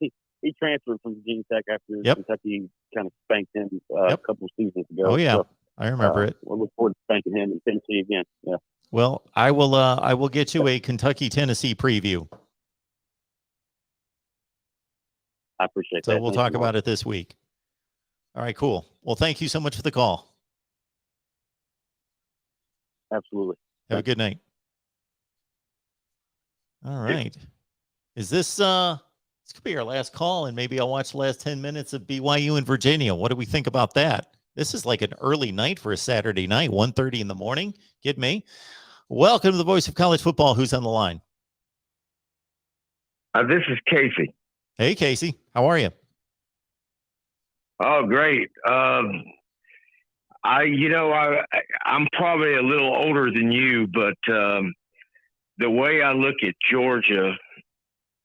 transferred from Virginia Tech after Kentucky kind of spanked him a couple of seasons ago. Oh yeah, so, I remember it. We'll look forward to spanking him in Tennessee again. Yeah. Well, I will get you a Kentucky-Tennessee preview. I appreciate that. So we'll talk about it this week. All right, cool. Well, thank you so much for the call. Absolutely. Have a good night. All right. Is this could be our last call, and maybe I'll watch the last 10 minutes of BYU in Virginia. What do we think about that? This is like an early night for a Saturday night, 1:30 in the morning. Get me? Welcome to the Voice of College Football. Who's on the line? This is Casey. Hey, Casey. How are you? Oh, great. I'm probably a little older than you, but the way I look at Georgia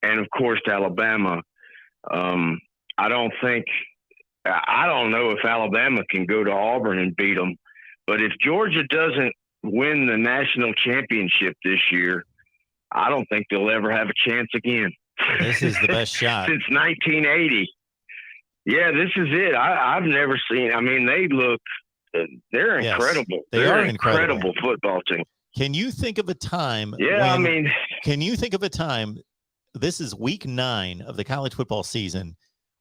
and, of course, Alabama, I don't know if Alabama can go to Auburn and beat them. But if Georgia doesn't win the national championship this year, I don't think they'll ever have a chance again. This is the best shot. Since 1980. Yeah, this is it. I've never seen. I mean, they're incredible. They're an incredible football team. Can you think of a time? Yeah, can you think of a time? This is week 9 of the college football season,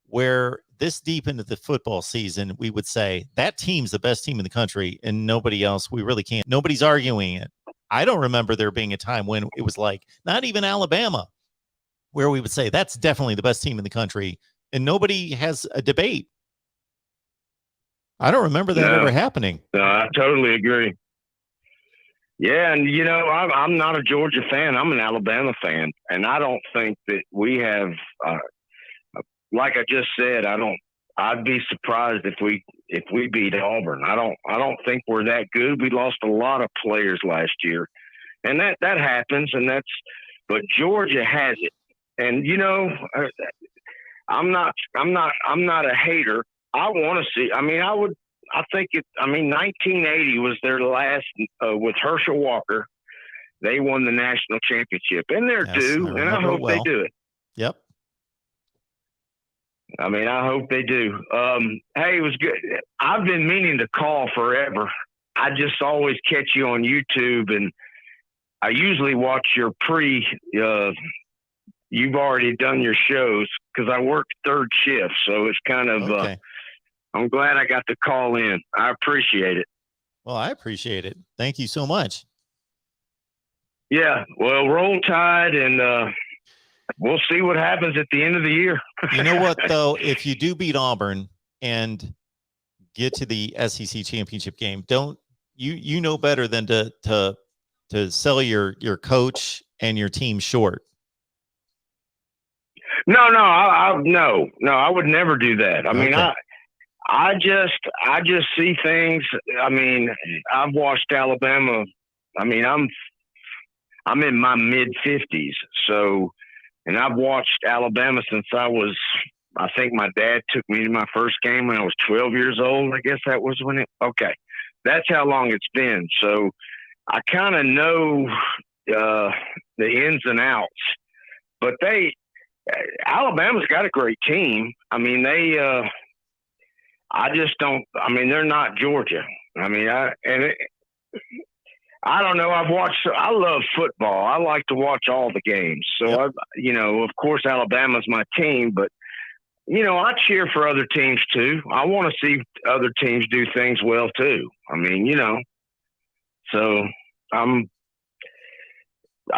where this deep into the football season, we would say that team's the best team in the country, and nobody else. We really can't. Nobody's arguing it. I don't remember there being a time when it was like, not even Alabama, where we would say that's definitely the best team in the country, and nobody has a debate. I don't remember that ever happening. No, I totally agree. Yeah, and I'm not a Georgia fan. I'm an Alabama fan, and I don't think that we have, like I just said, I'd be surprised if we beat Auburn. I don't think we're that good. We lost a lot of players last year, and that happens, but Georgia has it. And I'm not a hater. I want to see. 1980 was their last with Herschel Walker. They won the national championship, and they're due, and I hope they do it. Yep. I hope they do. Hey, it was good. I've been meaning to call forever. I just always catch you on YouTube, and I usually watch your you've already done your shows because I work third shift, so it's kind of. Okay. I'm glad I got to call in. I appreciate it. Well, I appreciate it. Thank you so much. Yeah. Well, roll tide, and we'll see what happens at the end of the year. You know what, though? If you do beat Auburn and get to the SEC championship game, don't you know better than to sell your coach and your team short? No, I would never do that. I just see things. I've watched Alabama. I'm in my mid 50s. So, and I've watched Alabama since I think my dad took me to my first game when I was 12 years old. I guess that was okay. That's how long it's been. So I kind of know, the ins and outs, but Alabama's got a great team. I just don't. They're not Georgia. I don't know. I love football. I like to watch all the games. So, of course, Alabama's my team, but I cheer for other teams too. I want to see other teams do things well too. So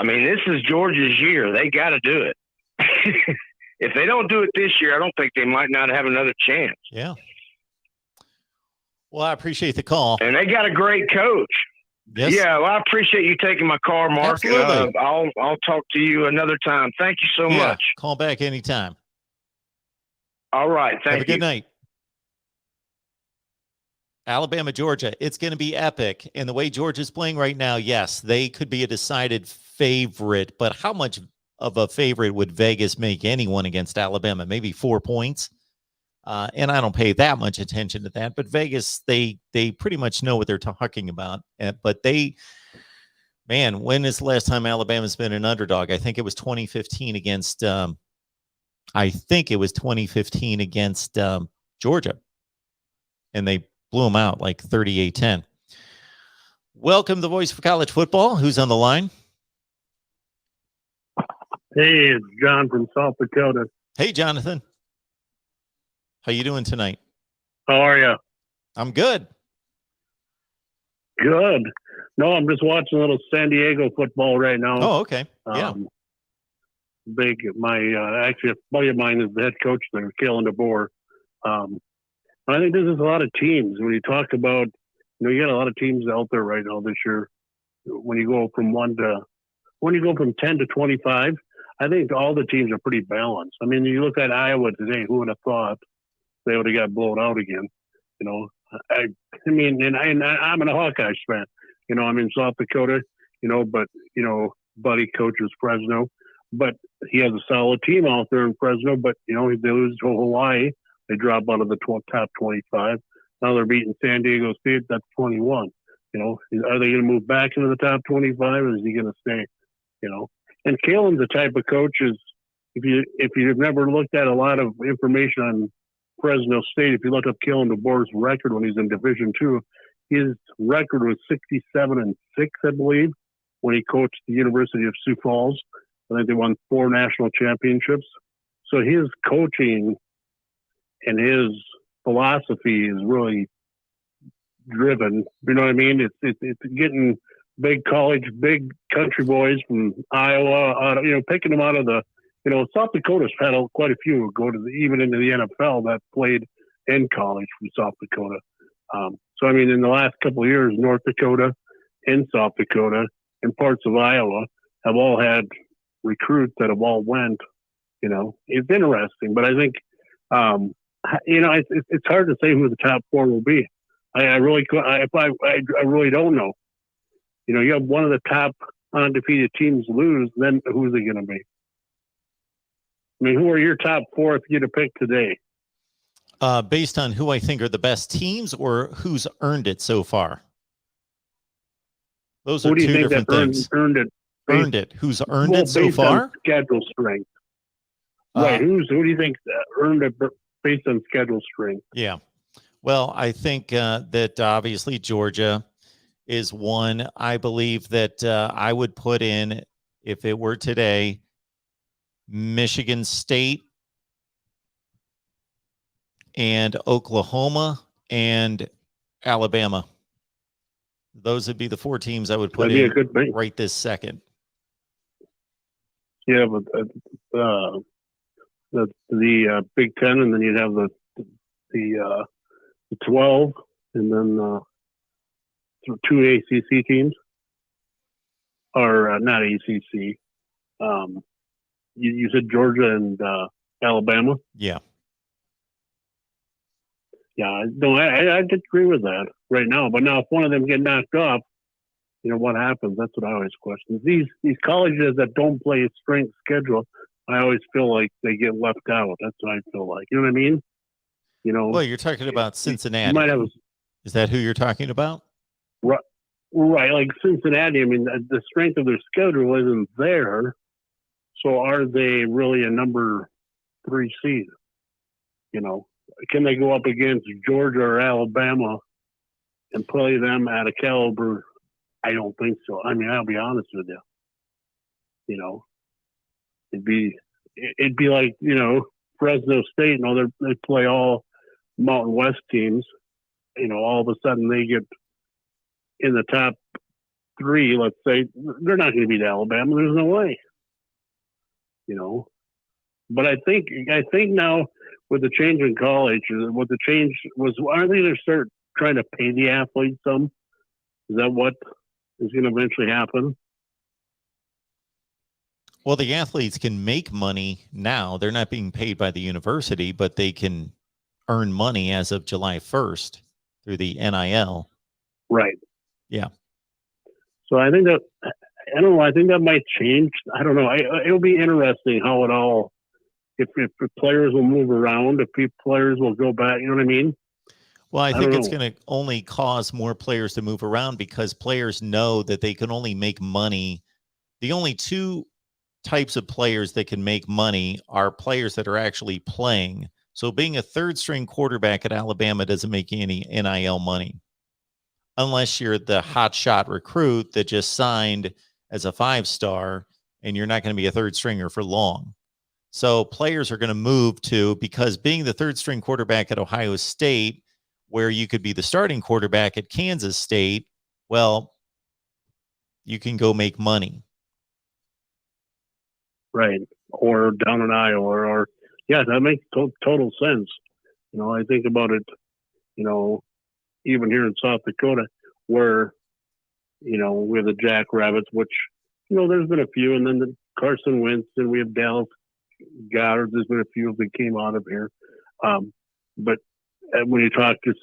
this is Georgia's year. They got to do it. If they don't do it this year, I don't think they might not have another chance. Yeah. Well, I appreciate the call. And they got a great coach. Yes. Yeah, well, I appreciate you taking my call, Mark. Absolutely. I'll talk to you another time. Thank you so much. Call back anytime. All right. Thank you. Have a good night. Alabama, Georgia. It's going to be epic. And the way Georgia's playing right now, yes, they could be a decided favorite. But how much of a favorite would Vegas make anyone against Alabama? Maybe 4 points. And I don't pay that much attention to that, but Vegas, they pretty much know what they're talking about. But when is the last time Alabama's been an underdog? I think it was 2015 against Georgia, and they blew them out like 38-10. Welcome, the voice for college football. Who's on the line? Hey, it's John from South Dakota. Hey, Jonathan. How you doing tonight? How are you? I'm good. Good. No, I'm just watching a little San Diego football right now. Oh, okay. Yeah. Actually, a buddy of mine is the head coach there, Kalen DeBoer. I think this is a lot of teams. When you talk about, you got a lot of teams out there right now this year. When you go from 10 to 25, I think all the teams are pretty balanced. You look at Iowa today, who would have thought they would have got blown out again? And I'm a Hawkeyes fan. I'm in South Dakota, but, buddy coaches Fresno. But he has a solid team out there in Fresno. But, they lose to Hawaii. They drop out of the top 25. Now they're beating San Diego State. That's 21. Are they going to move back into the top 25, or is he going to stay? And Kalen's the type of coach is, if you've never looked at a lot of information on Fresno State, if you look up Kalen DeBoer's record when he's in Division II, his record was 67-6, I believe, when he coached the University of Sioux Falls. I think they won 4 national championships. So his coaching and his philosophy is really driven. You know what I mean? It's getting big college, big country boys from Iowa, picking them out of the, South Dakota's had quite a few who go to even into the NFL that played in college from South Dakota. So, I mean, in the last couple of years, North Dakota and South Dakota and parts of Iowa have all had recruits that have all went. It's interesting, but I think, it's hard to say who the top four will be. I really don't know. You have one of the top undefeated teams lose, then who's it going to be? I mean, who are your top four if you had to pick today? Based on who I think are the best teams or who's earned it so far? Those are two different things. Earned it. Earned it. Who's earned it so far? Schedule strength. Right. Who do you think earned it based on schedule strength? Yeah. Well, I think that obviously Georgia is one. I believe that I would put in, if it were today, Michigan State and Oklahoma and Alabama. Those would be the four teams I would put in right this second. Yeah, but the Big Ten, and then you'd have the 12, and then two ACC teams, or not ACC. You said Georgia and Alabama. Yeah. Yeah, no, I agree with that right now. But now, if one of them get knocked off, what happens? That's what I always question. These colleges that don't play a strength schedule, I always feel like they get left out. That's what I feel like. You know what I mean? Well, you're talking about Cincinnati. You might have Is that who you're talking about? Right, like Cincinnati. I mean, the strength of their schedule isn't there. So are they really a number 3 seed? Can they go up against Georgia or Alabama and play them at a caliber? I don't think so. I mean, I'll be honest with you. It'd be like, Fresno State, they play all Mountain West teams. All of a sudden they get in the top 3, let's say. They're not going to beat Alabama. There's no way. But I think now with the change in college, what the change was, aren't they going to start trying to pay the athletes some? Is that what is going to eventually happen? Well, the athletes can make money now. They're not being paid by the university, but they can earn money as of July 1st through the NIL. Right. Yeah. So I think that, I don't know, I think that might change. I don't know. It'll be interesting how it all, if players will move around, if players will go back, you know what I mean? Well, I think it's going to only cause more players to move around because players know that they can only make money. The only two types of players that can make money are players that are actually playing. So being a third string quarterback at Alabama doesn't make you any NIL money unless you're the hotshot recruit that just signed as a 5-star and you're not going to be a third stringer for long. So players are going to move to, because being the third string quarterback at Ohio State, where you could be the starting quarterback at Kansas State, well, you can go make money. Right. Or down in Iowa, or yeah, that makes total sense. I think about it, even here in South Dakota, where, we have the Jackrabbits, which, there's been a few, and then the Carson Wentz, and we have Dallas Goddard. There's been a few that came out of here. But when you talk to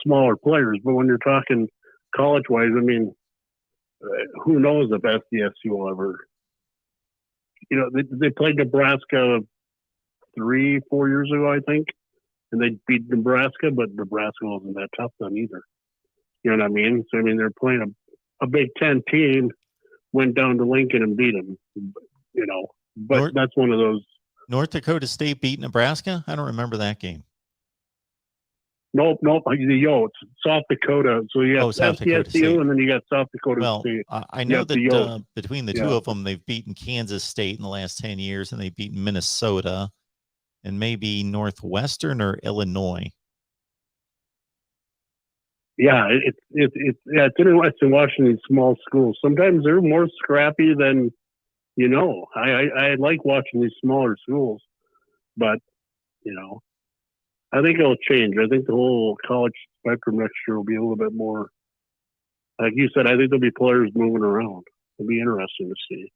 smaller players, but when you're talking college-wise, I mean, who knows if SDSU will ever, they played Nebraska 3-4 years ago, I think, and they beat Nebraska, but Nebraska wasn't that tough then either. You know what I mean? So, I mean, they're playing a Big Ten team, went down to Lincoln and beat them, but that's one of those. North Dakota State beat Nebraska? I don't remember that game. Nope. It's South Dakota. So you have SDSU, and then you got South Dakota State. I know that between the two of them, they've beaten Kansas State in the last 10 years, and they've beaten Minnesota and maybe Northwestern or Illinois. yeah, it's interesting watching these small schools. Sometimes they're more scrappy than I like watching these smaller schools, but I think it'll change. I think the whole college spectrum next year will be a little bit more, like you said. I think there'll be players moving around. It'll be interesting to see.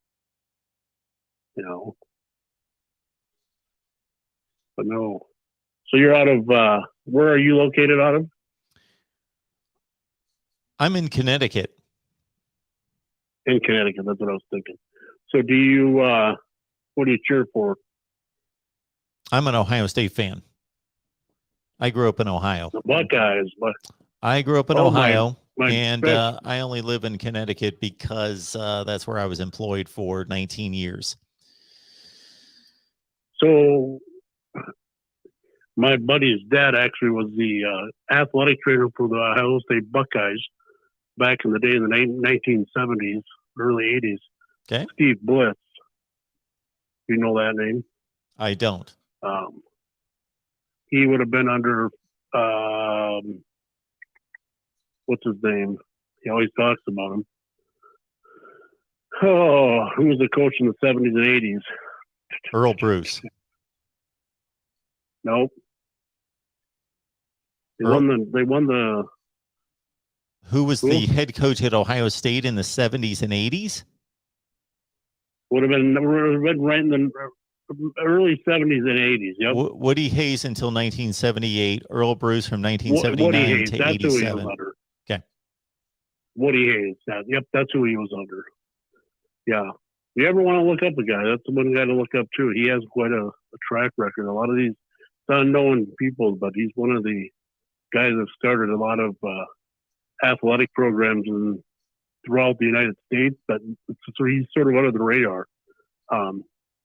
But no. So you're out of where are you located out of? I'm in Connecticut. In Connecticut, that's what I was thinking. So do you what do you cheer for? I'm an Ohio State fan. I grew up in Ohio. The Buckeyes. I grew up in Oh, Ohio, my and best- I only live in Connecticut because that's where I was employed for 19 years. So my buddy's dad actually was the athletic trainer for the Ohio State Buckeyes back in the day in the 1970s, early 80s. Okay. Steve Bliss. You know that name? I don't. He would have been under what's his name? He always talks about him. Oh, who was the coach in the 70s and 80s? Earl Bruce. Nope. They won the Who was the head coach at Ohio State in the 70s and 80s? would have been right in the early 70s and 80s. Yep. Woody Hayes until 1978. Earl Bruce from Woody 1979 Hayes, to that's who he was 87. under. Okay. Woody Hayes. Yep, that's who he was under. Yeah. If you ever want to look up a guy, that's the one guy to look up too. He has quite a track record. A lot of these unknown people, but he's one of the guys that started a lot of athletic programs throughout the United States. But so he's sort of under the radar.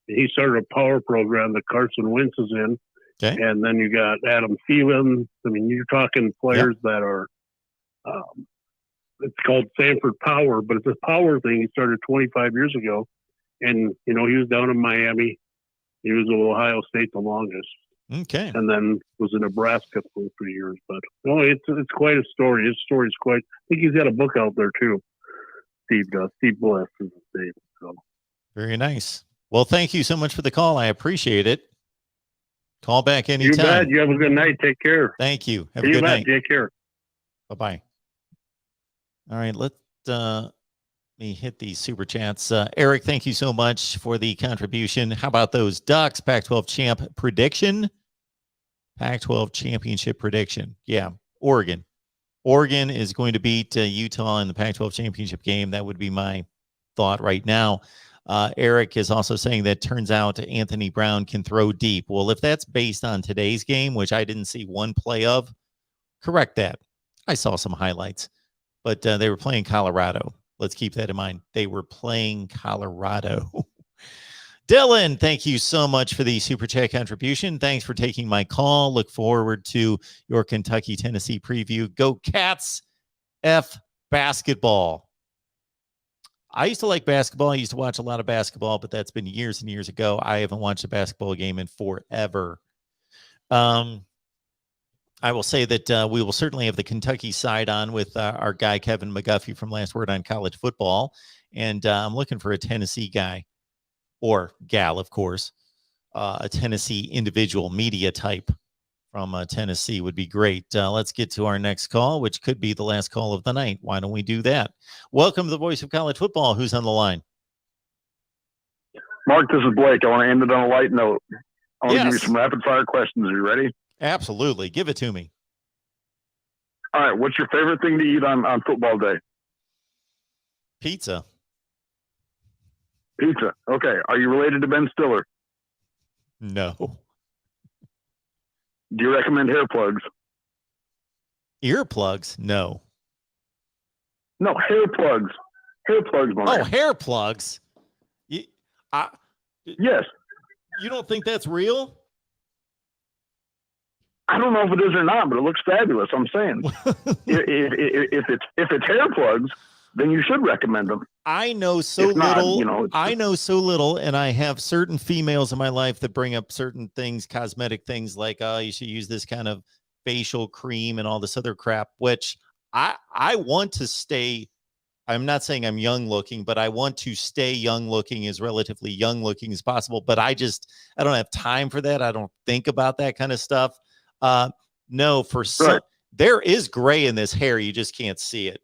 He started a power program that Carson Wentz is in. Okay. And then you got Adam Thielen. I mean, you're talking players that are, it's called Sanford Power, but it's a power thing. He started 25 years ago. And, he was down in Miami. He was at Ohio State the longest. Okay. And then was in Nebraska for a few years. But, no, it's quite a story. His story is quite, I think he's got a book out there too. Steve does. Steve Bliss is his name. So. Very nice. Well, thank you so much for the call. I appreciate it. Call back anytime. You bet. You have a good night. Take care. Thank you. Have a good night. Take care. Bye-bye. All right, let me hit these super chats. Eric, thank you so much for the contribution. How about those Ducks Pac-12 champ prediction? Pac-12 championship prediction. Yeah, Oregon. Oregon is going to beat Utah in the Pac-12 championship game. That would be my thought right now. Eric is also saying that turns out Anthony Brown can throw deep. Well, if that's based on today's game, which I didn't see one play of, correct that. I saw some highlights, but they were playing Colorado. Let's keep that in mind. They were playing Colorado. Dylan, thank you so much for the super chat contribution. Thanks for taking my call. Look forward to your Kentucky-Tennessee preview. Go Cats F basketball. I used to like basketball. I used to watch a lot of basketball, but that's been years and years ago. I haven't watched a basketball game in forever. I will say that we will certainly have the Kentucky side on with our guy, Kevin McGuffey from Last Word on College Football. And I'm looking for a Tennessee guy or gal, of course, a Tennessee individual media type from Tennessee would be great. Let's get to our next call, which could be the last call of the night. Why don't we do that? Welcome to the Voice of College Football. Who's on the line? Mark, this is Blake. I want to end it on a light note. I want to give you Yes. some rapid fire questions. Are you ready? Absolutely. Give it to me. All right. What's your favorite thing to eat on football day? Pizza. Pizza. Okay. Are you related to Ben Stiller? No. Do you recommend hair plugs? Earplugs? No. No, hair plugs. Hair plugs, Mark. Oh, hair plugs. Yes. You don't think that's real? I don't know if it is or not, but it looks fabulous. I'm saying, if it's hair plugs, then you should recommend them. I know so If not, little. I know so little, and I have certain females in my life that bring up certain things, cosmetic things like, oh, you should use this kind of facial cream and all this other crap, which I want to stay. I'm not saying I'm young looking, but I want to stay young looking, as relatively young looking as possible. But I don't have time for that. I don't think about that kind of stuff. No, for some, there is gray in this hair. You just can't see it.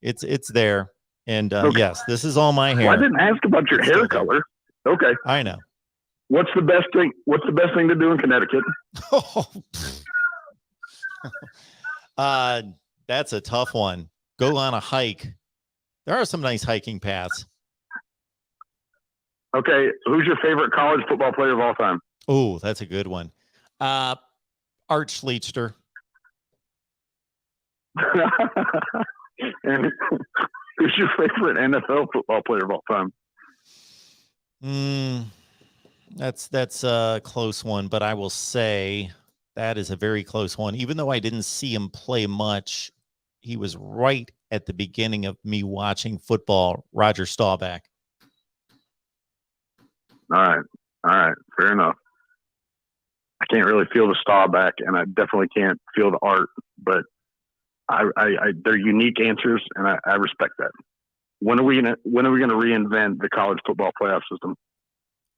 It's there. And yes, this is all my hair. Well, I didn't ask about your hair color. Okay. I know. What's the best thing to do in Connecticut? That's a tough one. Go on a hike. There are some nice hiking paths. Okay, who's your favorite college football player of all time? Oh, that's a good one. Art Schlechter. And who's your favorite NFL football player of all time? That's a close one, but I will say that is a very close one. Even though I didn't see him play much, he was right at the beginning of me watching football. Roger Staubach. All right, fair enough. I can't really feel the Staubach, and I definitely can't feel the Art, but they're unique answers, and I respect that. When are we gonna reinvent the college football playoff system?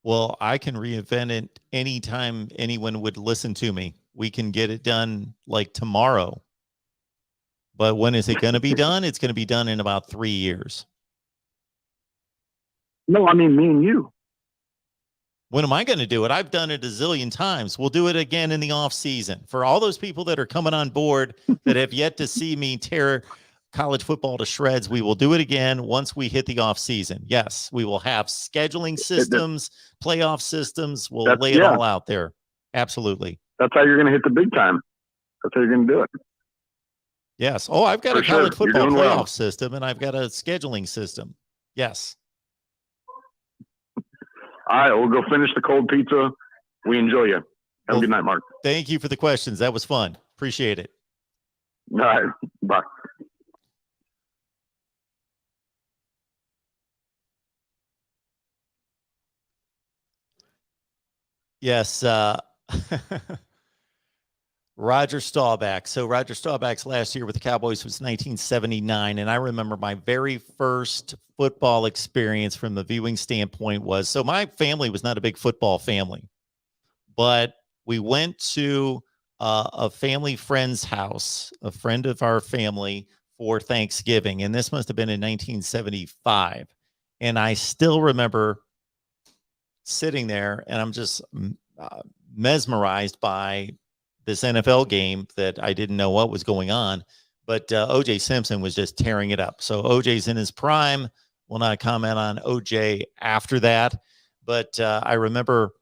Well, I can reinvent it anytime anyone would listen to me. We can get it done like tomorrow. But when is it going to be done? It's going to be done in about 3 years. No, I mean me and you. When am I going to do it? I've done it a zillion times. We'll do it again in the off season. For all those people that are coming on board that have yet to see me tear college football to shreds, we will do it again once we hit the off season. Yes, we will have scheduling systems, playoff systems. We'll lay it all out there. Absolutely. That's how you're going to hit the big time. That's how you're going to do it. Yes. Oh, I've got a college football playoff system, and I've got a scheduling system. Yes. All right, we'll go finish the cold pizza. We enjoy you. Have a good night, Mark. Thank you for the questions. That was fun. Appreciate it. All right. Bye. Yes. Roger Staubach. So Roger Staubach's last year with the Cowboys was 1979. And I remember my very first football experience from the viewing standpoint was, so my family was not a big football family, but we went to a family friend's house, a friend of our family, for Thanksgiving. And this must have been in 1975. And I still remember sitting there, and I'm just mesmerized by this NFL game that I didn't know what was going on, but O.J. Simpson was just tearing it up. So O.J.'s in his prime. We'll not comment on O.J. after that, but I remember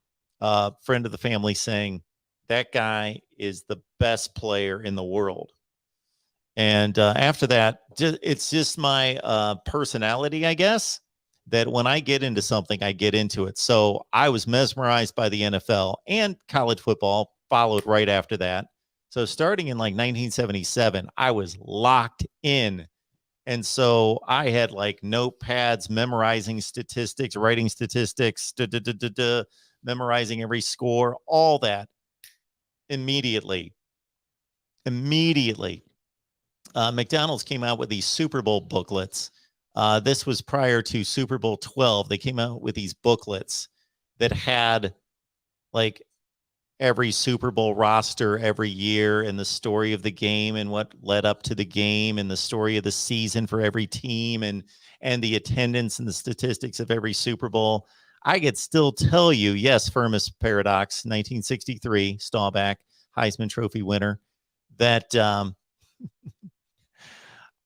a friend of the family saying, that guy is the best player in the world. And after that, it's just my personality, I guess, that when I get into something, I get into it. So I was mesmerized by the NFL, and college football followed right after that. So starting in like 1977, I was locked in. And so I had like notepads, memorizing statistics, writing statistics, memorizing every score, all that immediately. McDonald's came out with these Super Bowl booklets. This was prior to Super Bowl 12. They came out with these booklets that had like every Super Bowl roster every year and the story of the game and what led up to the game and the story of the season for every team and the attendance and the statistics of every Super Bowl. I could still tell you, yes, Firmus Paradox, 1963, Staubach, Heisman Trophy winner, that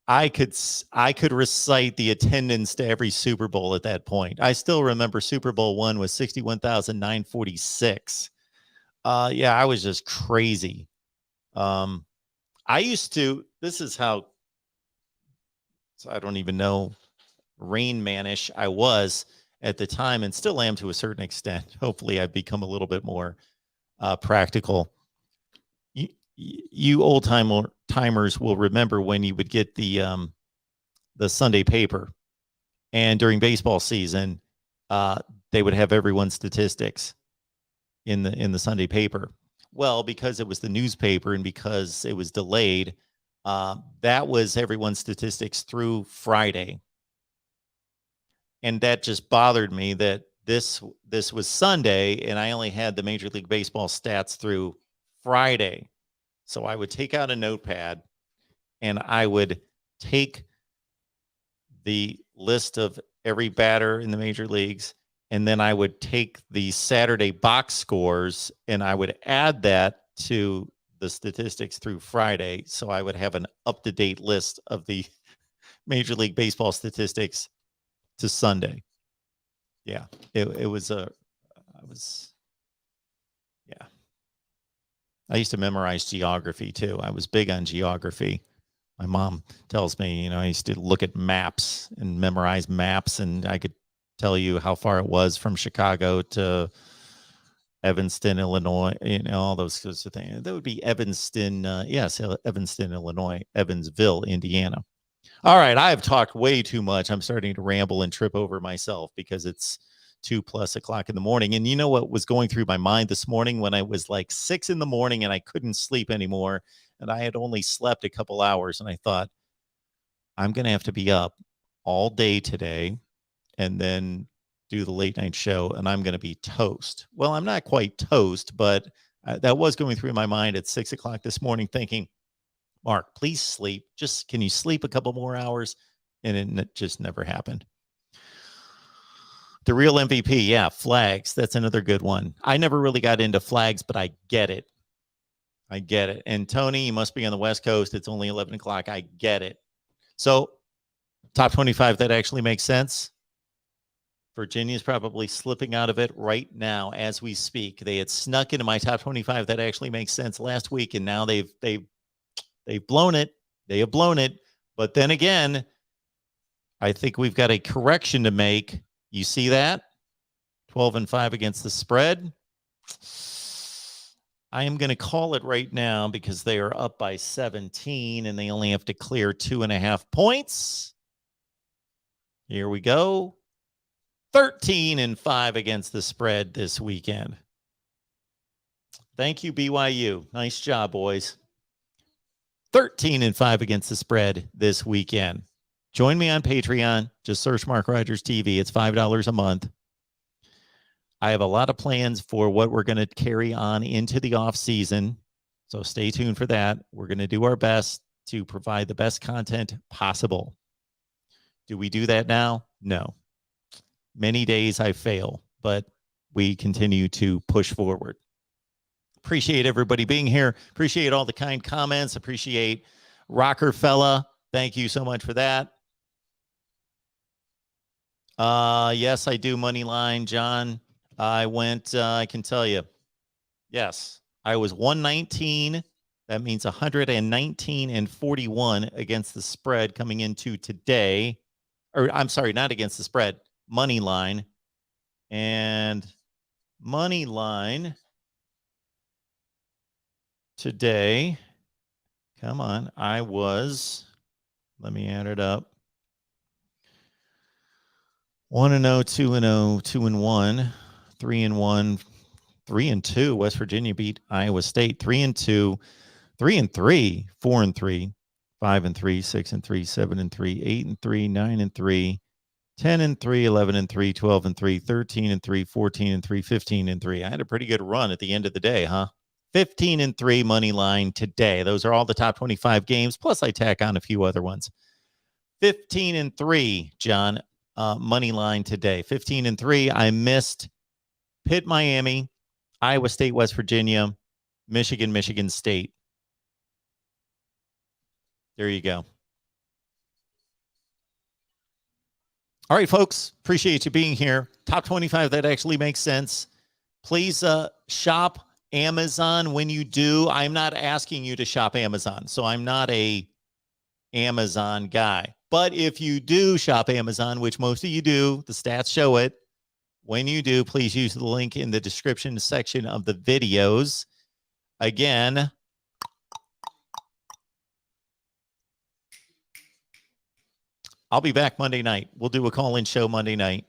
I could recite the attendance to every Super Bowl at that point. I still remember Super Bowl I was 61,946. Yeah, I was just crazy. I used to, this is how, so I don't even know, Rain Man-ish I was at the time and still am to a certain extent. Hopefully I've become a little bit more practical. You old timers will remember when you would get the Sunday paper, and during baseball season, they would have everyone's statistics in the Sunday paper. Well, because it was the newspaper and because it was delayed, That was everyone's statistics through Friday. And that just bothered me that this was Sunday and I only had the Major League Baseball stats through Friday. So I would take out a notepad and I would take the list of every batter in the major leagues, and then I would take the Saturday box scores and I would add that to the statistics through Friday. So I would have an up-to-date list of the Major League Baseball statistics to Sunday. Yeah, I used to memorize geography too. I was big on geography. My mom tells me, I used to look at maps and memorize maps, and I could tell you how far it was from Chicago to Evanston, Illinois, all those sorts of things. That would be Evanston, Evanston, Illinois, Evansville, Indiana. All right, I've talked way too much. I'm starting to ramble and trip over myself because it's 2+ o'clock in the morning. And you know what was going through my mind this morning when I was like 6 in the morning and I couldn't sleep anymore, and I had only slept a couple hours, and I thought, I'm going to have to be up all day today and then do the late night show, and I'm going to be toast. Well, I'm not quite toast, but that was going through my mind at 6 o'clock this morning thinking, Mark, please sleep. Can you sleep a couple more hours? And it just never happened. The real MVP, yeah, flags. That's another good one. I never really got into flags, but I get it. And Tony, you must be on the West Coast. It's only 11 o'clock. I get it. So top 25, that actually makes sense. Virginia's probably slipping out of it right now as we speak. They had snuck into my top 25. That actually makes sense last week, and now they've blown it. They have blown it. But then again, I think we've got a correction to make. You see that? 12-5 against the spread. I am going to call it right now because they are up by 17 and they only have to clear 2.5 points. Here we go. 13-5 against the spread this weekend. Thank you, BYU. Nice job, boys. 13-5 against the spread this weekend. Join me on Patreon. Just search Mark Rogers TV. It's $5 a month. I have a lot of plans for what we're going to carry on into the off season. So stay tuned for that. We're going to do our best to provide the best content possible. Do we do that now? No. Many days I fail, but we continue to push forward. Appreciate everybody being here. Appreciate all the kind comments. Appreciate Rockerfella. Thank you so much for that. Yes, I do money line, John. I went, I can tell you, yes, I was 119. That means 119-41 against the spread coming into today. Or I'm sorry, not against the spread, money line. And money line today, come on, I was, let me add it up. 1-0, 2-0, 2-1, 3-1, 3-2. West Virginia beat Iowa State. 3-2, 3-3, 4-3, 5-3, 6-3, 7-3, 8-3, 9-3, 10-3, 11-3, 12-3, 13-3, 14-3, 15-3. I had a pretty good run at the end of the day, huh? 15-3 money line today. Those are all the top 25 games. Plus, I tack on a few other ones. 15-3, John. Money line today. 15-3. I missed Pitt, Miami, Iowa State, West Virginia, Michigan, Michigan State. There you go. All right, folks. Appreciate you being here. Top 25, that actually makes sense. Please shop Amazon when you do. I'm not asking you to shop Amazon, so I'm not a Amazon guy. But if you do shop Amazon, which most of you do, the stats show it. When you do, please use the link in the description section of the videos. Again, I'll be back Monday night. We'll do a call-in show Monday night.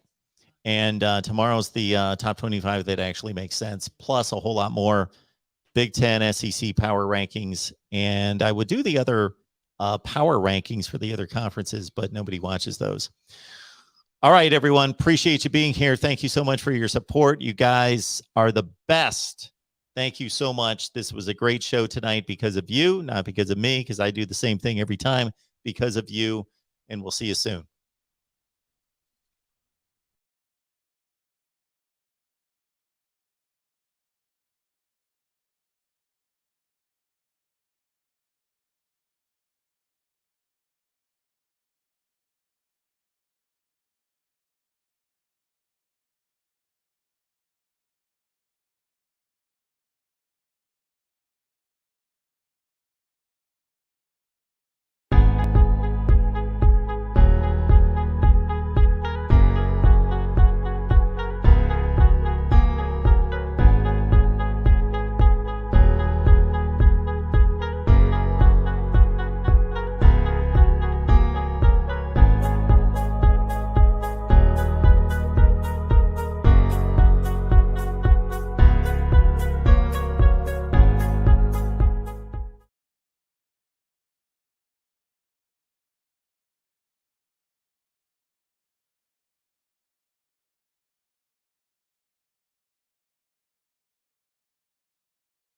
And tomorrow's the top 25 that actually makes sense, plus a whole lot more Big Ten, SEC power rankings. And I would do the other power rankings for the other conferences, but nobody watches those. All right, everyone. Appreciate you being here. Thank you so much for your support. You guys are the best. Thank you so much. This was a great show tonight because of you, not because of me, because I do the same thing every time, because of you. And we'll see you soon.